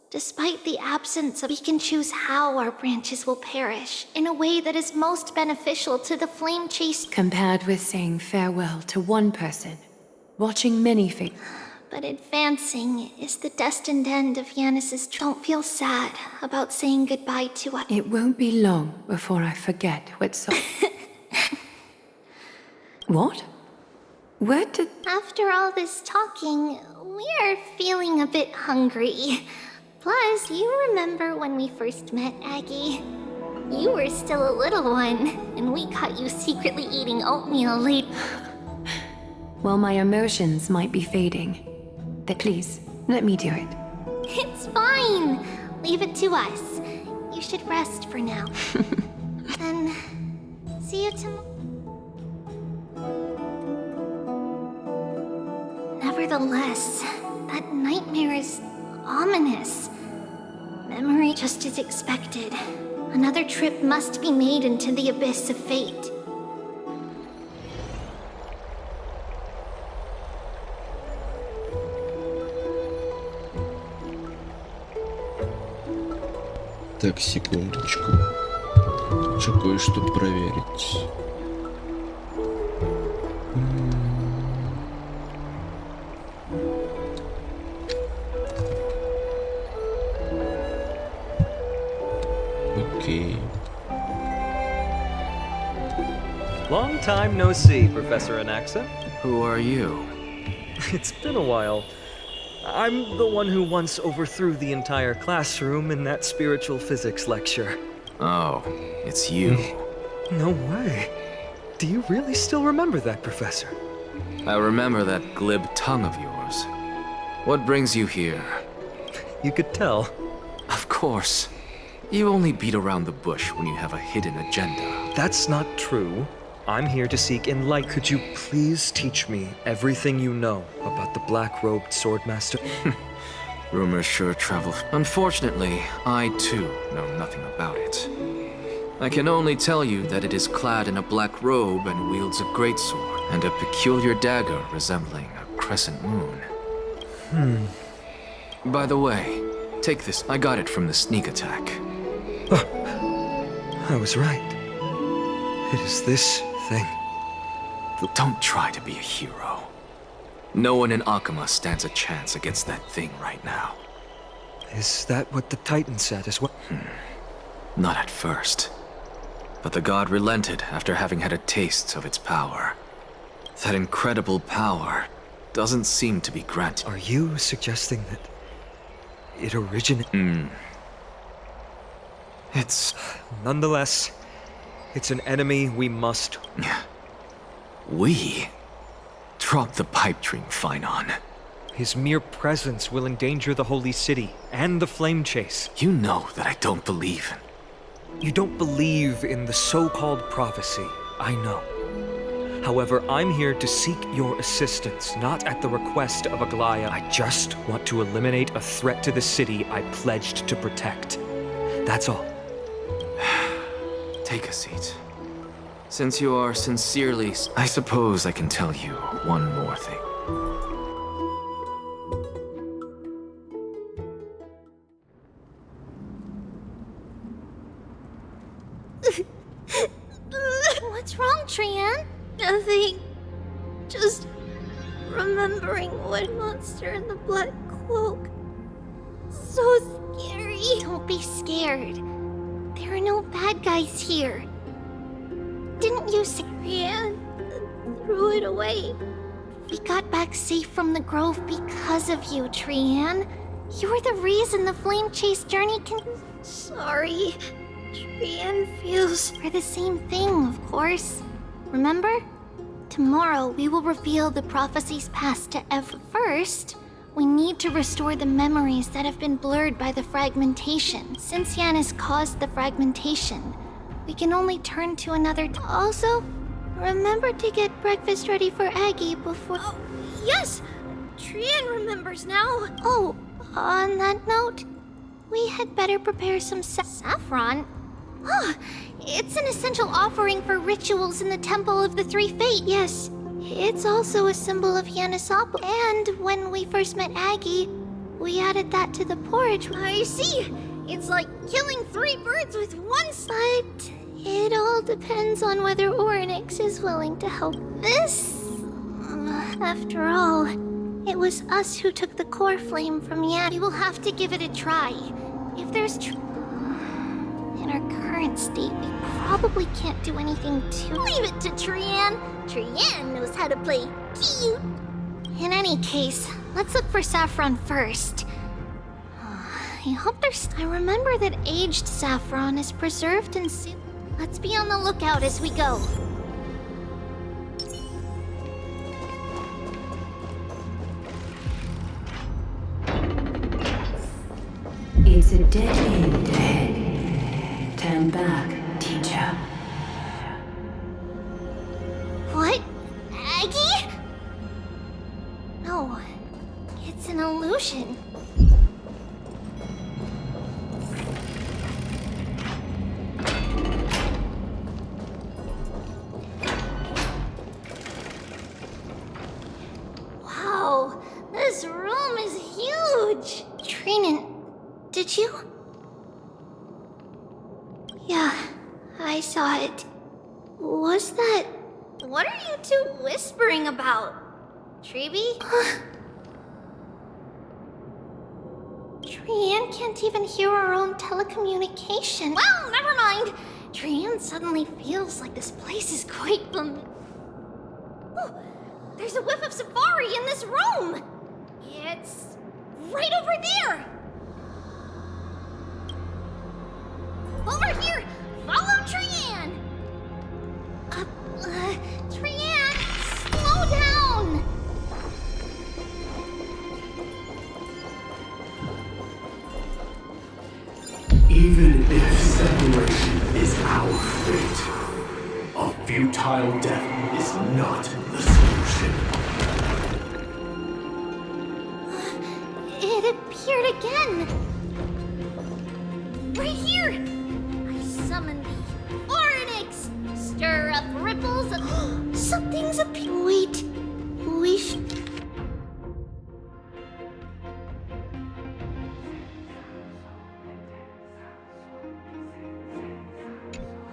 Despite the absence of, we can choose how our branches will perish in a way that is most beneficial to the flame chase. Compared with saying farewell to one person, watching many fade. But advancing is the destined end of Yanis's. Don't feel sad about saying goodbye to us. It won't be long before I forget what so... What? Where did... After all this talking, we are feeling a bit hungry. Plus, you remember when we first met, Aggie? You were still a little one, and we caught you secretly eating oatmeal late. Well, my emotions might be fading. But please, let me do it. It's fine. Leave it to us. You should rest for now. Then, see you tomorrow. Nevertheless, that nightmare is ominous. Memory just as expected. Another trip must be made into the abyss of fate. Так, секундочку. Хочу кое-что проверить. Окей. Long time no see, Professor Anaxa. Who are you? It's been a while. I'm the one who once overthrew the entire classroom in that spiritual physics lecture. Oh, it's you. No way. Do you really still remember that, Professor? I remember that glib tongue of yours. What brings you here? You could tell. Of course. You only beat around the bush when you have a hidden agenda. That's not true. I'm here to seek enlightenment. Could you please teach me everything you know about the black-robed swordmaster? Rumors sure travel. Unfortunately, I too know nothing about it. I can only tell you that it is clad in a black robe and wields a greatsword and a peculiar dagger resembling a crescent moon. By the way, take this. I got it from the sneak attack. I was right. It is this thing. Don't try to be a hero. No one in Akama stands a chance against that thing right now. Is that what the Titan said as well? Not at first. But the god relented after having had a taste of its power. That incredible power doesn't seem to be granted. Are you suggesting that it originated? It's... Nonetheless, it's an enemy we must... We? Drop the pipe dream, Finon. His mere presence will endanger the Holy City and the Flame Chase. You know that I don't believe. You don't believe in the so-called prophecy, I know. However, I'm here to seek your assistance, not at the request of Aglaya. I just want to eliminate a threat to the city I pledged to protect. That's all. Take a seat. Since you are sincerely... I suppose I can tell you one more thing. What's wrong, Trian? Nothing. Just remembering what monster in the black cloak. So scary. Don't be scared. There are no bad guys here. Didn't you say Trian threw it away? We got back safe from the grove because of you, Trian. You're the reason the flame chase journey can... Sorry. Trian feels... For the same thing, of course. Remember? Tomorrow, we will reveal the prophecy's past to First, we need to restore the memories that have been blurred by the fragmentation. Since Yanis caused the fragmentation, we can only turn to another... Also, remember to get breakfast ready for Aggie before... Oh, yes! Trian remembers now. Oh, on that note, we had better prepare some saffron. Oh, it's an essential offering for rituals in the Temple of the Three Fates. Yes, it's also a symbol of Yanisapo. And when we first met Aggie, we added that to the porridge. I see. It's like killing 3 birds with one stone. But it all depends on whether Orynyx is willing to help this. After all, it was us who took the core flame from Yan. We will have to give it a try. If there's in our current state, we probably can't do anything to... Leave it to Trian. Trian knows how to play cute. In any case, let's look for saffron first. I hope there's... I remember that aged saffron is preserved in... Let's be on the lookout as we go. It's a dead end ahead. Turn back, teacher. What? Aggie? No, it's an illusion. Wow, this room is huge. Trinan, did you? Yeah, I saw it. Was that... What are you two whispering about? Treeby? Trian can't even hear our own telecommunication. Well, never mind. Trian suddenly feels like this place is quite familiar. Oh, There's a whiff of safari in this room! It's right over there! Over here! Follow Trian! Trian, slow down! Even if separation is our fate, a futile death is not the solution. It appeared again! Right here! I summon the Oryx! Stir up ripples of... Something's appeared. Wait, we should...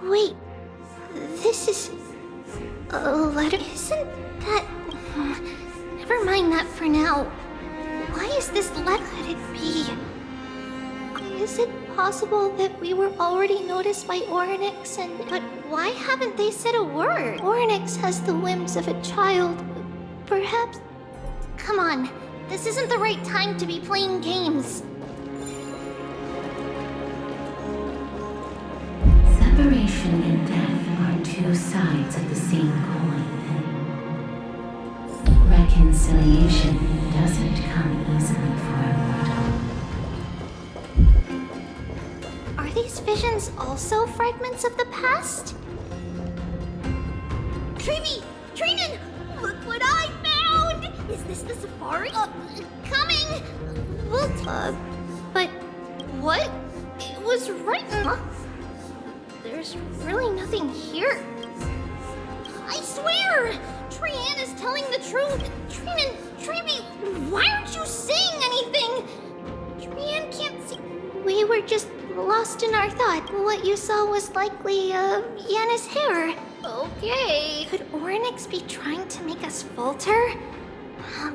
Wait, this is a letter. Isn't that... Never mind that for now. Why is this letter? Could it be? Is it possible that we were already noticed by Oryx and... But why haven't they said a word? Oryx has the whims of a child. Perhaps... Come on, this isn't the right time to be playing games. Separation and death are two sides of the same coin. Reconciliation doesn't come easily for a mortal. Are these visions also fragments of the past? Trevi! Trinan! Look what I found! Is this the safari? Coming! We'll but what? It was right, huh? There's really nothing here. I swear! Trian is telling the truth! Trinan, Trevi, why aren't you saying anything? Trian can't see... We were just lost in our thought. What you saw was likely, Yana's hair. Okay. Could Oryx be trying to make us falter?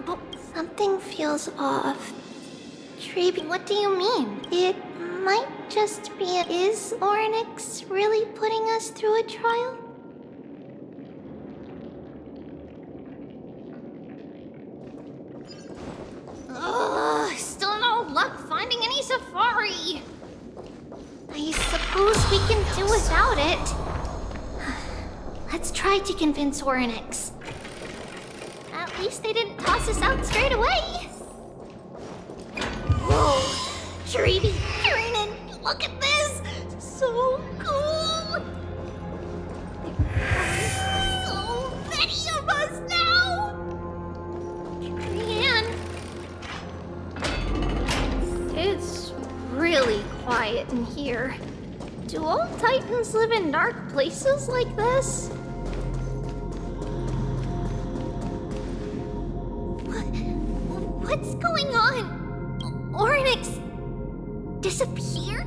But something feels off. Trevi, what do you mean? It might just be... Is Oryx really putting us through a trial? Still no luck finding any safari. I suppose we can do without it. Let's try to convince Oryx. At least they didn't toss us out straight away. Whoa! Trevi, Trinan, look at this! So cool! There are so many of us now! Trian... It's really quiet in here. Do all Titans live in dark places like this? What's going on? Oryx disappeared?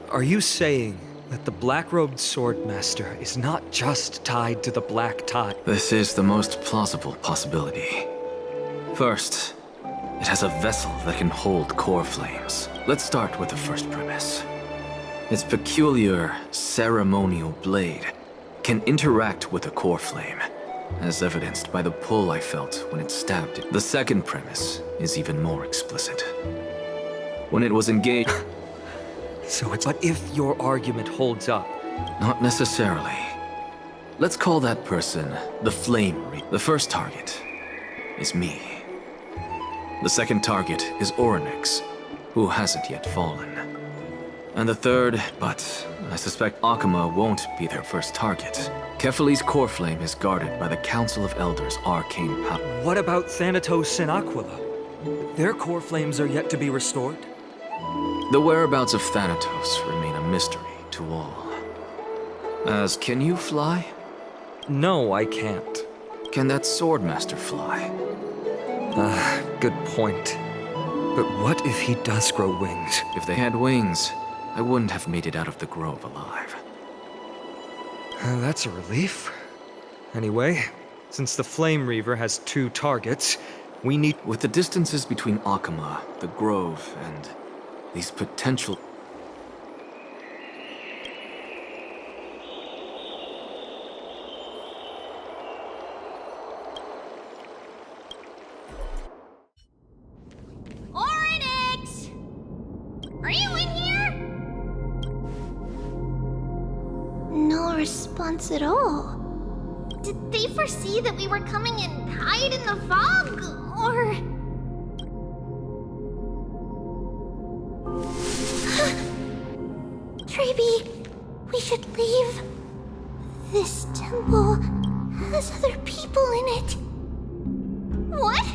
Are you saying that the black-robed swordmaster is not just tied to the black tide? This is the most plausible possibility. First, it has a vessel that can hold core flames. Let's start with the first premise. Its peculiar ceremonial blade can interact with a core flame, as evidenced by the pull I felt when it stabbed it. The second premise is even more explicit. When it was engaged... But if your argument holds up... Not necessarily. Let's call that person the Flame Reaper. The first target is me. The second target is Oryx, who hasn't yet fallen. And the third, but I suspect Akuma won't be their first target. Kefali's core flame is guarded by the Council of Elders' arcane power. What about Thanatos and Aquila? Their core flames are yet to be restored? The whereabouts of Thanatos remain a mystery to all. As can you fly? No, I can't. Can that swordmaster fly? Good point. But what if he does grow wings? If they had wings, I wouldn't have made it out of the grove alive. That's a relief. Anyway, since the Flame Reaver has 2 targets, we need... With the distances between Akuma, the grove, and these potential... response at all. Did they foresee that we were coming and hide in the fog? Or... Treeby, we should leave. This temple has other people in it. What?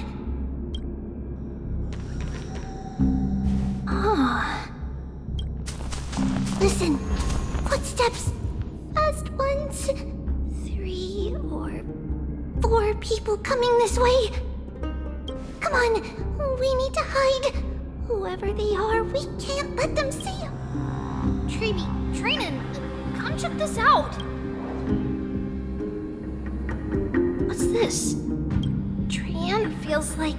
Oh. Listen, footsteps. Fast ones. 3 or 4 people coming this way. Come on, we need to hide. Whoever they are, we can't let them see. Treeby, Trinan, come check this out. What's this? Trian feels like...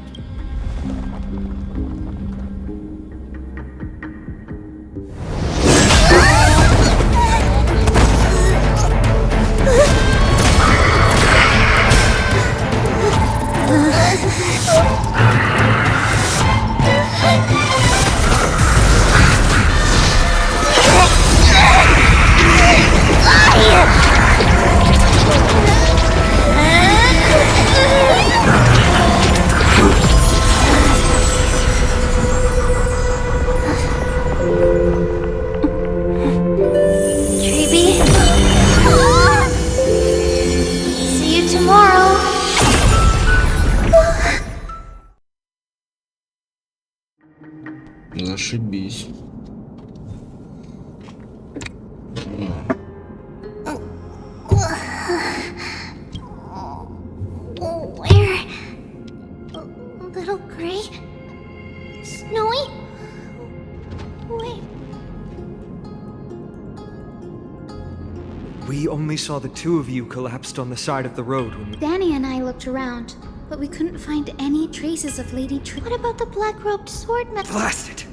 Зашибись. Where? Little Gray? Snowy? Wait. We only saw the two of you collapsed on the side of the road when Danny and I looked around, but we couldn't find any traces of Lady Trian. What about the black-robed swordman? Blast it!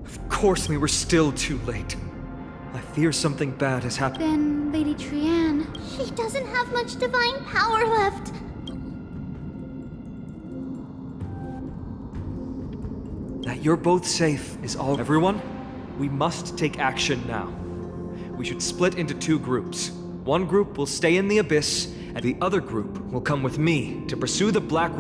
Of course we were still too late. I fear something bad has happened. Then Lady Trian... She doesn't have much divine power left. That you're both safe is all. Everyone, we must take action now. We should split into 2 groups. One group will stay in the abyss, and the other group will come with me to pursue the Black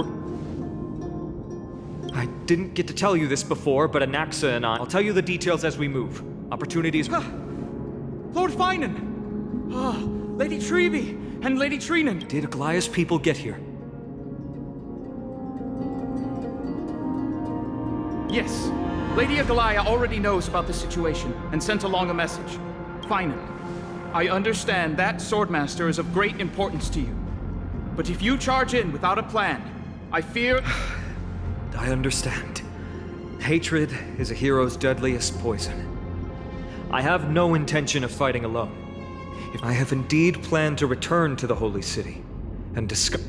I didn't get to tell you this before, but Anaxa and I'll tell you the details as we move. Opportunities... Lord Finan! Lady Treeby and Lady Trinan! Did Aglaya's people get here? Yes. Lady Aglaya already knows about the situation and sent along a message. Finan, I understand that Swordmaster is of great importance to you. But if you charge in without a plan, I fear... I understand. Hatred is a hero's deadliest poison. I have no intention of fighting alone. If I have indeed planned to return to the Holy City and discover...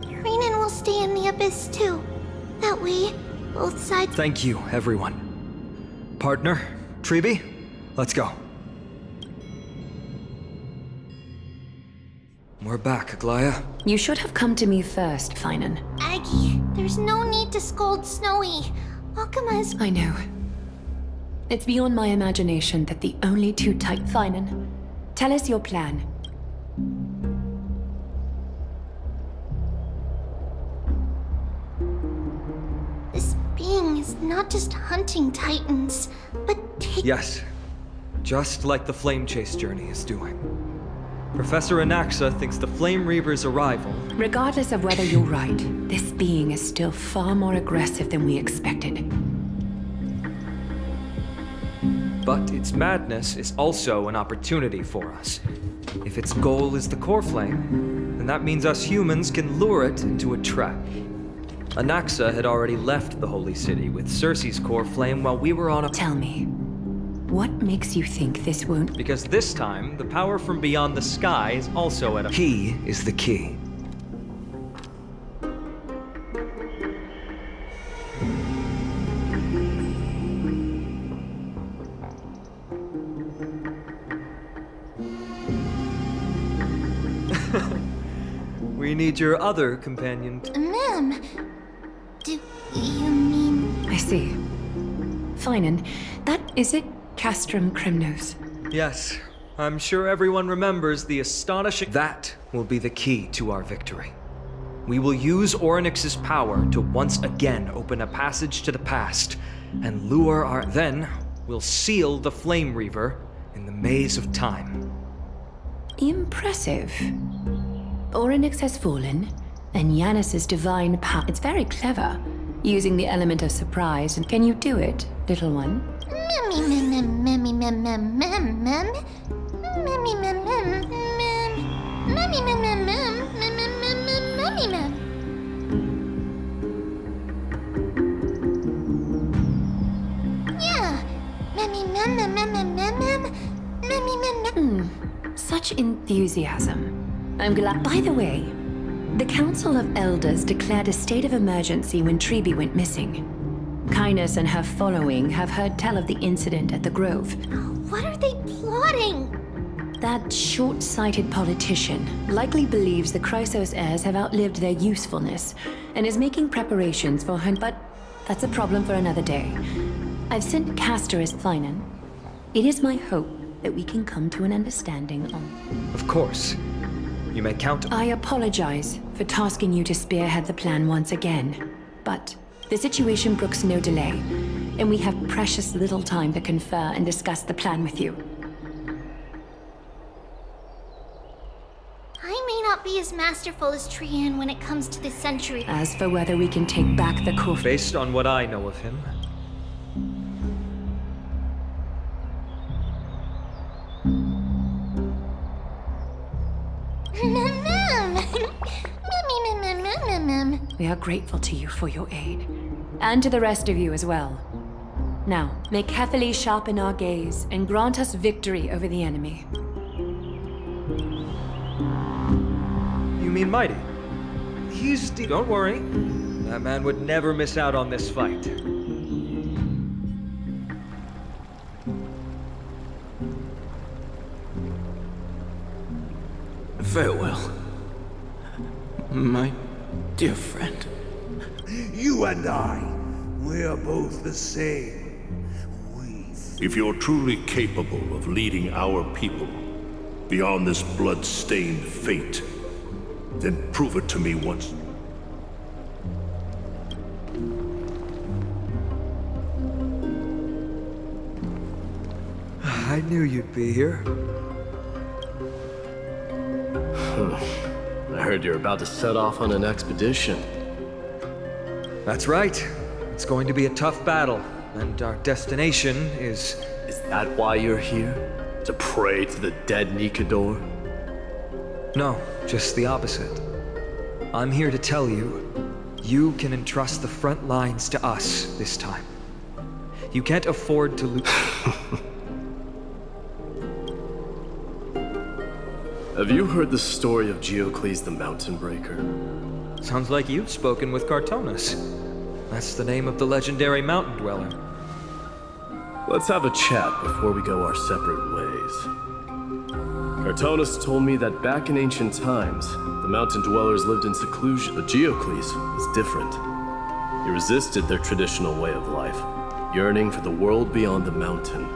Trinan will stay in the abyss too. That way, both sides... Thank you, everyone. Partner, Treeby, let's go. We're back, Aglaya. You should have come to me first, Finan. Aggie, there's no need to scold Snowy. Akuma's... I know. It's beyond my imagination that the only 2 type... Finan, tell us your plan. This being is not just hunting titans, but Yes, just like the Flame Chase journey is doing. Professor Anaxa thinks the Flame Reaver's arrival... Regardless of whether you're right, this being is still far more aggressive than we expected. But its madness is also an opportunity for us. If its goal is the core flame, then that means us humans can lure it into a trap. Anaxa had already left the Holy City with Cersei's core flame while we were on a... Tell me, what makes you think this won't... Because this time, the power from beyond the sky is also at a... He is the key. We need your other companion. Ma'am, do you mean... I see. Finan, that is it, Castrum Crimnos. Yes, I'm sure everyone remembers the astonishing... That will be the key to our victory. We will use Orynyx's power to once again open a passage to the past and lure our... Then we'll seal the Flame Reaver in the maze of time. Impressive. Orynyx has fallen, and Yanis's divine power... It's very clever, using the element of surprise. And can you do it, little one? Such enthusiasm. I'm glad. By the way, the Council of Elders declared a state of emergency when Treeby went missing. Kynus and her following have heard tell of the incident at the Grove. What are they plotting? That short-sighted politician likely believes the Chrysos heirs have outlived their usefulness and is making preparations for her, but that's a problem for another day. I've sent Castorus Finan. It is my hope that we can come to an understanding on... Of course. You may count... I apologize for tasking you to spearhead the plan once again, but the situation brooks no delay, and we have precious little time to confer and discuss the plan with you. I may not be as masterful as Trian when it comes to this century. As for whether we can take back the core... Based on what I know of him... We are grateful to you for your aid, and to the rest of you as well. Now, may carefully sharpen our gaze and grant us victory over the enemy. You mean Mighty? He's... Don't worry. That man would never miss out on this fight. Farewell, my dear friend. You and I, we are both the same. If you're truly capable of leading our people beyond this blood-stained fate, then prove it to me once. I knew you'd be here. I heard you're about to set off on an expedition. That's right. It's going to be a tough battle, and our destination is... Is that why you're here? To pray to the dead Nikador? No, just the opposite. I'm here to tell you, you can entrust the front lines to us this time. You can't afford to lose... Have you heard the story of Geocles the Mountain Breaker? Sounds like you've spoken with Cartonus. That's the name of the legendary mountain dweller. Let's have a chat before we go our separate ways. Cartonus told me that back in ancient times, the mountain dwellers lived in seclusion, but Geocles was different. He resisted their traditional way of life, yearning for the world beyond the mountain.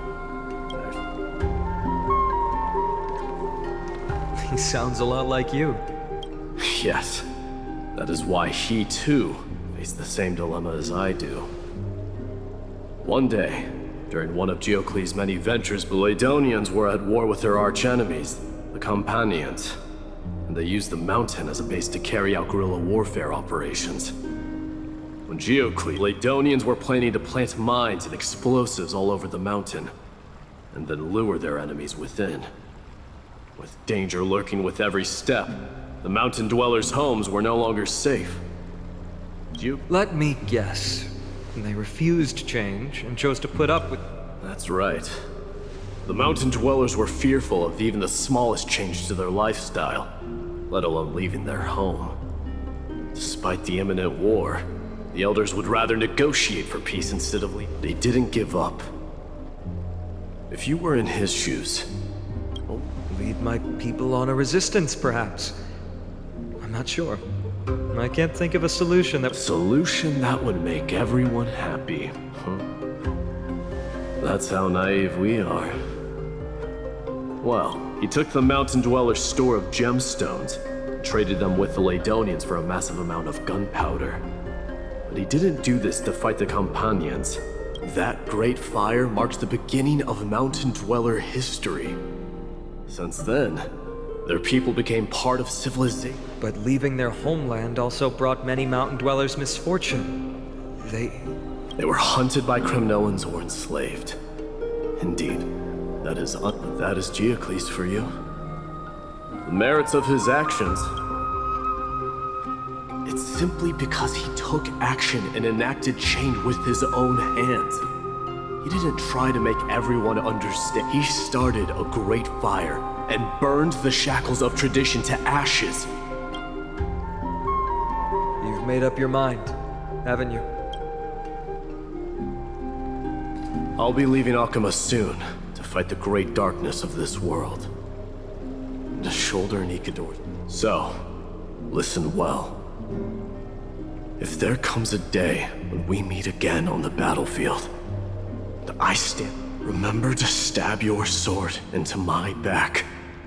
He sounds a lot like you. Yes. That is why he, too, faced the same dilemma as I do. One day, during one of Geocles' many ventures, the Laedonians were at war with their arch-enemies, the Companions, and they used the mountain as a base to carry out guerrilla warfare operations. When Geocles, Laedonians were planning to plant mines and explosives all over the mountain, and then lure their enemies within. With danger lurking with every step, the mountain dwellers' homes were no longer safe. Let me guess. They refused change and chose to put up with... That's right. The mountain dwellers were fearful of even the smallest change to their lifestyle, let alone leaving their home. Despite the imminent war, the elders would rather negotiate for peace instead of leave. They didn't give up. If you were in his shoes... Lead my people on a resistance, perhaps. I'm not sure. I can't think of a solution that... Solution that would make everyone happy, huh? That's how naive we are. Well, he took the Mountain Dweller's store of gemstones, and traded them with the Ladonians for a massive amount of gunpowder. But he didn't do this to fight the Companions. That great fire marks the beginning of Mountain Dweller history. Since then, their people became part of civilization. But leaving their homeland also brought many Mountain Dwellers misfortune. They were hunted by Kremnoans or enslaved. Indeed, that is Geocles for you. The merits of his actions. It's simply because he took action and enacted change with his own hands. He didn't try to make everyone understand. He started a great fire and burned the shackles of tradition to ashes. You've made up your mind, haven't you? I'll be leaving Akuma soon to fight the great darkness of this world. To shoulder Nikador. So, listen well. If there comes a day when we meet again on the battlefield, I stand. Remember to stab your sword into my back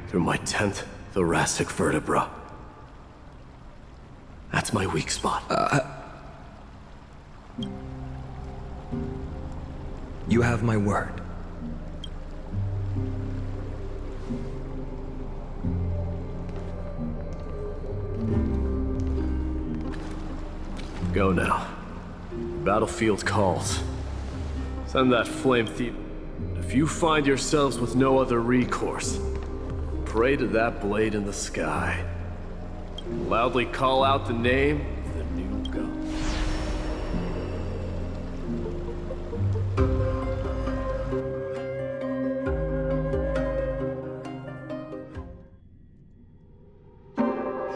through my 10th thoracic vertebra. That's my weak spot. You have my word. Go now. Battlefield calls. Send that flame thief. If you find yourselves with no other recourse, pray to that blade in the sky. Loudly call out the name of the new god.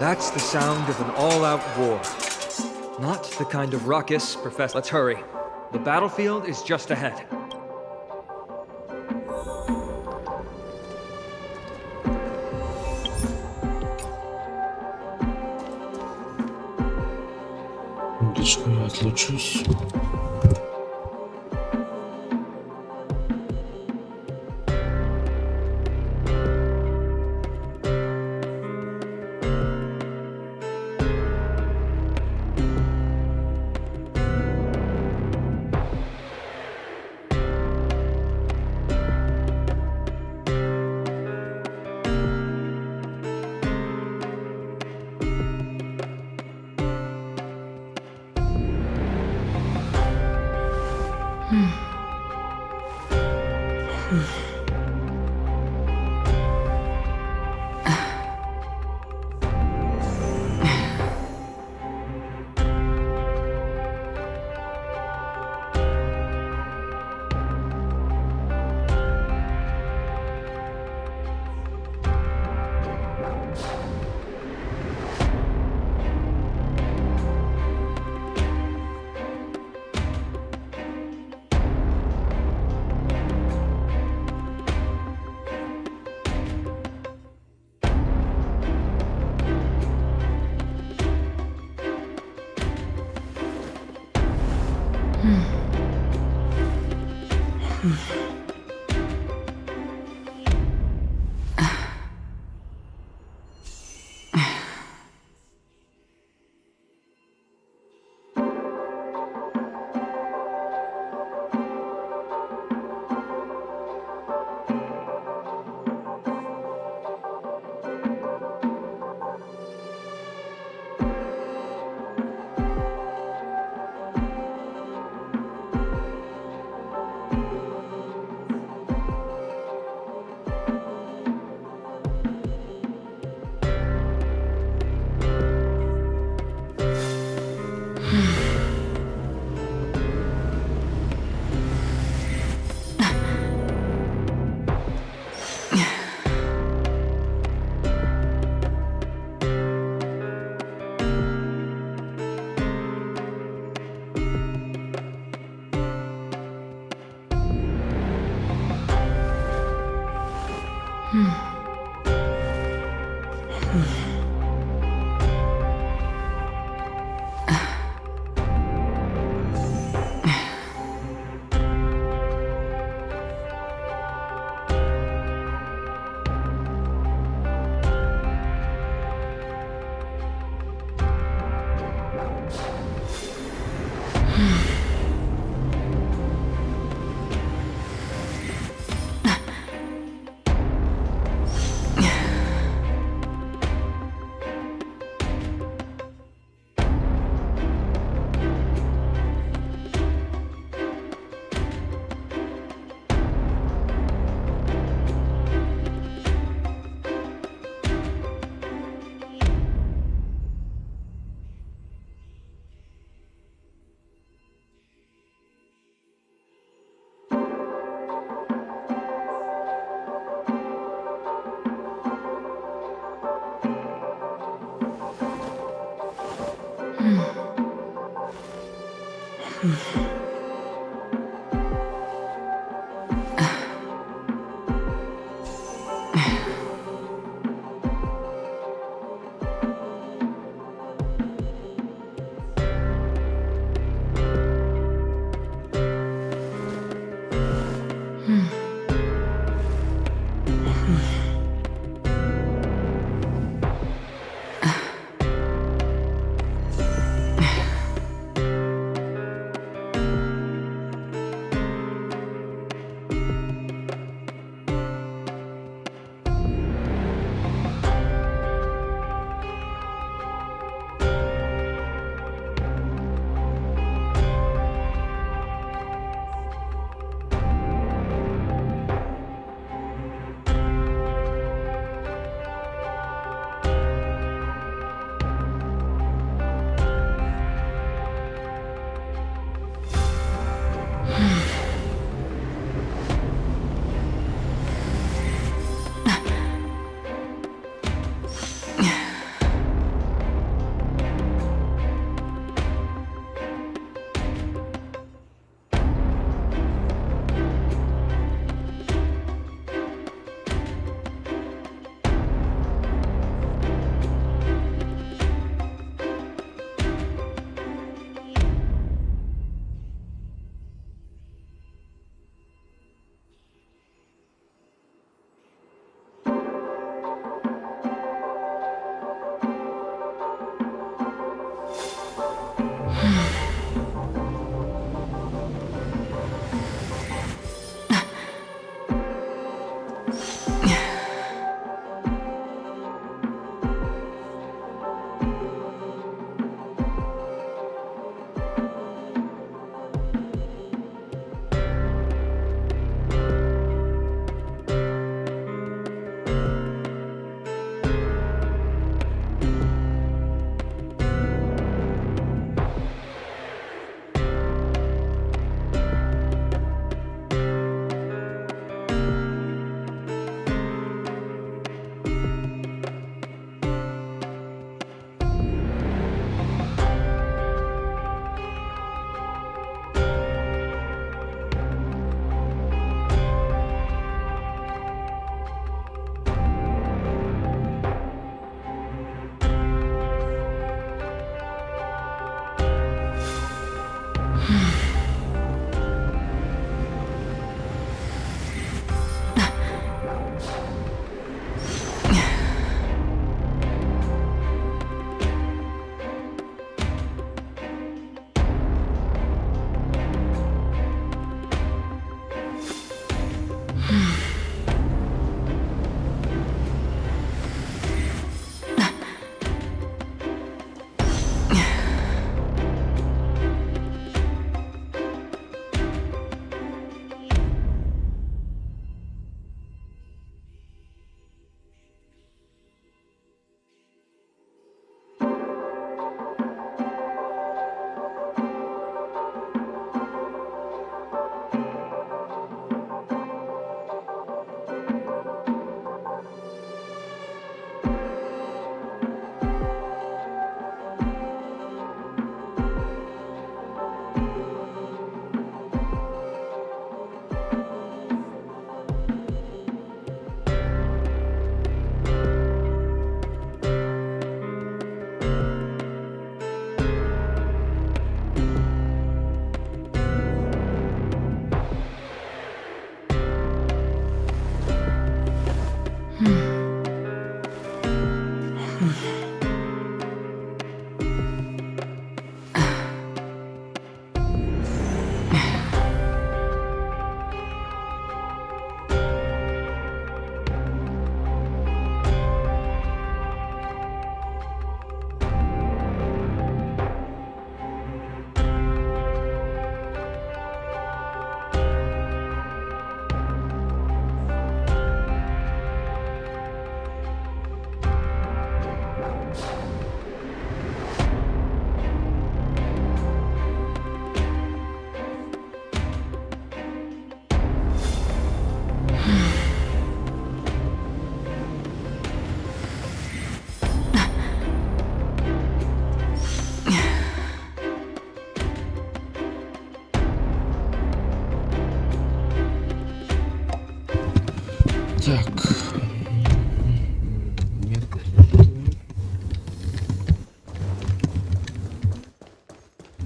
That's the sound of an all-out war. Not the kind of ruckus, Professor. Let's hurry. The battlefield is just ahead. Дочку я отлучусь.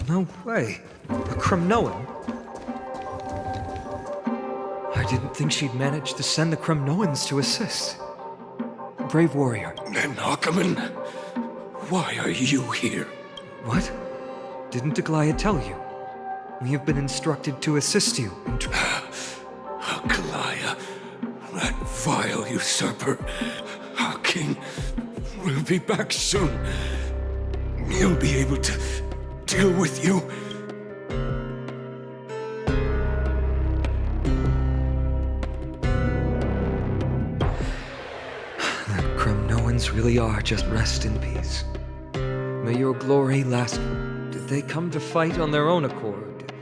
No way. A Kremnoan? I didn't think she'd managed to send the Kremnoans to assist. Brave warrior. And Ackerman, why are you here? What? Didn't Aglaya tell you? We have been instructed to assist you in Aglaya, that vile usurper. Our king will be back soon. He'll be able to deal with you. That Kremnoans really are just rest in peace. May your glory last. Did they come to fight on their own accord?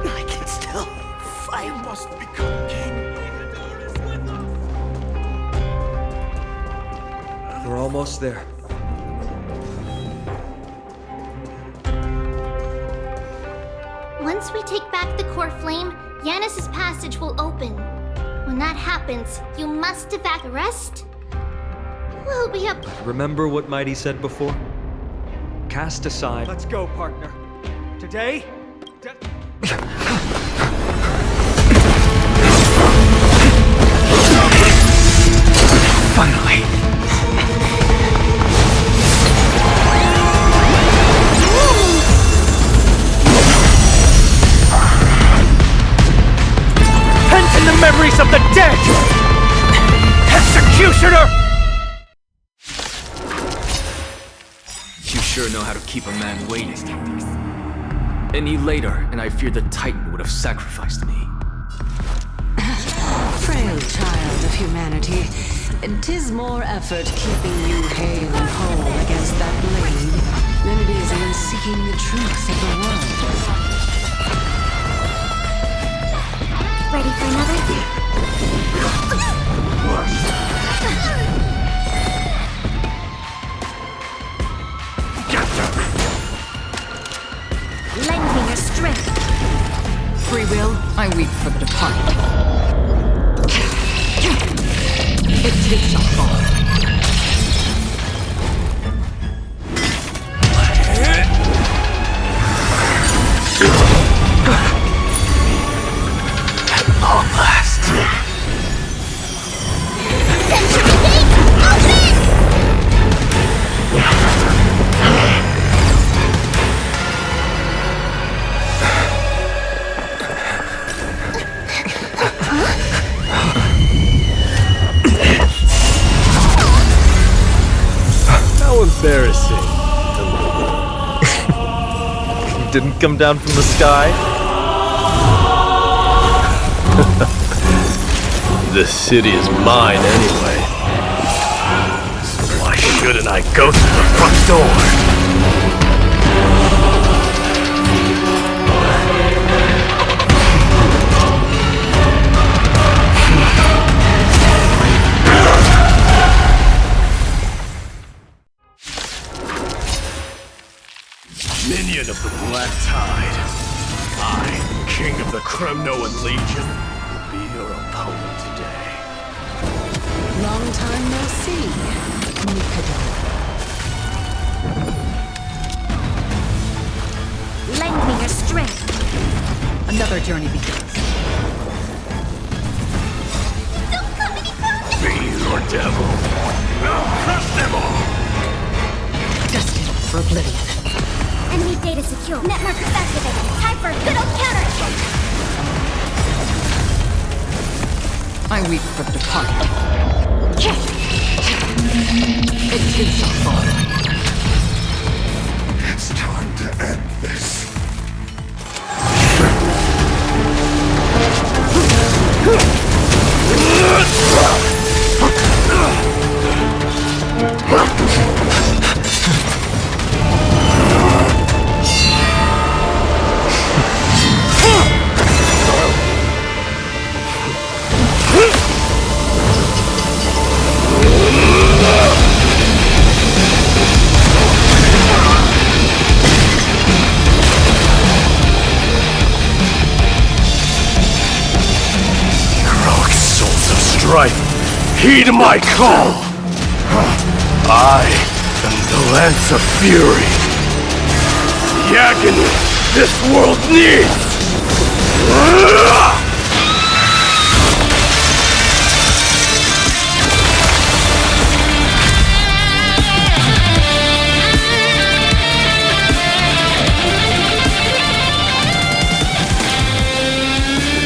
I can still fight. I must become king. We're almost there. Once we take back the core flame, Yanis's passage will open. When that happens, you must evac the rest. We'll be up. Remember what Mighty said before? Cast aside. Let's go, partner. Today? Finally! Pent in the memories of the dead! Executioner! You sure know how to keep a man waiting. Any later, and I fear the Titan would have sacrificed me. Frail child of humanity, 'tis more effort keeping you hale and whole against that blade than it is in seeking the truth of the world. Ready for another? Lend me your strength. Free will, I weep for the departed. It takes a fall. At long last. How embarrassing. You didn't come down from the sky? The city is mine anyway. So why shouldn't I go through the front door? Minion of the Black Tide, I, King of the Kremnoan Legion, will be your opponent today. Long time no see, Mikado. Lend me your strength. Another journey begins. Be your devil. I'll crush them all. Destined for oblivion. Enemy data secure. Net markers activated. Time for a good old counterattack. I weep for the departed. It takes a fall. It's time to end this. Heroic souls of strife, heed my call! I am the Lance of Fury. The agony this world needs!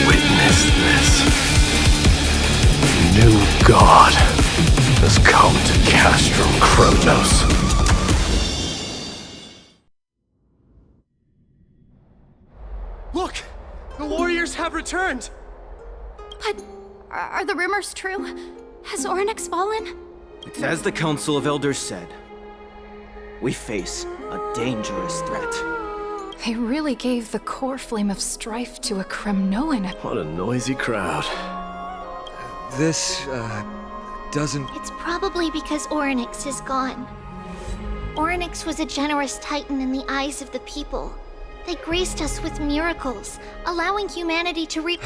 Witness this. New God has come to Castrum Kremnos. Look! The warriors have returned! But are the rumors true? Has Ornyx fallen? As the Council of Elders said, we face a dangerous threat. They really gave the core flame of strife to a Kremnoan. What a noisy crowd. This, doesn't... It's probably because Ornyx is gone. Ornyx was a generous titan in the eyes of the people. They graced us with miracles, allowing humanity to reap.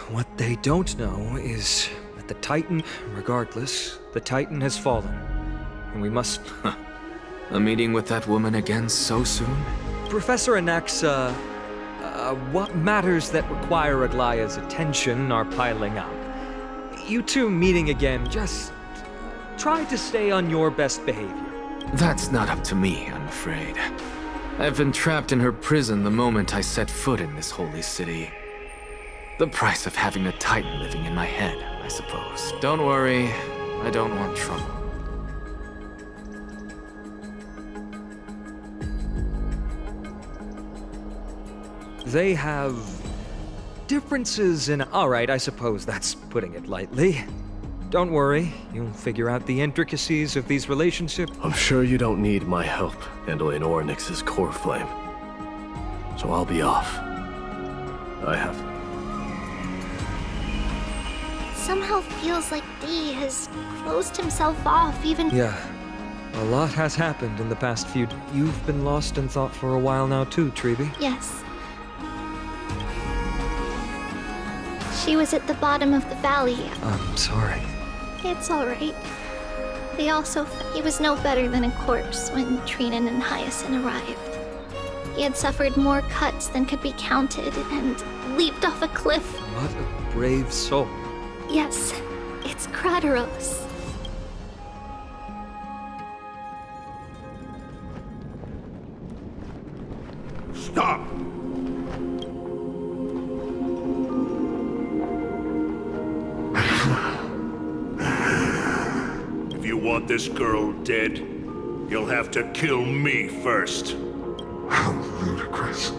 What they don't know is that the Titan, regardless, the Titan has fallen. And we must... A meeting with that woman again so soon? Professor Anaxa, what matters that require Aglaya's attention are piling up. You two meeting again, just try to stay on your best behavior. That's not up to me, I'm afraid. I've been trapped in her prison the moment I set foot in this holy city. The price of having a Titan living in my head, I suppose. Don't worry, I don't want trouble. They have differences in... Alright, I suppose that's putting it lightly. Don't worry, you'll figure out the intricacies of these relationships. I'm sure you don't need my help handling Ornyx's core flame. So I'll be off. I have... It somehow feels like D has closed himself off even... Yeah, a lot has happened in the past few... You've been lost in thought for a while now too, Treeby. Yes. She was at the bottom of the valley. I'm sorry. It's alright. They also... He was no better than a corpse when Trinan and Hyacinth arrived. He had suffered more cuts than could be counted and leaped off a cliff. What a brave soul. Yes, it's Krateros. Stop! If you want this girl dead, you'll have to kill me first. How ludicrous.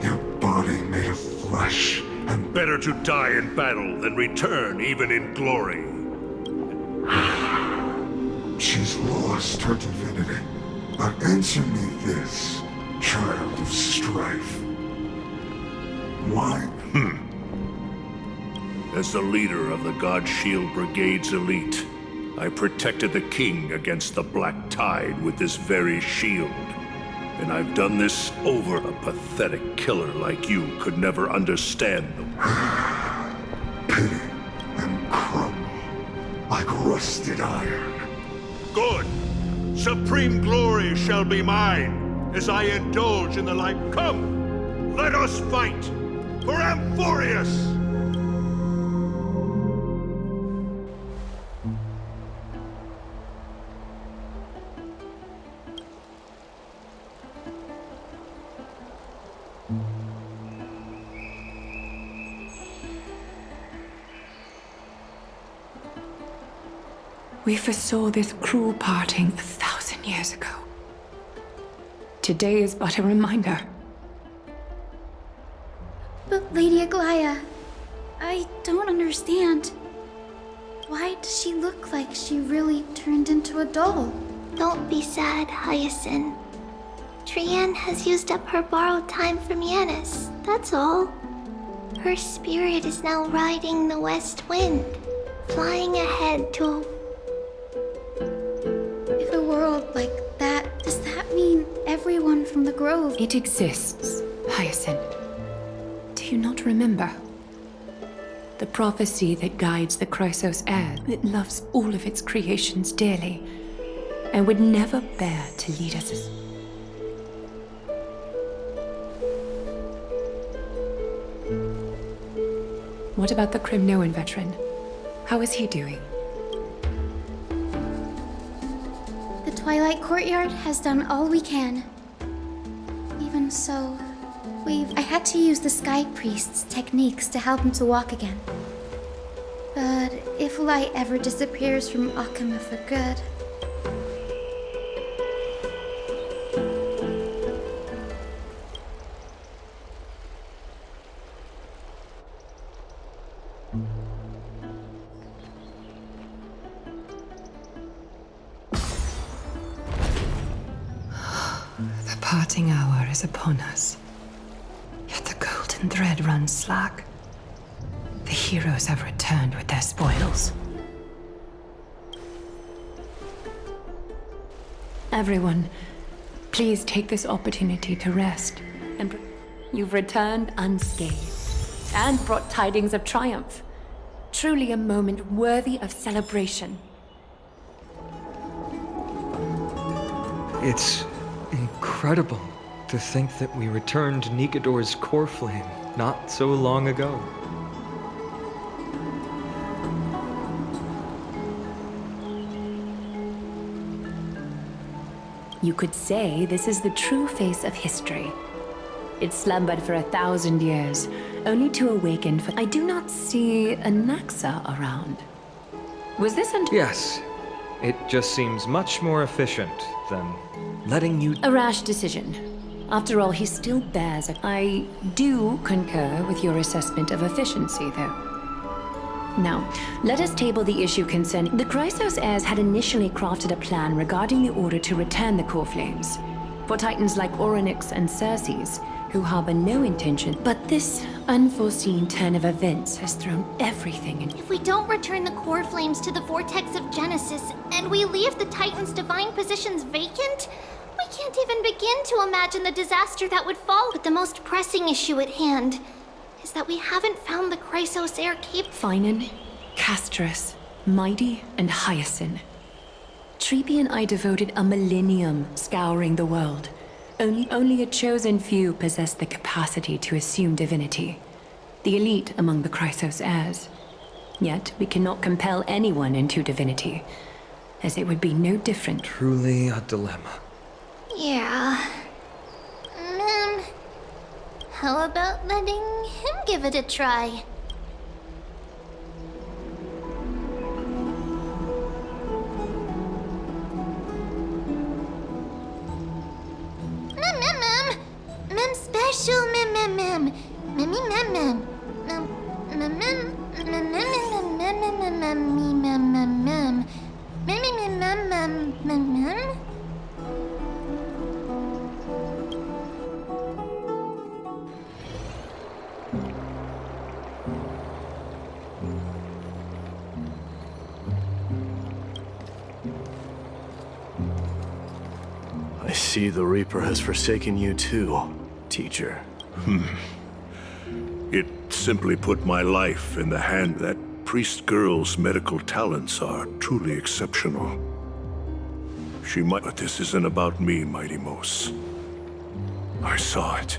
Your body made of flesh and... Better to die in battle than return even in glory. She's lost her divinity. But answer me this, child of strife. Why? As the leader of the God Shield Brigade's elite, I protected the king against the Black Tide with this very shield. And I've done this over a pathetic killer like you could never understand them. Pity and crumble like rusted iron. Good! Supreme glory shall be mine, as I indulge in the light. Come! Let us fight! For Amphorius! We foresaw this cruel parting 1,000 years ago. Today is but a reminder. But Lady Aglaya, I don't understand. Why does she look like she really turned into a doll? Don't be sad, Hyacinth. Trian has used up her borrowed time from Yanis, that's all. Her spirit is now riding the west wind, flying ahead to If a world like that, does that mean everyone from the Grove? It exists, Hyacinth. Do you not remember? The prophecy that guides the Chrysos heir, that loves all of its creations dearly. and would never bear to lead us as... What about the Crimnoan veteran? How is he doing? The Twilight Courtyard has done all we can. Even so, I had to use the Sky Priest's techniques to help him to walk again. But if light ever disappears from Akama for good... The parting hour is upon us. Yet the golden thread runs slack. The heroes have returned with their spoils. Everyone, please take this opportunity to rest. And you've returned unscathed and brought tidings of triumph. Truly a moment worthy of celebration. It's incredible to think that we returned Nikador's core flame not so long ago. You could say this is the true face of history. It slumbered for 1,000 years, only to awaken for... I do not see a Naxa around. Was this Yes. It just seems much more efficient than letting you... A rash decision. After all, he still bears a... I do concur with your assessment of efficiency, though. Now, let us table the issue concerning... The Chrysos heirs had initially crafted a plan regarding the order to return the core flames. For titans like Orynyx and Circes, who harbor no intention, but this unforeseen turn of events has thrown everything in... If we don't return the core flames to the vortex of Genesis, and we leave the Titan's divine positions vacant, we can't even begin to imagine the disaster that would follow. But the most pressing issue at hand is that we haven't found the Chrysos heir capable... Finan, Castorus, Mighty, and Hyacinth. Treepi and I devoted a millennium scouring the world. Only a chosen few possess the capacity to assume divinity. The elite among the Chrysos heirs. Yet, we cannot compel anyone into divinity, as it would be no different. Truly a dilemma. Yeah. How about letting him give it a try? Mem special mem. I see the Reaper has forsaken you too, teacher. It simply put my life in the hand. That priest girl's medical talents are truly exceptional. She might, but this isn't about me, Mighty Mos. I saw it.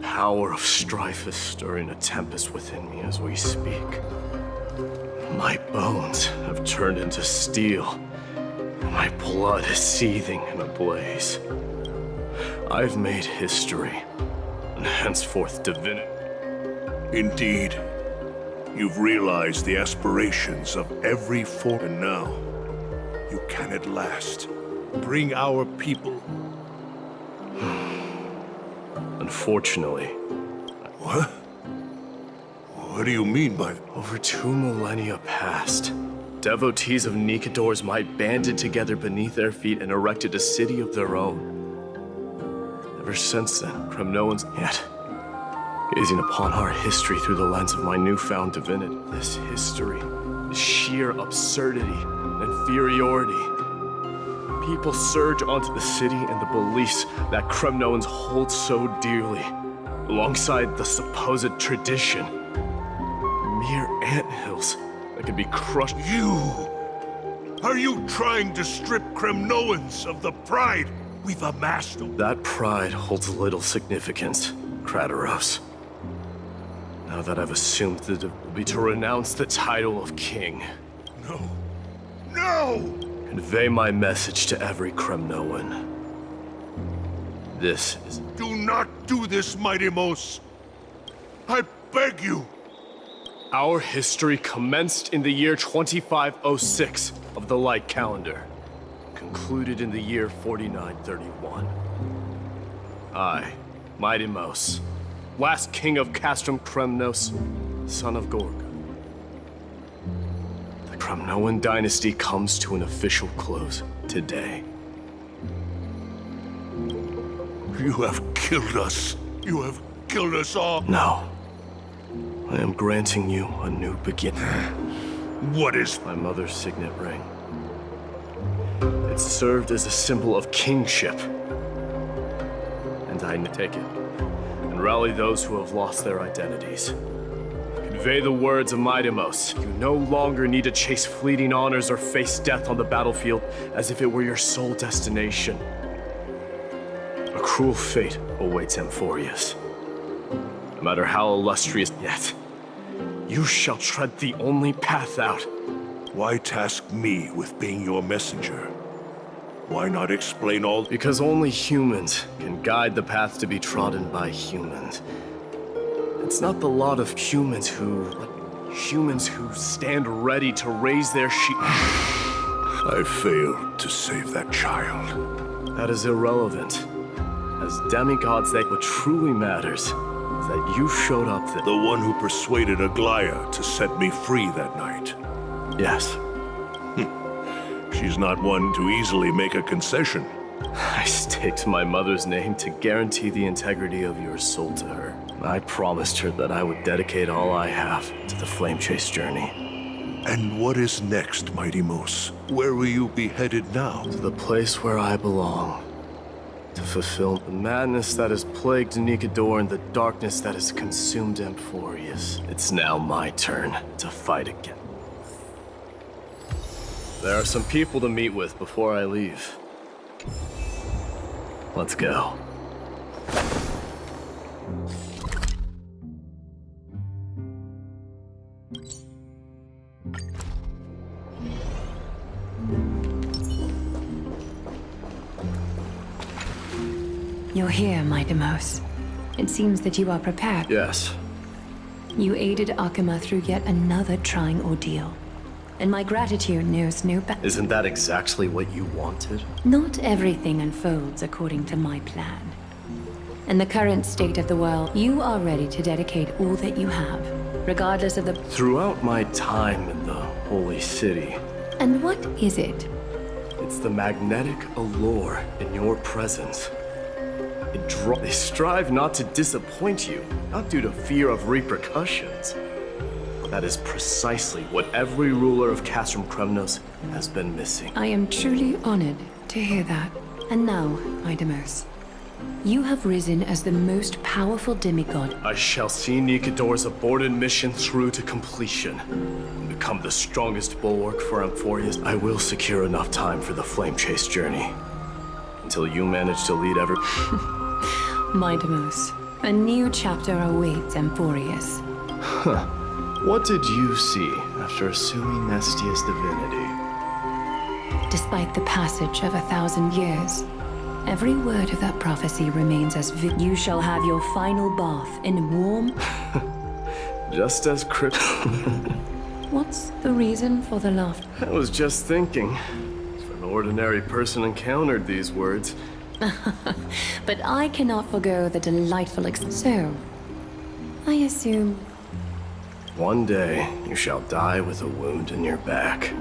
Power of strife is stirring a tempest within me as we speak. My bones have turned into steel. My blood is seething in a blaze. I've made history, and henceforth divinity. Indeed. You've realized the aspirations of every form, and now you can at last bring our people... Unfortunately. What? What do you mean by... Over 2 millennia past, devotees of Nikador's might banded together beneath their feet and erected a city of their own. Ever since then, Crimnoans yet, gazing upon our history through the lens of my newfound divinity. This history is sheer absurdity and inferiority. People surge onto the city and the beliefs that Crimnoans hold so dearly, alongside the supposed tradition. Mere anthills that could be crushed. You Are you trying to strip Kremnoans of the pride we've amassed? That pride holds little significance, Krateros. Now that I've assumed that it will be to renounce the title of king. No. No! Convey my message to every Kremnoan. This is... Do not do this, Mighty Mos. I beg you. Our history commenced in the year 2506 of the Light Calendar, concluded in the year 4931. I, Mighty Mos, last king of Castrum Kremnos, son of Gorga. The Kremnoan dynasty comes to an official close today. You have killed us. You have killed us all. No. I am granting you a new beginning. What is... My mother's signet ring. It served as a symbol of kingship. And I take it and rally those who have lost their identities. Convey the words of Mighty Mos. You no longer need to chase fleeting honors or face death on the battlefield as if it were your sole destination. A cruel fate awaits Amphorius. No matter how illustrious yet, you shall tread the only path out. Why task me with being your messenger? Why not explain all? Because only humans can guide the path to be trodden by humans. It's not the lot of humans who stand ready to raise their I failed to save that child. That is irrelevant. As demigods, what truly matters is that you showed up there. The one who persuaded Aglaya to set me free that night. Yes. She's not one to easily make a concession. I staked my mother's name to guarantee the integrity of your soul to her. I promised her that I would dedicate all I have to the Flame Chase journey. And what is next, Mighty Mos? Where will you be headed now? To the place where I belong. To fulfill the madness that has plagued Nikador and the darkness that has consumed Amphorius. It's now my turn to fight again. There are some people to meet with before I leave. Let's go. You're here, Mighty Mos. It seems that you are prepared. Yes. You aided Akama through yet another trying ordeal. And my gratitude knows no bounds. Isn't that exactly what you wanted? Not everything unfolds according to my plan. In the current state of the world, you are ready to dedicate all that you have, regardless of the... Throughout my time in the Holy City... And what is it? It's the magnetic allure in your presence. They strive not to disappoint you, not due to fear of repercussions. That is precisely what every ruler of Castrum Kremnos has been missing. I am truly honored to hear that. And now, Mighty Mos, you have risen as the most powerful demigod. I shall see Nikador's aborted mission through to completion and become the strongest bulwark for Amphorius. I will secure enough time for the Flame Chase journey until you manage to lead every... Mighty Mos, a new chapter awaits Amphorius. Huh. What did you see after assuming Nestia's divinity? Despite the passage of 1,000 years, every word of that prophecy remains as you shall have your final bath in warm... Just as What's the reason for the laughter? I was just thinking, if an ordinary person encountered these words... But I cannot forgo the delightful So, I assume... One day, you shall die with a wound in your back.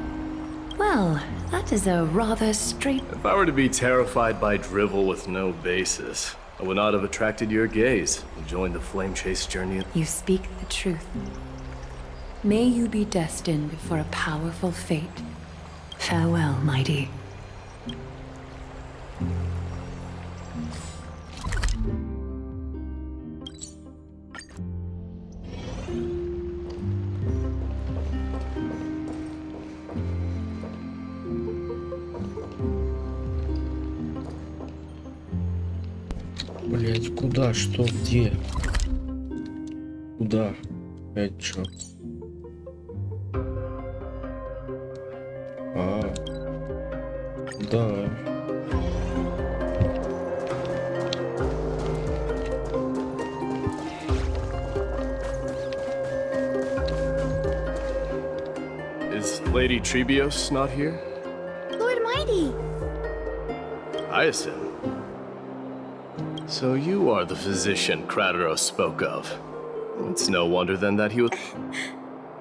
Well, that is a rather straight... If I were to be terrified by drivel with no basis, I would not have attracted your gaze and joined the Flame Chase journey. You speak the truth. May you be destined for a powerful fate. Farewell, mighty. Блять, куда? Что? Где? Куда? Опять чё? Да. Is Lady Trebios not here? Lord Mighty! Hyacinth. So you are the physician Krateros spoke of. It's no wonder then that he was...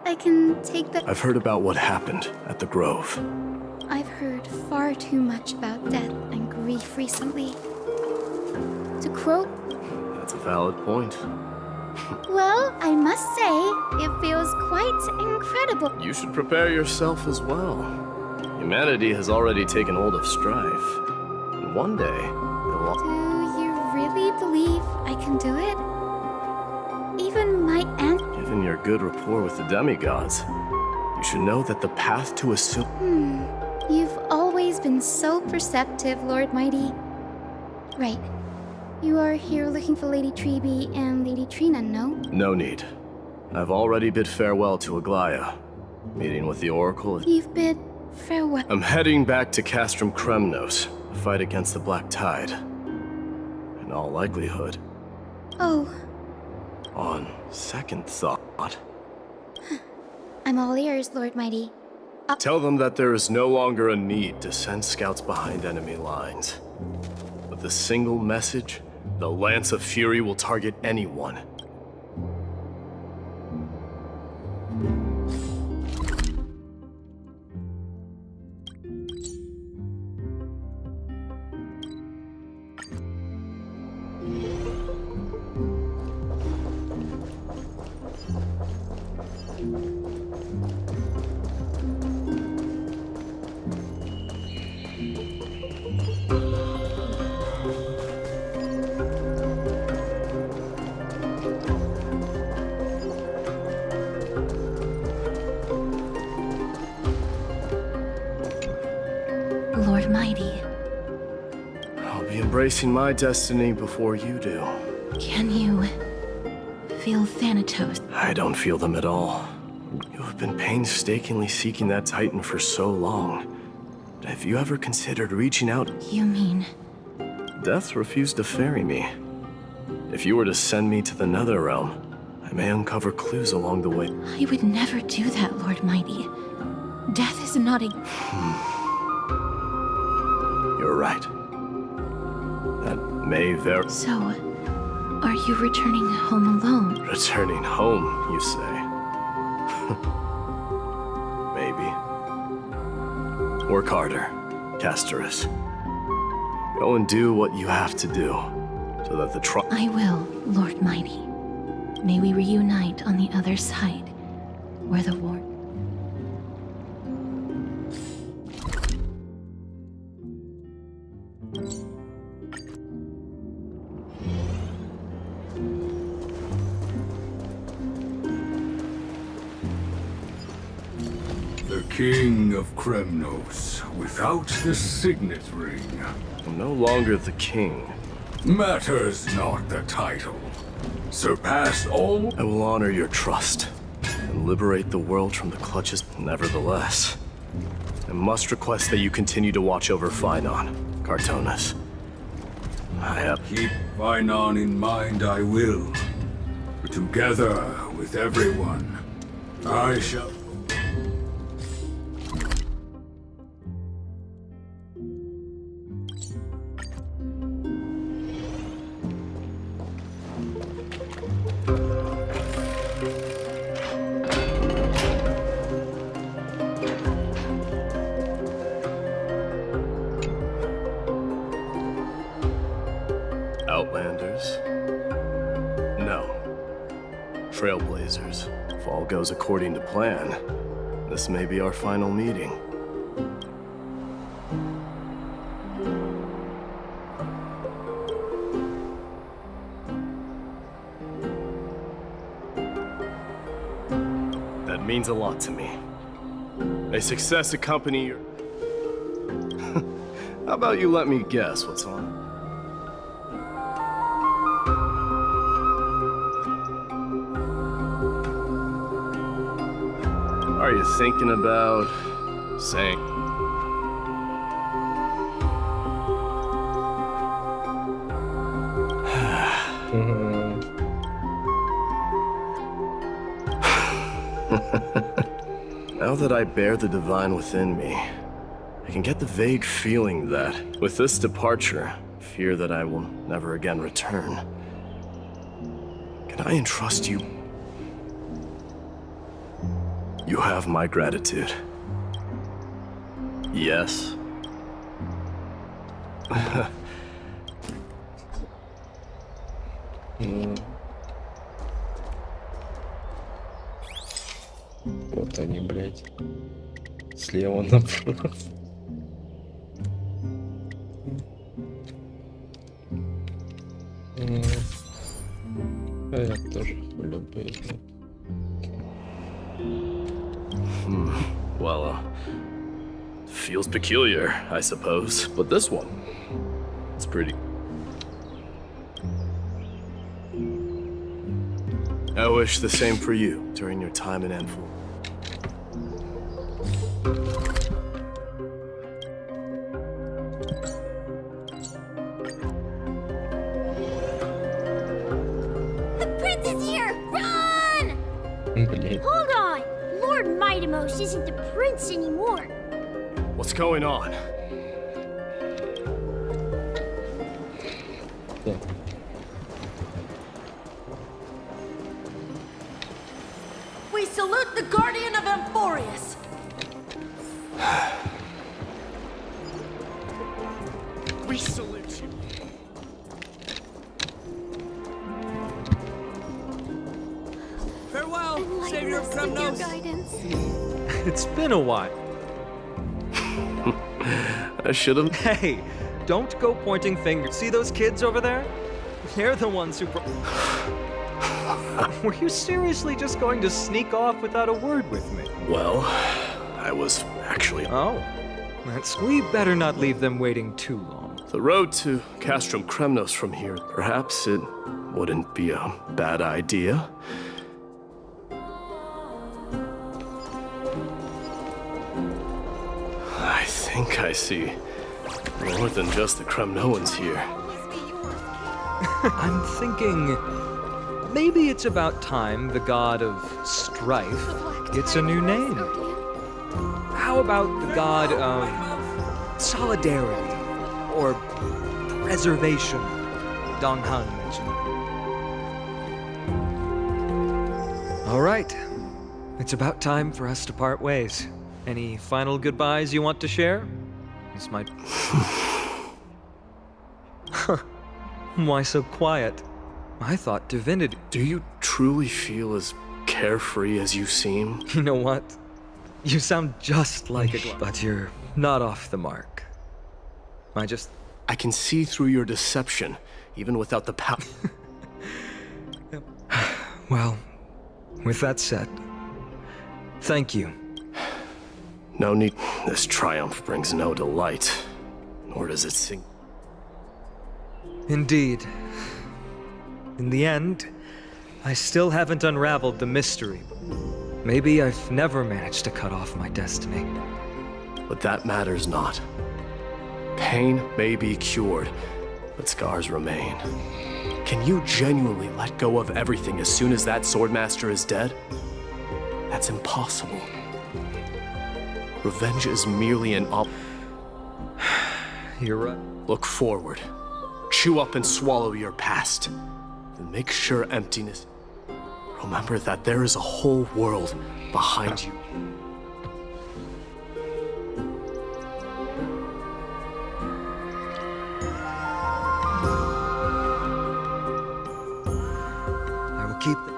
I can take that. I've heard about what happened at the Grove. I've heard far too much about death and grief recently. To quote... That's a valid point. Well, I must say, it feels quite incredible. You should prepare yourself as well. Humanity has already taken hold of strife. And one day, they'll... Do you really believe I can do it? Even my aunt... Given your good rapport with the demigods, you should know that the path to a You've always been so perceptive, Lord Mighty. Right. You are here looking for Lady Treeby and Lady Trina, no? No need. I've already bid farewell to Aglaya. Meeting with the Oracle. You've bid farewell. I'm heading back to Castrum Kremnos to fight against the Black Tide. In all likelihood. Oh. On second thought. I'm all ears, Lord Mighty. Tell them that there is no longer a need to send scouts behind enemy lines. With a single message, the Lance of Fury will target anyone. Lord Mighty. I'll be embracing my destiny before you do. Can you feel Thanatos? I don't feel them at all. You have been painstakingly seeking that Titan for so long. Have you ever considered reaching out? You mean? Death refused to ferry me. If you were to send me to the Netherrealm, I may uncover clues along the way. I would never do that, Lord Mighty. Death is not a... You're right. That may very... So, are you returning home alone? Returning home, you say? Maybe. Work harder, Castorus. Go and do what you have to do, so that the I will, Lord Mighty. May we reunite on the other side, where the war... The King of Kremnos, without the signet ring. I'm no longer the king. Matters not the title. Surpass all... I will honor your trust and liberate the world from the clutches. Nevertheless, I must request that you continue to watch over Phainon, Cartonis. I have... Keep Phainon in mind, I will. Together with everyone, I shall... Outlanders? No. Trailblazers. If all goes according to plan, this may be our final meeting. That means a lot to me. May success accompany your... How about you let me guess what's on? are you thinking about saying? Now that I bear the divine within me, I can get the vague feeling that, with this departure, fear that I will never again return. Can I entrust you? You have my gratitude. Yes. Вот они, блядь. Слева направо. Я тоже любопытно. Well, feels peculiar, I suppose. But this one, it's pretty. I wish the same for you during your time in Enfield. The prince is here! Run! Блин. Hold on! Lord Mightimos isn't the prince anymore. What's going on? We salute the Guardian of Amphorius. We salute you. Farewell, Savior of Kremnos. It's been a while. I should have. Hey, don't go pointing fingers. See those kids over there? They're the ones who. Were you seriously just going to sneak off without a word with me? Well, I was actually. Oh, we better not leave them waiting too long. The road to Castrum Kremnos from here. Perhaps it wouldn't be a bad idea. I think I see more than just the Kremnoans here. I'm thinking maybe it's about time the god of strife gets a new name. How about the god of solidarity or preservation? Dong Han mentioned. All right, it's about time for us to part ways. Any final goodbyes you want to share? This might. Why so quiet? I thought divinity. Do you truly feel as carefree as you seem? You know what? You sound just like a but you're not off the mark. I can see through your deception, even without the power. Well, with that said, thank you. No need. This triumph brings no delight, nor does it sing. Indeed. In the end, I still haven't unraveled the mystery. Maybe I've never managed to cut off my destiny. But that matters not. Pain may be cured, but scars remain. Can you genuinely let go of everything as soon as that swordmaster is dead? That's impossible. Revenge is merely an You're right. Look forward. Chew up and swallow your past. Then make sure emptiness. Remember that there is a whole world behind you. I will keep them.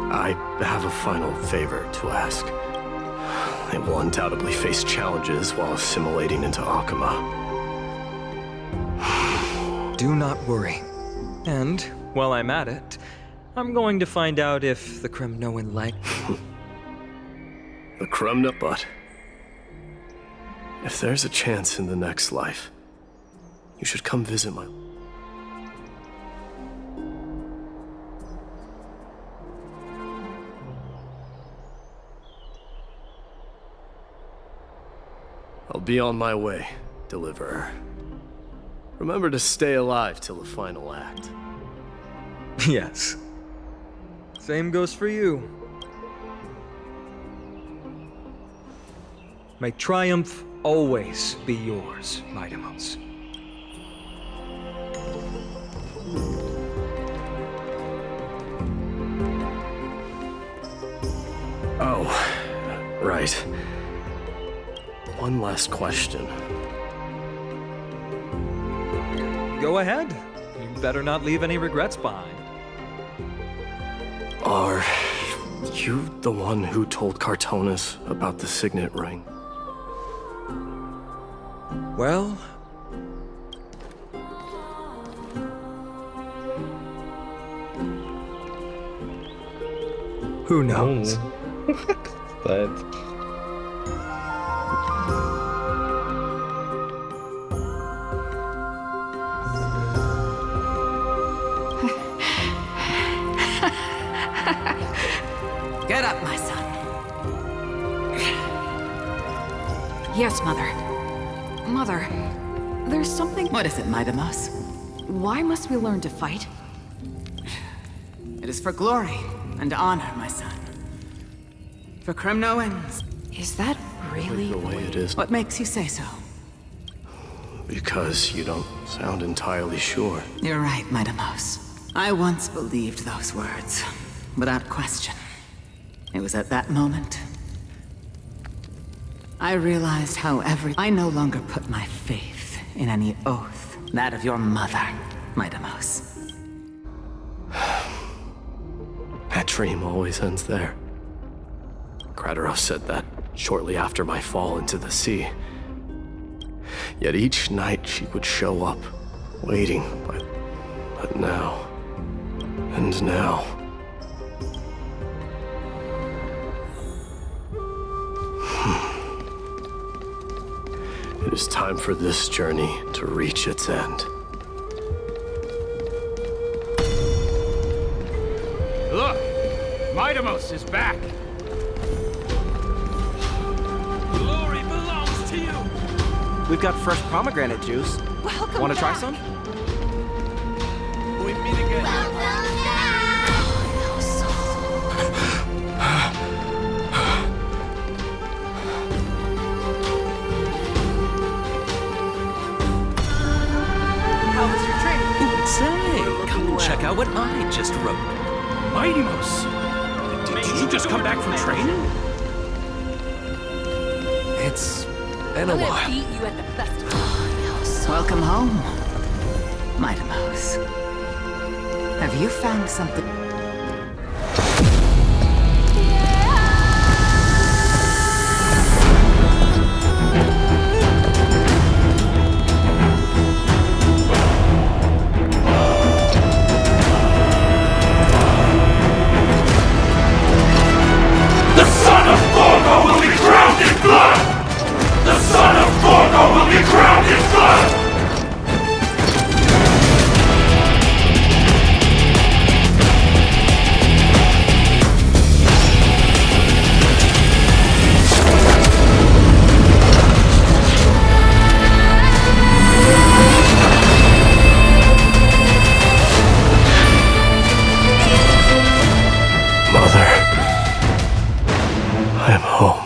I have a final favor to ask. They will undoubtedly face challenges while assimilating into Akama. Do not worry. And, while I'm at it, I'm going to find out if the Kremnoan like The Kremna, but if there's a chance in the next life, you should come visit my... I'll be on my way, Deliverer. Remember to stay alive till the final act. Yes. Same goes for you. May triumph always be yours, Mightimos. Oh, right. One last question. Go ahead. You better not leave any regrets behind. Are you the one who told Cartonis about the signet ring? Well... who knows? That. Get up, my son. Yes, Mother. Mother, there's something... What is it, Mightimos? Why must we learn to fight? It is for glory and honor, my son. For Kremno and... Is that really the way it is? What makes you say so? Because you don't sound entirely sure. You're right, Mightimos. I once believed those words, without question. It was at that moment I realized how I no longer put my faith in any oath, that of your mother, Mightimos. That dream always ends there. Krateros said that shortly after my fall into the sea. Yet each night she would show up, waiting, but now, and now. It is time for this journey to reach its end. Look! Mightimos is back! Glory belongs to you! We've got fresh pomegranate juice. Welcome Want to try back. some? We meet again. How was your training? Say, come and check out what I just wrote. Mightimos! Did you just come back from training? It's been a while. Beat you at the festival. Welcome home, Mightimos. Have you found something? The son of Gorgo will be crowned in blood! The son of Gorgo will be crowned in blood! Mother, I'm home.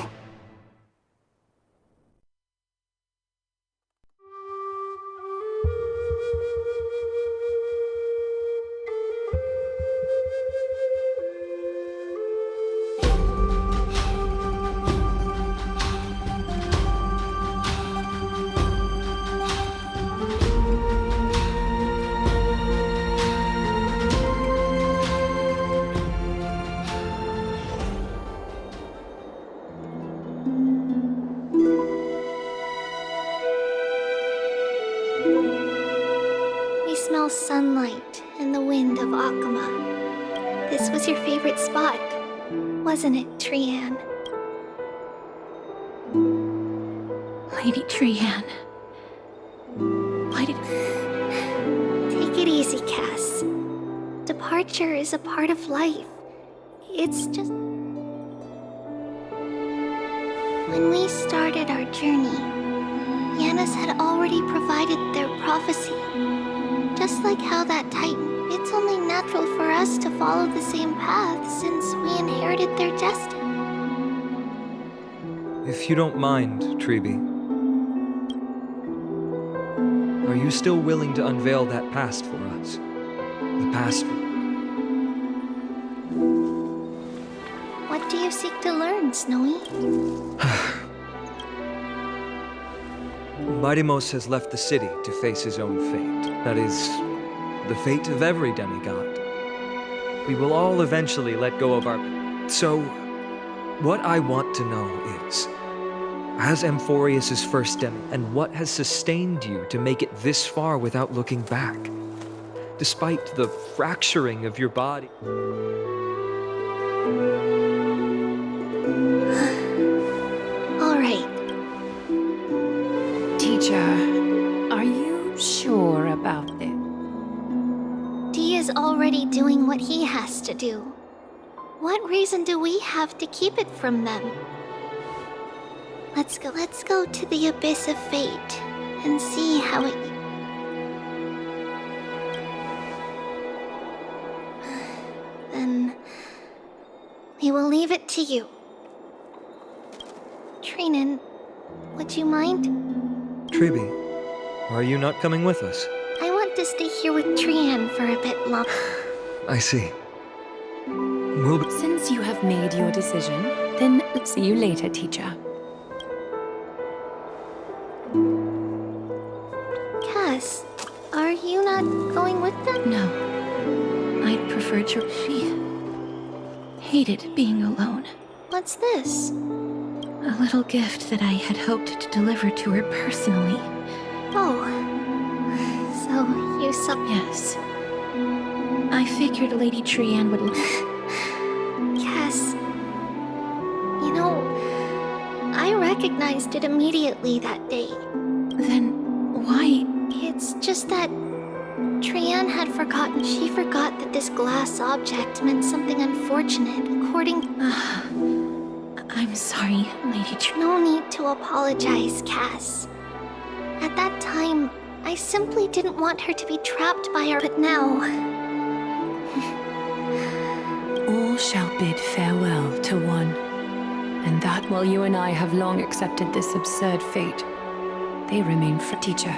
We smell sunlight and the wind of Akama. This was your favorite spot, wasn't it, Trianne? Lady Trianne. Why did... Take it easy, Cass. Departure is a part of life. It's just... When we started our journey, Yanis had already provided their prophecy. Just like how that Titan, it's only natural for us to follow the same path since we inherited their destiny. If you don't mind, Treeby, are you still willing to unveil that past for us? The past. What do you seek to learn, Snowy? Mighty-Mos has left the city to face his own fate. That is, the fate of every demigod. We will all eventually let go of our... So, what I want to know is, as Amphorius' first demi, and what has sustained you to make it this far without looking back? Despite the fracturing of your body. All right. Teacher, are you sure about this? Dee is already doing what he has to do. What reason do we have to keep it from them? Let's go to the Abyss of Fate and see how it... Then... we will leave it to you. Trinan, would you mind? Treeby, are you not coming with us? I want to stay here with Trian for a bit longer. I see. Since you have made your decision, then see you later, teacher. Cass, are you not going with them? No. I'd prefer to... She hated being alone. What's this? A little gift that I had hoped to deliver to her personally. Oh. So, you saw... Yes. I figured Lady Trian would... Cass... You know, I recognized it immediately that day. Then, why... It's just that... Trian had forgotten. She forgot that this glass object meant something unfortunate, according... I'm sorry, Lady Trian. No need to apologize, Cass. At that time, I simply didn't want her to be trapped by her, but now... All shall bid farewell to one. And that while you and I have long accepted this absurd fate, they remain for teacher.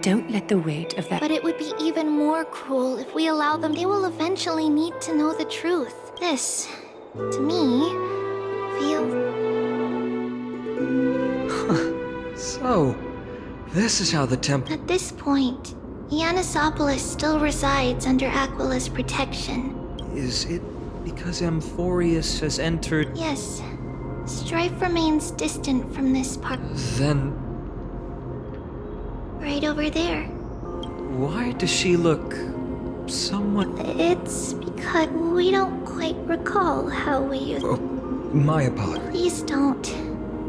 Don't let the weight of that... But it would be even more cruel if we allow them. They will eventually need to know the truth. This, to me, feels... So, this is how the temple... At this point, Yanisopolis still resides under Aquila's protection. Is it because Amphorius has entered... Yes. Strife remains distant from this part. Then... Right over there. Why does she look... somewhat... It's because we don't quite recall how we used... Oh, my apologies. Please don't.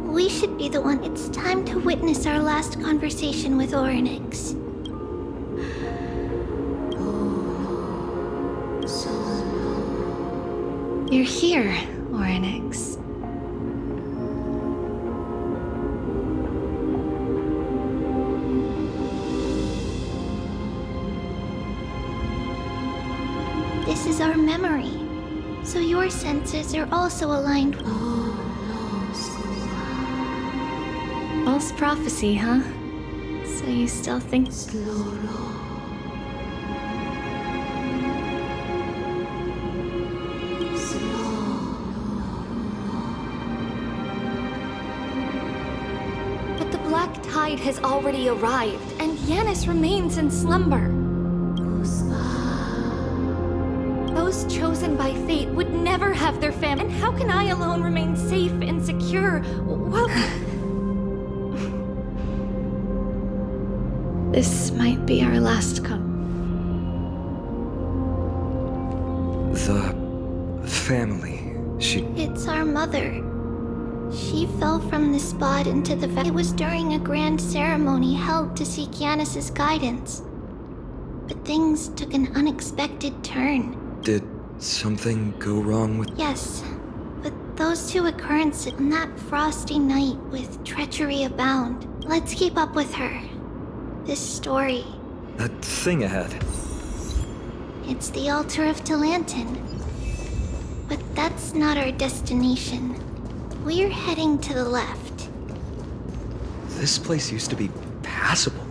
We should be the one. It's time to witness our last conversation with Orynyx. You're here, Orynyx. This is our memory. So your senses are also aligned with... False prophecy, huh? So you still think... But the black tide has already arrived, and Yanis remains in slumber. Those chosen by fate would never have their family. And how can I alone remain safe and secure? Well... This might be our last The... family, she... It's our mother. She fell from this spot into the... It was during a grand ceremony held to seek Yanis' guidance. But things took an unexpected turn. Did something go wrong with... Yes, but those two occurrences on that frosty night with treachery abound. Let's keep up with her. This story. That thing ahead. It's the altar of Talantin. But that's not our destination. We're heading to the left. This place used to be passable.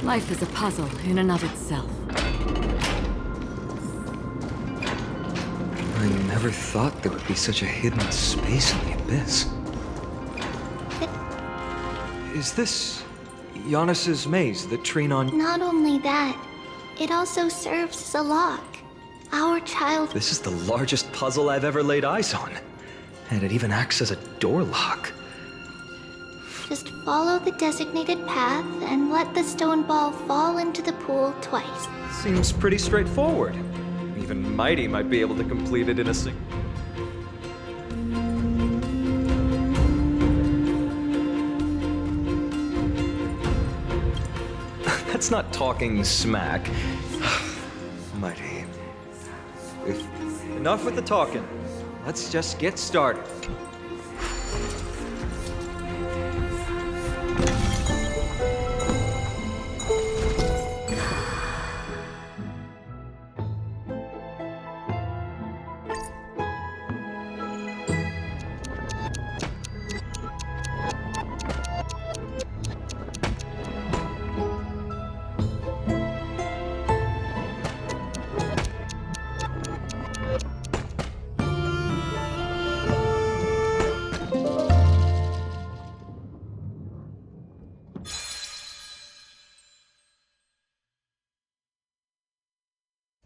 Life is a puzzle in and of itself. I never thought there would be such a hidden space in the abyss. Is this Giannis's maze that Trinon... Not only that, it also serves as a lock. Our child... This is the largest puzzle I've ever laid eyes on. And it even acts as a door lock. Just follow the designated path and let the stone ball fall into the pool twice. Seems pretty straightforward. Even Mighty might be able to complete it in a single... That's not talking smack. Mighty. Enough with the talking. Let's just get started.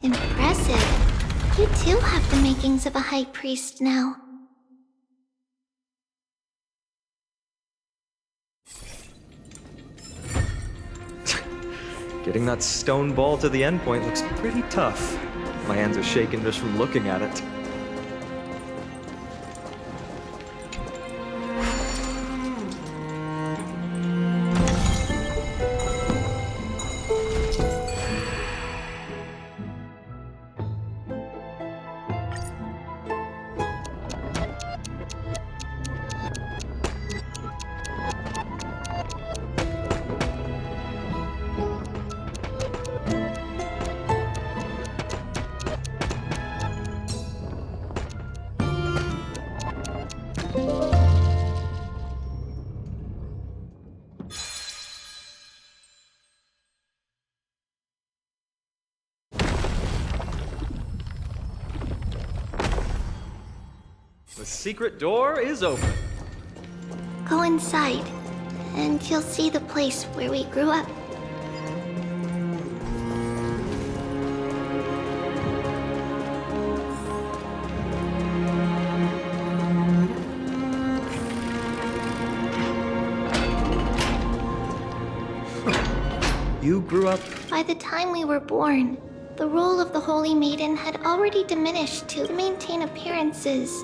Impressive. You too have the makings of a high priest now. Getting that stone ball to the endpoint looks pretty tough. My hands are shaking just from looking at it. The secret door is open. Go inside, and you'll see the place where we grew up. You grew up... By the time we were born, the role of the Holy Maiden had already diminished to maintain appearances.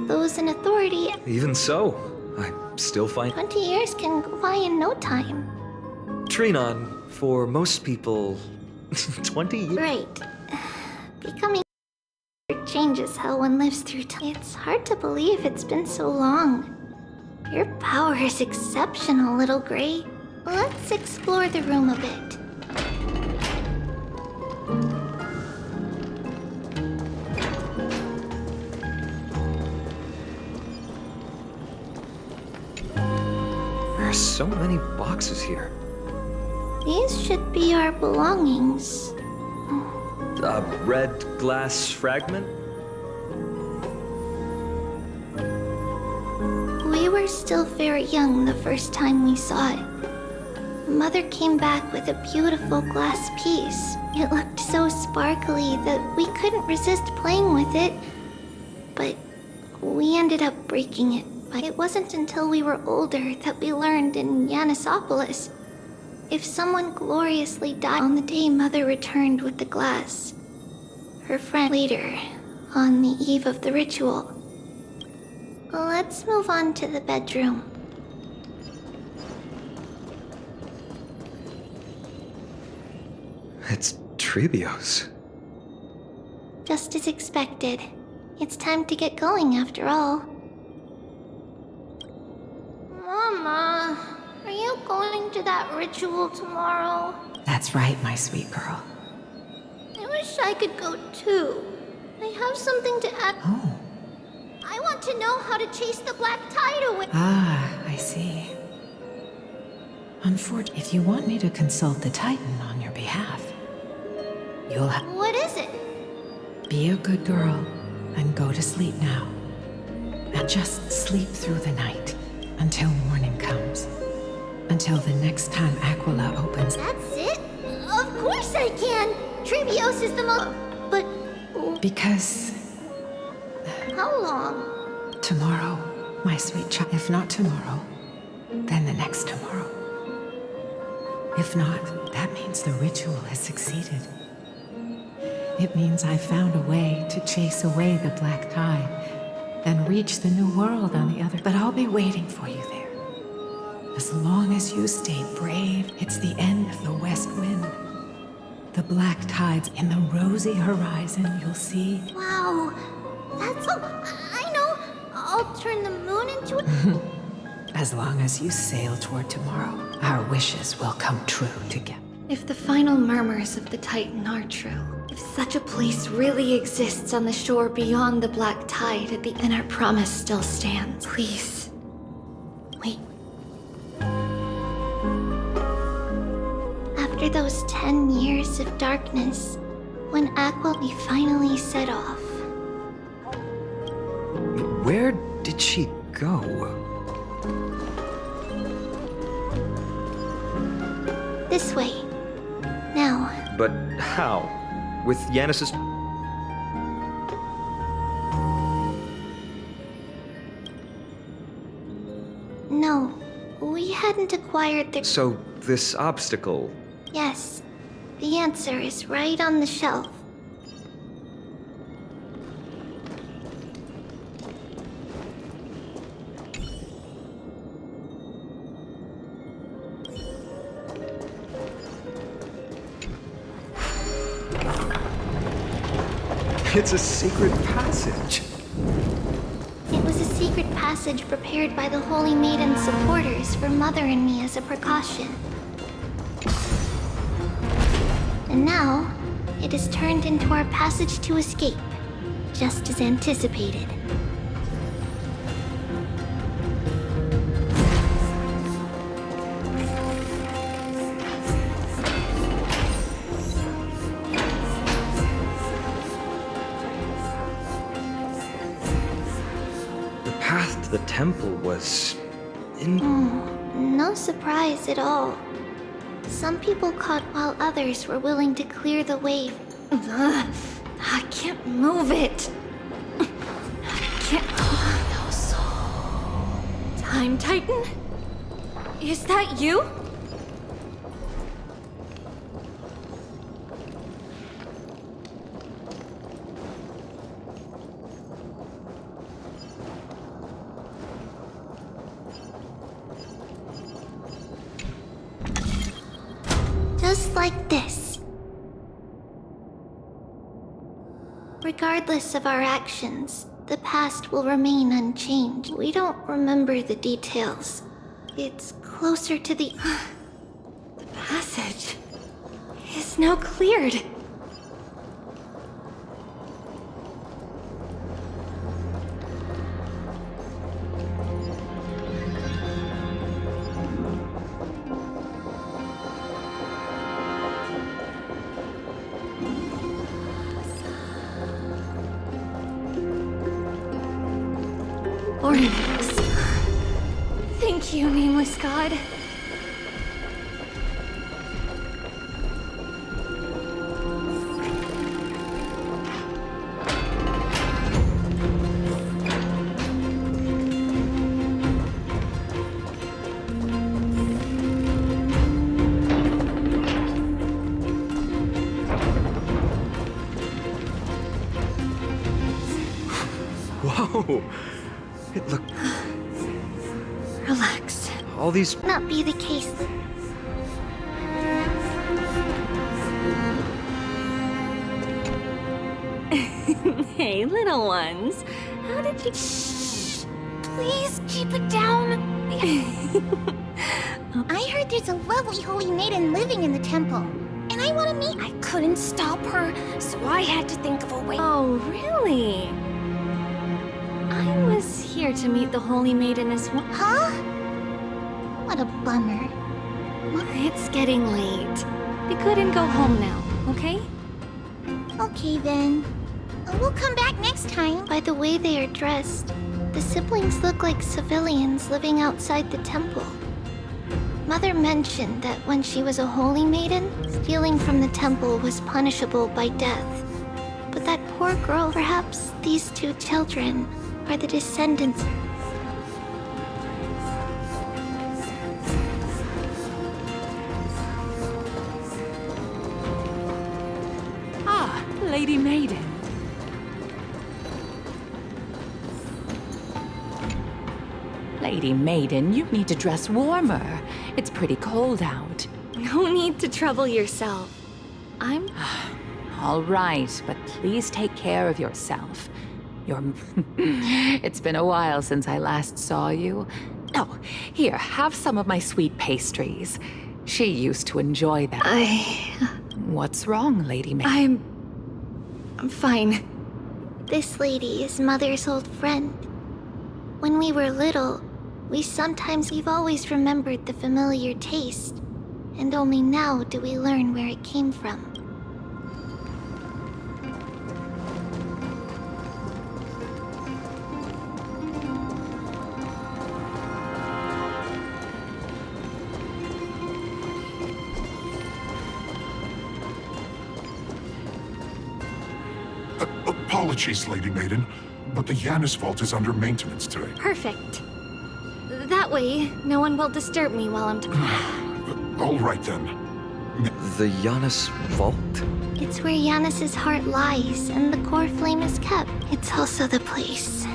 Those in authority... Even so, I still find... 20 years can go by in no time. Trinon, for most people, 20 years... Right. Becoming changes how one lives through time. It's hard to believe it's been so long. Your power is exceptional, little Gray. Let's explore the room a bit. There are so many boxes here. These should be our belongings. A red glass fragment? We were still very young the first time we saw it. Mother came back with a beautiful glass piece. It looked so sparkly that we couldn't resist playing with it, but we ended up breaking it. But it wasn't until we were older that we learned in Yanissopolis, if someone gloriously died on the day Mother returned with the glass, her friend later, on the eve of the ritual, Let's move on to the bedroom. It's Trebios. Just as expected. It's time to get going after all. Mama, are you going to that ritual tomorrow? That's right, my sweet girl. I wish I could go too. I have something to add. Oh. I want to know how to chase the black tide away. Ah, I see. Unfortunately, if you want me to consult the Titan on your behalf, you'll have... What is it? Be a good girl and go to sleep now. And just sleep through the night until morning comes. Until the next time Aquila opens... That's it? Of course I can! Trebios is the most... But... Because... How long? Tomorrow, my sweet child. If not tomorrow, then the next tomorrow. If not, that means the ritual has succeeded. It means I found a way to chase away the black tide and reach the new world on the other. But I'll be waiting for you there. As long as you stay brave, it's the end of the west wind. The black tides in the rosy horizon, you'll see. Wow, that's all. I know. I'll turn the moon into a... As long as you sail toward tomorrow, our wishes will come true together. If the final murmurs of the Titan are true, if such a place really exists on the shore beyond the black tide, and our promise still stands, please, wait. After those 10 years of darkness, when Aqua we finally set off. Where did she go? This way. Now. But how? With Yanis's... No, we hadn't acquired the... So, this obstacle... Yes, the answer is right on the shelf. It's a secret passage. It was a secret passage prepared by the Holy Maiden's supporters for Mother and me as a precaution. And now, it is turned into our passage to escape, just as anticipated. The temple was... No surprise at all. Some people caught while others were willing to clear the way. I can't move it. I can't... Time Titan? Is that you? Just like this. Regardless of our actions, the past will remain unchanged. We don't remember the details. It's closer to the... The passage is now cleared. Ornaments. Thank you, nameless god. Whoa! Look, Relax. all these... Not be the case. Hey, little ones. How did you... Shh! Please keep it down. I heard there's a lovely holy maiden living in the temple. And I want to meet... I couldn't stop her, so I had to think of a way. Oh, really? I was here to meet the Holy Maiden as well. Huh? What a bummer. It's getting late. We couldn't go home now, okay? Okay then. We'll come back next time. By the way they are dressed, the siblings look like civilians living outside the temple. Mother mentioned that when she was a holy maiden, stealing from the temple was punishable by death. But that poor girl, perhaps these two children are the descendants. Ah, Lady Maiden. Lady Maiden, you need to dress warmer. It's pretty cold out. No need to trouble yourself. I'm... All right, but please take care of yourself. It's been a while since I last saw you. Oh, here, have some of my sweet pastries. She used to enjoy them. What's wrong, Lady Maiden? I'm fine. This lady is Mother's old friend. When we were little, we've always remembered the familiar taste. And only now do we learn where it came from. Apologies, Lady Maiden, but the Yanis vault is under maintenance today. Perfect. That way, no one will disturb me while I'm... All right then. The Yanis vault? It's where Yanis's heart lies, and the core flame is kept. It's also the place.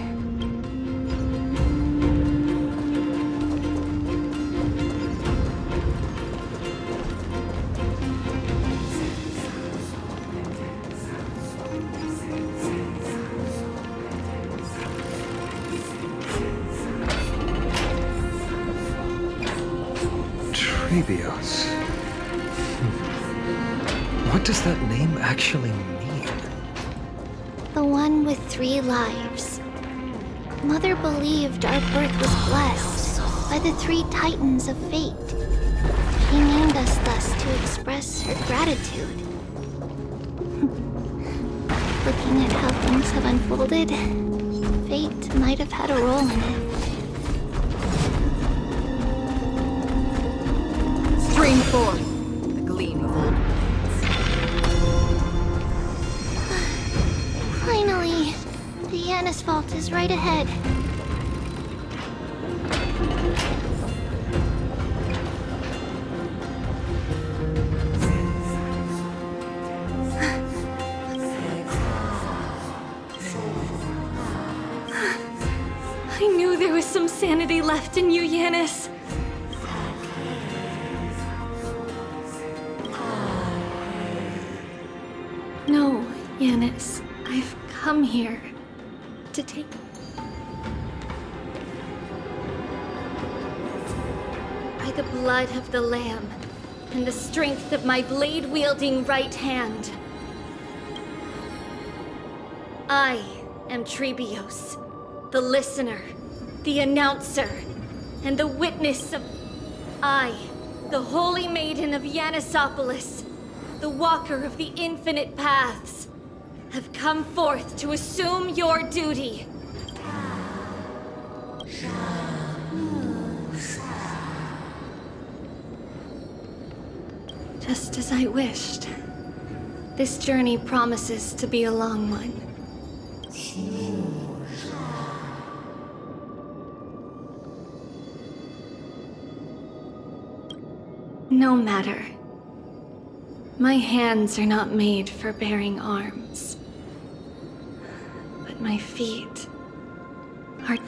Trebios. What does that name actually mean? The one with 3 lives. Mother believed our birth was blessed by the 3 titans of fate. She named us thus to express her gratitude. Looking at how things have unfolded, fate might have had a role in it. Stream forth, the gleam of old. Finally, the Yanis vault is right ahead. I knew there was some sanity left in you, Yanis. No, Yanis. I've come here to take... By the blood of the Lamb and the strength of my blade-wielding right hand, I am Trebios, the listener, the announcer, and the witness of... I, the Holy Maiden of Yanisopolis, the Walker of the Infinite Paths, have come forth to assume your duty. Just as I wished. This journey promises to be a long one. No matter. My hands are not made for bearing arms. But my feet Our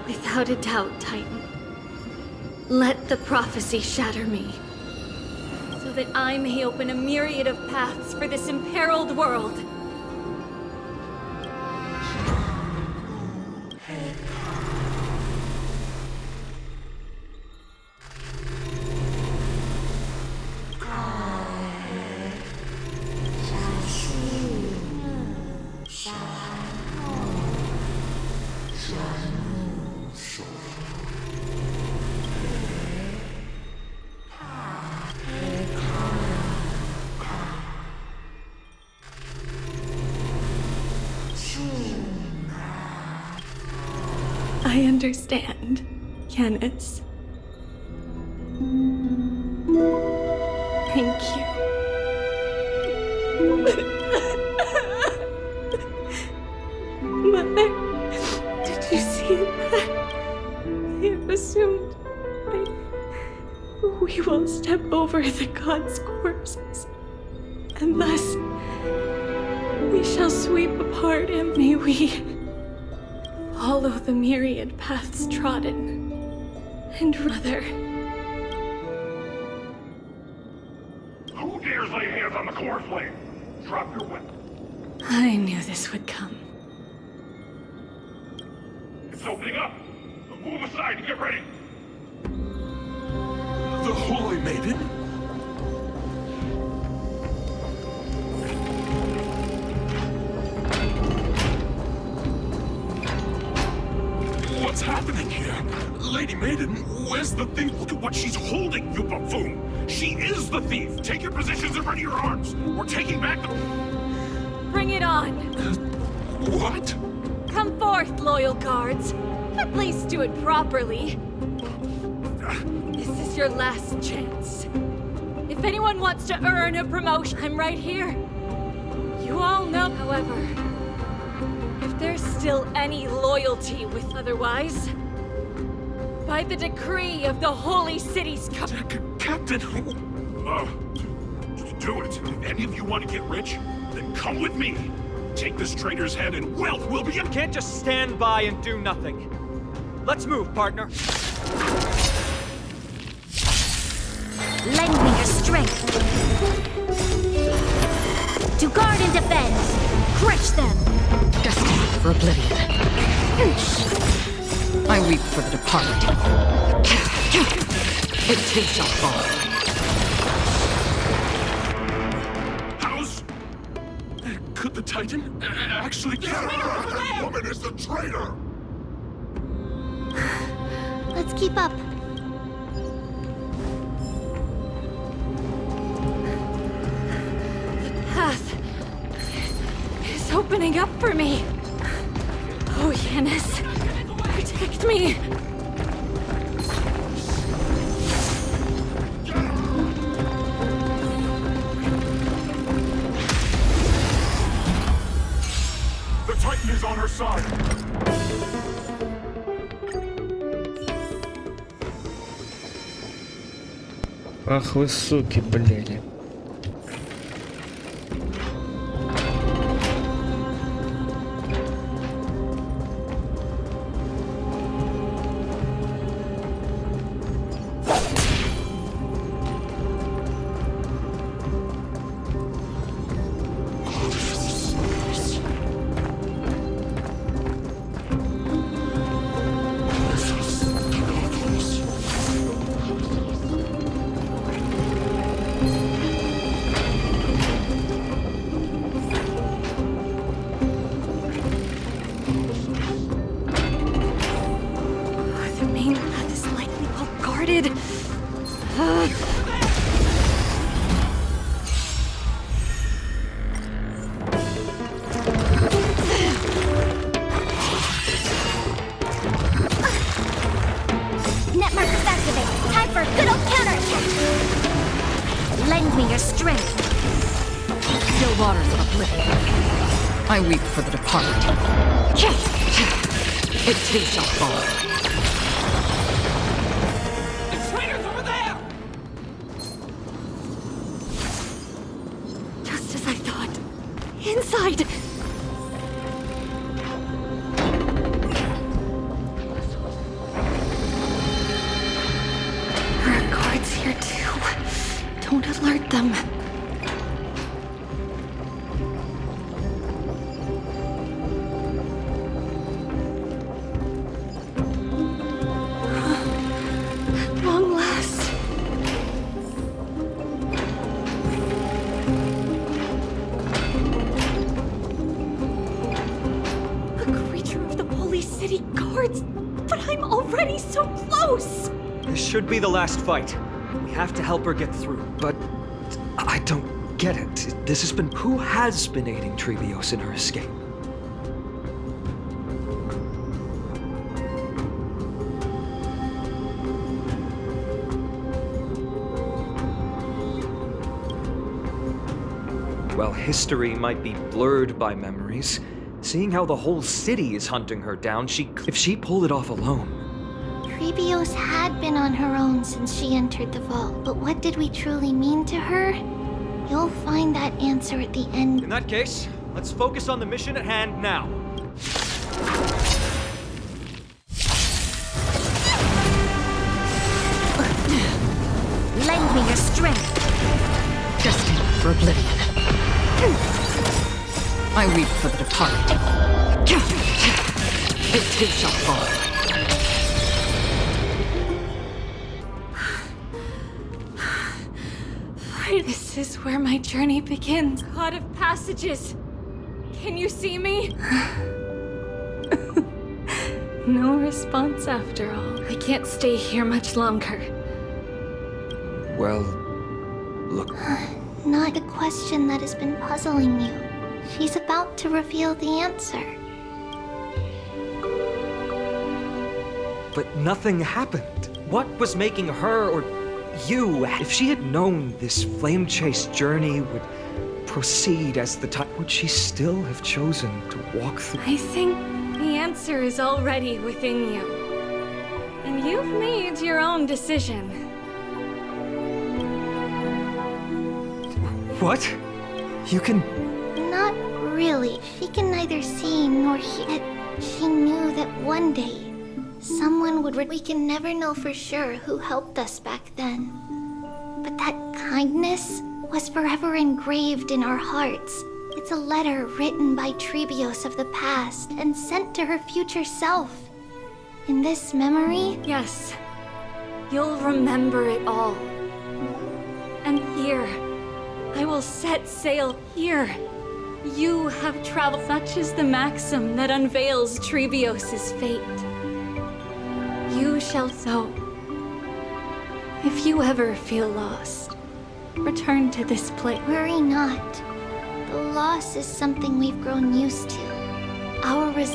Without a doubt, Titan. Let the prophecy shatter me, so that I may open a myriad of paths for this imperiled world. I understand, Yanis. Thank you. Mother, did you see that? I have assumed we will step over the gods' corpses, and thus we shall sweep apart, and may we follow the myriad paths trodden. And Mother. Who dares lay hands on the core flame? Drop your weapon. I knew this would come. It's opening up. Move aside and get ready. The Holy Maiden? What's happening here? Lady Maiden, where's the thief? Look at what she's holding, you buffoon! She is the thief! Take your positions and ready your arms! We're taking back the... Bring it on! What? Come forth, loyal guards. At least do it properly. This is your last chance. If anyone wants to earn a promotion, I'm right here. You all know, however, if there's still any loyalty with otherwise, by the decree of the Holy City's Captain! Do it. If any of you want to get rich, then come with me. Take this traitor's head and wealth will be... Can't just stand by and do nothing. Let's move, partner. Lend me your strength. To guard and defend. Crush them. Destined for oblivion. I weep for the departed. It too shall fall. House? Could the Titan actually kill her? That woman is the traitor! Let's keep up. The path is opening up for me. Oh, Yanis, protect me. The Titan is on her side. Ах вы суки, блядь. I weep for the departed. It too shall fall. Traitors over there! Just as I thought. Inside! There are guards here too. Don't alert them. At long last. A creature of the Holy City Guards! But I'm already so close! This should be the last fight. We have to help her get through. But I don't get it. This has been... Who has been aiding Trebios in her escape? While history might be blurred by memories, seeing how the whole city is hunting her down, if she pulled it off alone. Trebios had been on her own since she entered the vault, but what did we truly mean to her? You'll find that answer at the end. In that case, let's focus on the mission at hand now. Lend me your strength. Destined for oblivion. I weep for the departed. It too shall fall. This is where my journey begins. God of passages. Can you see me? No response after all. I can't stay here much longer. Well, look. Not a question that has been puzzling you. She's about to reveal the answer. But nothing happened. What was making her or you, if she had known this flame chase journey would proceed as the time, would she still have chosen to walk through? I think the answer is already within you. And you've made your own decision. What? You can... Not really. She can neither see nor hear. Yet she knew that one day, someone would... We can never know for sure who helped us back then. But that kindness was forever engraved in our hearts. It's a letter written by Trebios of the past and sent to her future self. In this memory... Yes. You'll remember it all. And here, I will set sail here. You have traveled. Such is the maxim that unveils Trebios' fate. You shall so. If you ever feel lost, return to this place. Worry not. The loss is something we've grown used to.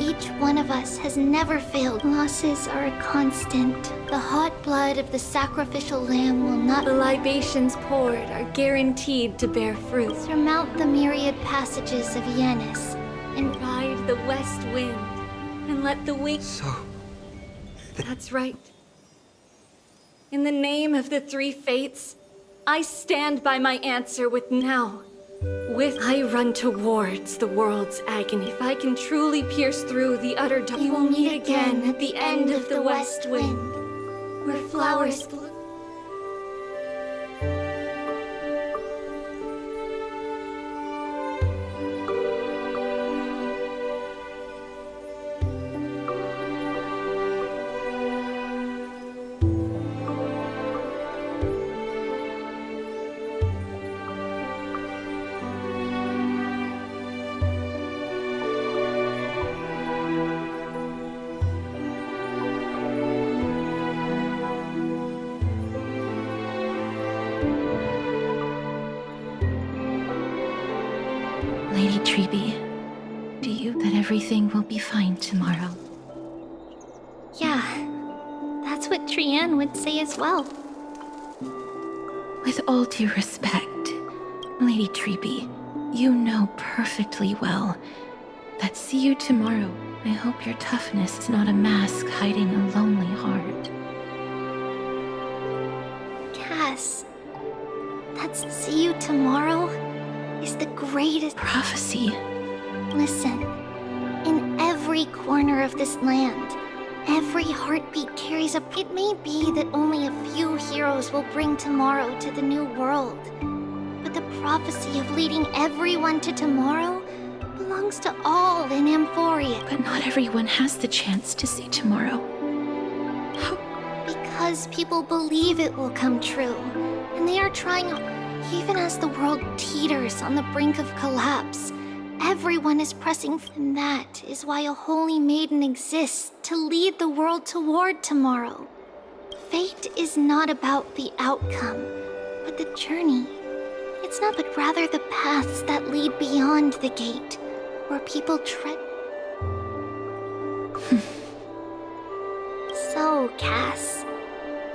Each one of us has never failed. Losses are a constant. The hot blood of the sacrificial lamb will not... The libations poured are guaranteed to bear fruit. Surmount the myriad passages of Yanis and ride the west wind and let the wings... So... That's right. In the name of the three fates, I stand by my answer with now. I run towards the world's agony. If I can truly pierce through the utter dark, you will meet again at the end of the west wind, where flowers bloom. Lady Trebi, do you that everything will be fine tomorrow? Yeah, that's what Trianne would say as well. With all due respect, Lady Trebi, you know perfectly well that see you tomorrow I hope your toughness is not a mask hiding a lonely heart. Cass, that "see you tomorrow" is the greatest prophecy. Listen, in every corner of this land, every heartbeat carries a... It may be that only a few heroes will bring tomorrow to the new world, but the prophecy of leading everyone to tomorrow belongs to all in Amphoria. But not everyone has the chance to see tomorrow. Because people believe it will come true, and they are trying... Even as the world teeters on the brink of collapse, everyone is pressing, and that is why a holy maiden exists, to lead the world toward tomorrow. Fate is not about the outcome, but the journey. It's not, but rather the paths that lead beyond the gate, where people tread. So, Cass,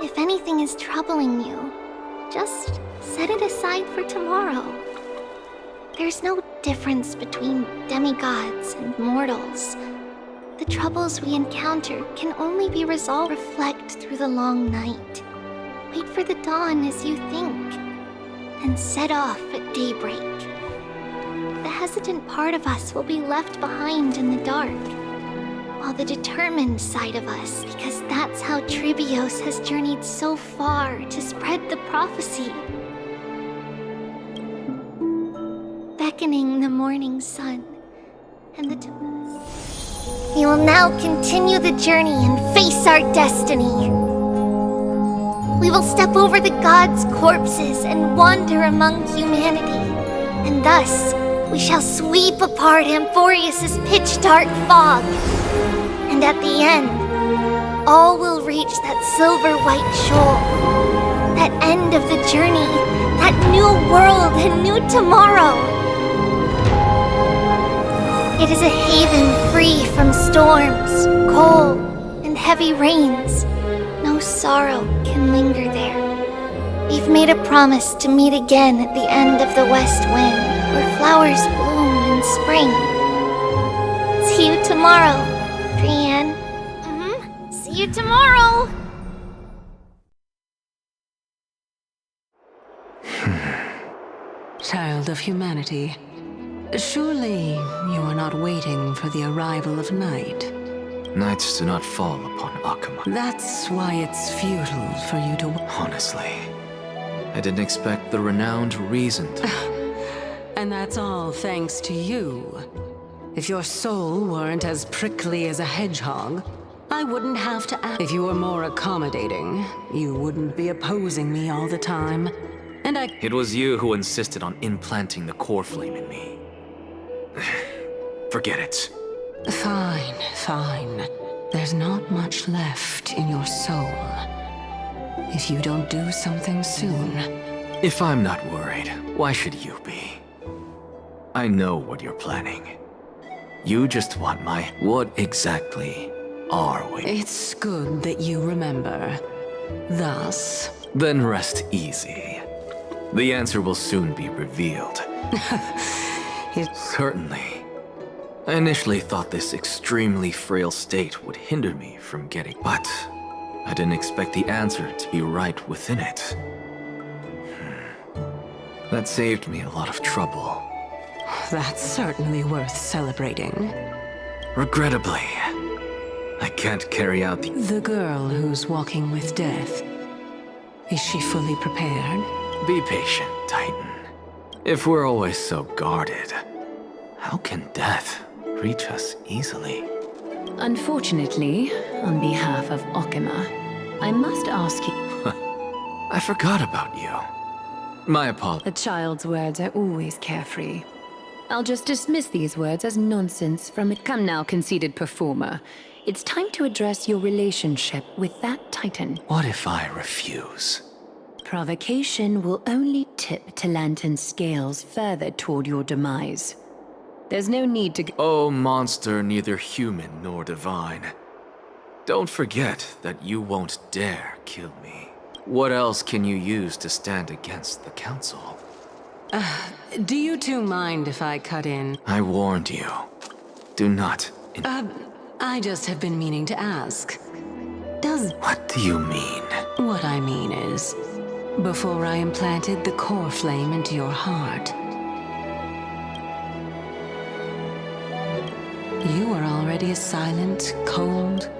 if anything is troubling you, just set it aside for tomorrow. There's no difference between demigods and mortals. The troubles we encounter can only be resolved. Reflect through the long night. Wait for the dawn as you think, and set off at daybreak. The hesitant part of us will be left behind in the dark, while the determined side of us, because that's how Tribios has journeyed so far to spread the prophecy. Beckoning the morning sun, and we will now continue the journey and face our destiny. We will step over the gods' corpses and wander among humanity, and thus we shall sweep apart Amphorius' pitch-dark fog. And at the end, all will reach that silver-white shoal, that end of the journey, that new world and new tomorrow. It is a haven free from storms, cold, and heavy rains. No sorrow can linger there. We've made a promise to meet again at the end of the west wind, where flowers bloom in spring. See you tomorrow, Brienne. See you tomorrow! Child of humanity, surely you are not waiting for the arrival of night. Nights do not fall upon Akuma. That's why it's futile for you to... Honestly, I didn't expect the renowned reason to... And that's all thanks to you. If your soul weren't as prickly as a hedgehog, I wouldn't have to ask. If you were more accommodating, you wouldn't be opposing me all the time. And It was you who insisted on implanting the core flame in me. Forget it. Fine, fine. There's not much left in your soul. If you don't do something soon... If I'm not worried, why should you be? I know what you're planning. You just want my... What exactly are we? It's good that you remember. Thus... Then rest easy. The answer will soon be revealed. Certainly. I initially thought this extremely frail state would hinder me from getting... But I didn't expect the answer to be right within it. That saved me a lot of trouble. That's certainly worth celebrating. Regrettably, I can't carry out the... The girl who's walking with death. Is she fully prepared? Be patient, Titan. If we're always so guarded, how can death reach us easily? Unfortunately, on behalf of Okima, I must ask you... I forgot about you. My apologies. A child's words are always carefree. I'll just dismiss these words as nonsense from a... Come now, conceited performer. It's time to address your relationship with that Titan. What if I refuse? Provocation will only tip Talantan's scales further toward your demise. There's no need to... Oh, monster neither human nor divine. Don't forget that you won't dare kill me. What else can you use to stand against the Council? Do you two mind if I cut in? I warned you. Do not... I just have been meaning to ask. Does... What do you mean? What I mean is, before I implanted the core flame into your heart, you were already a silent, cold...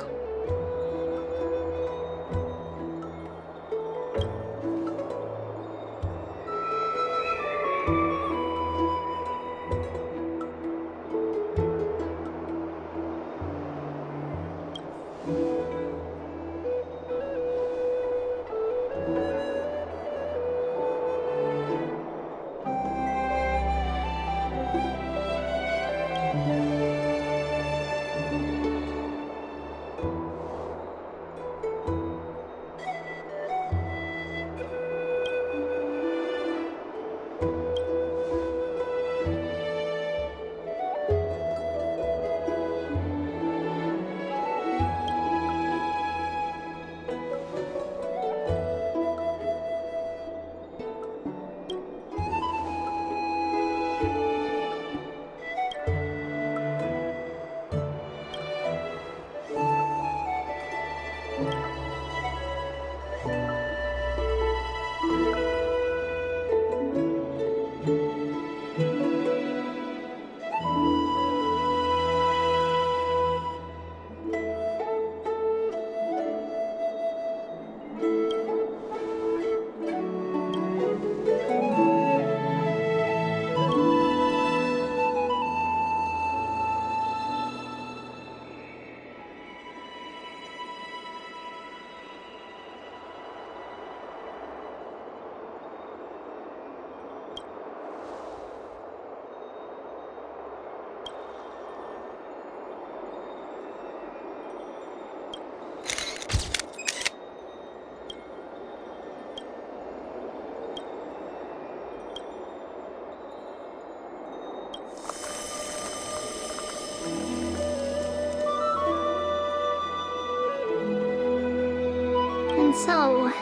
And so,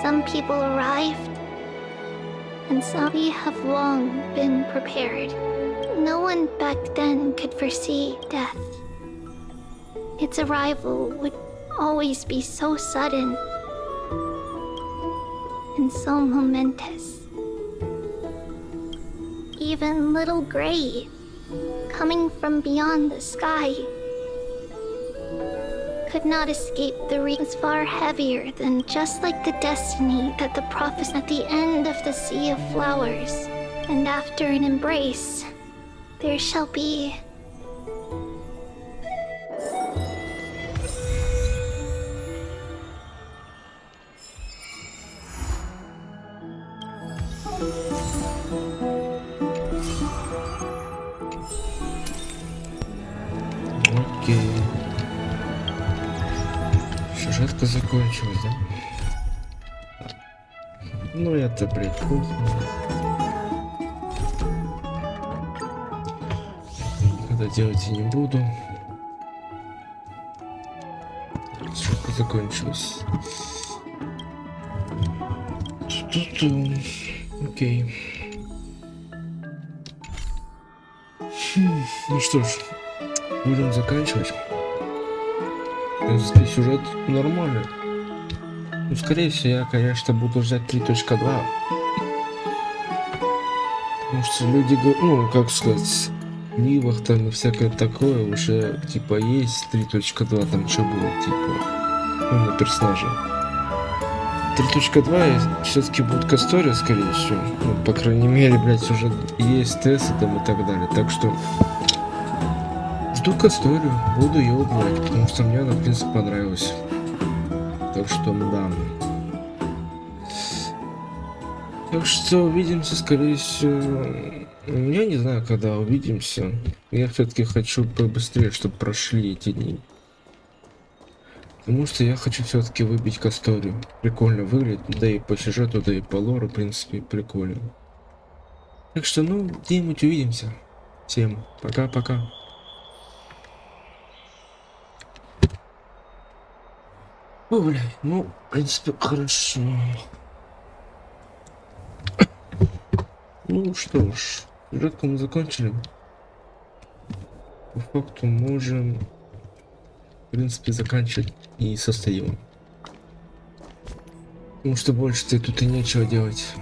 some people arrived, and some we have long been prepared. No one back then could foresee death. Its arrival would always be so sudden and so momentous. Even little Gray, coming from beyond the sky, could not escape the was far heavier than just like the destiny that the prophet at the end of the sea of flowers. And after an embrace, there shall be... Окей. Сюжетка закончилась, да? Ну это прикольно. Никогда делать я не буду. Сюжетка закончилась. Окей. Ну что ж, будем заканчивать. В принципе, сюжет нормальный. Ну, скорее всего, я, конечно, буду ждать 3.2. Потому что люди, ну, как сказать, в ливах там и всякое такое уже, типа, есть 3.2, там что будет, типа, ну, на персонажа. 3.2 все-таки будет Кастория, скорее всего. Ну, по крайней мере, блядь, уже есть тесты там и так далее. Так что жду Касторию, буду ее убивать, потому что мне она, в принципе, понравилась. Так что, да. Так что увидимся, скорее всего. Я не знаю, когда увидимся. Я все-таки хочу побыстрее, чтобы прошли эти дни. Потому что я хочу все-таки выбить Касторию. Прикольно выглядит, да и по сюжету, да и по лору, в принципе, прикольно. Так что, ну, где-нибудь увидимся. Всем пока-пока. О, блядь, ну, в принципе, хорошо. Ну что ж, сюжетку мы закончили. по факту можем, в принципе, заканчивать и со стадионом. Потому что больше тут и нечего делать.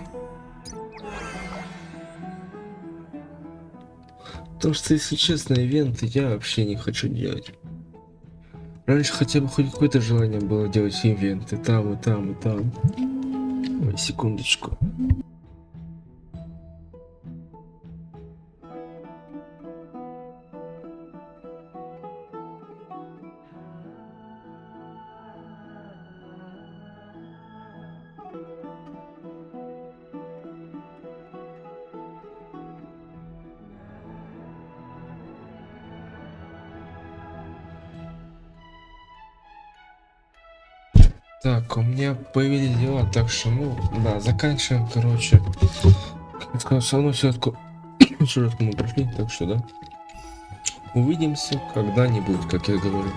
Потому что, если честно, ивенты я вообще не хочу делать. Раньше хотя бы хоть какое-то желание было делать ивенты там и там и там. Ой, секундочку. Так, у меня появились дела, так что, ну, да, заканчиваем, короче. Как я сказал, все равно сюжетку мы прошли, так что, да. Увидимся когда-нибудь, как я говорю.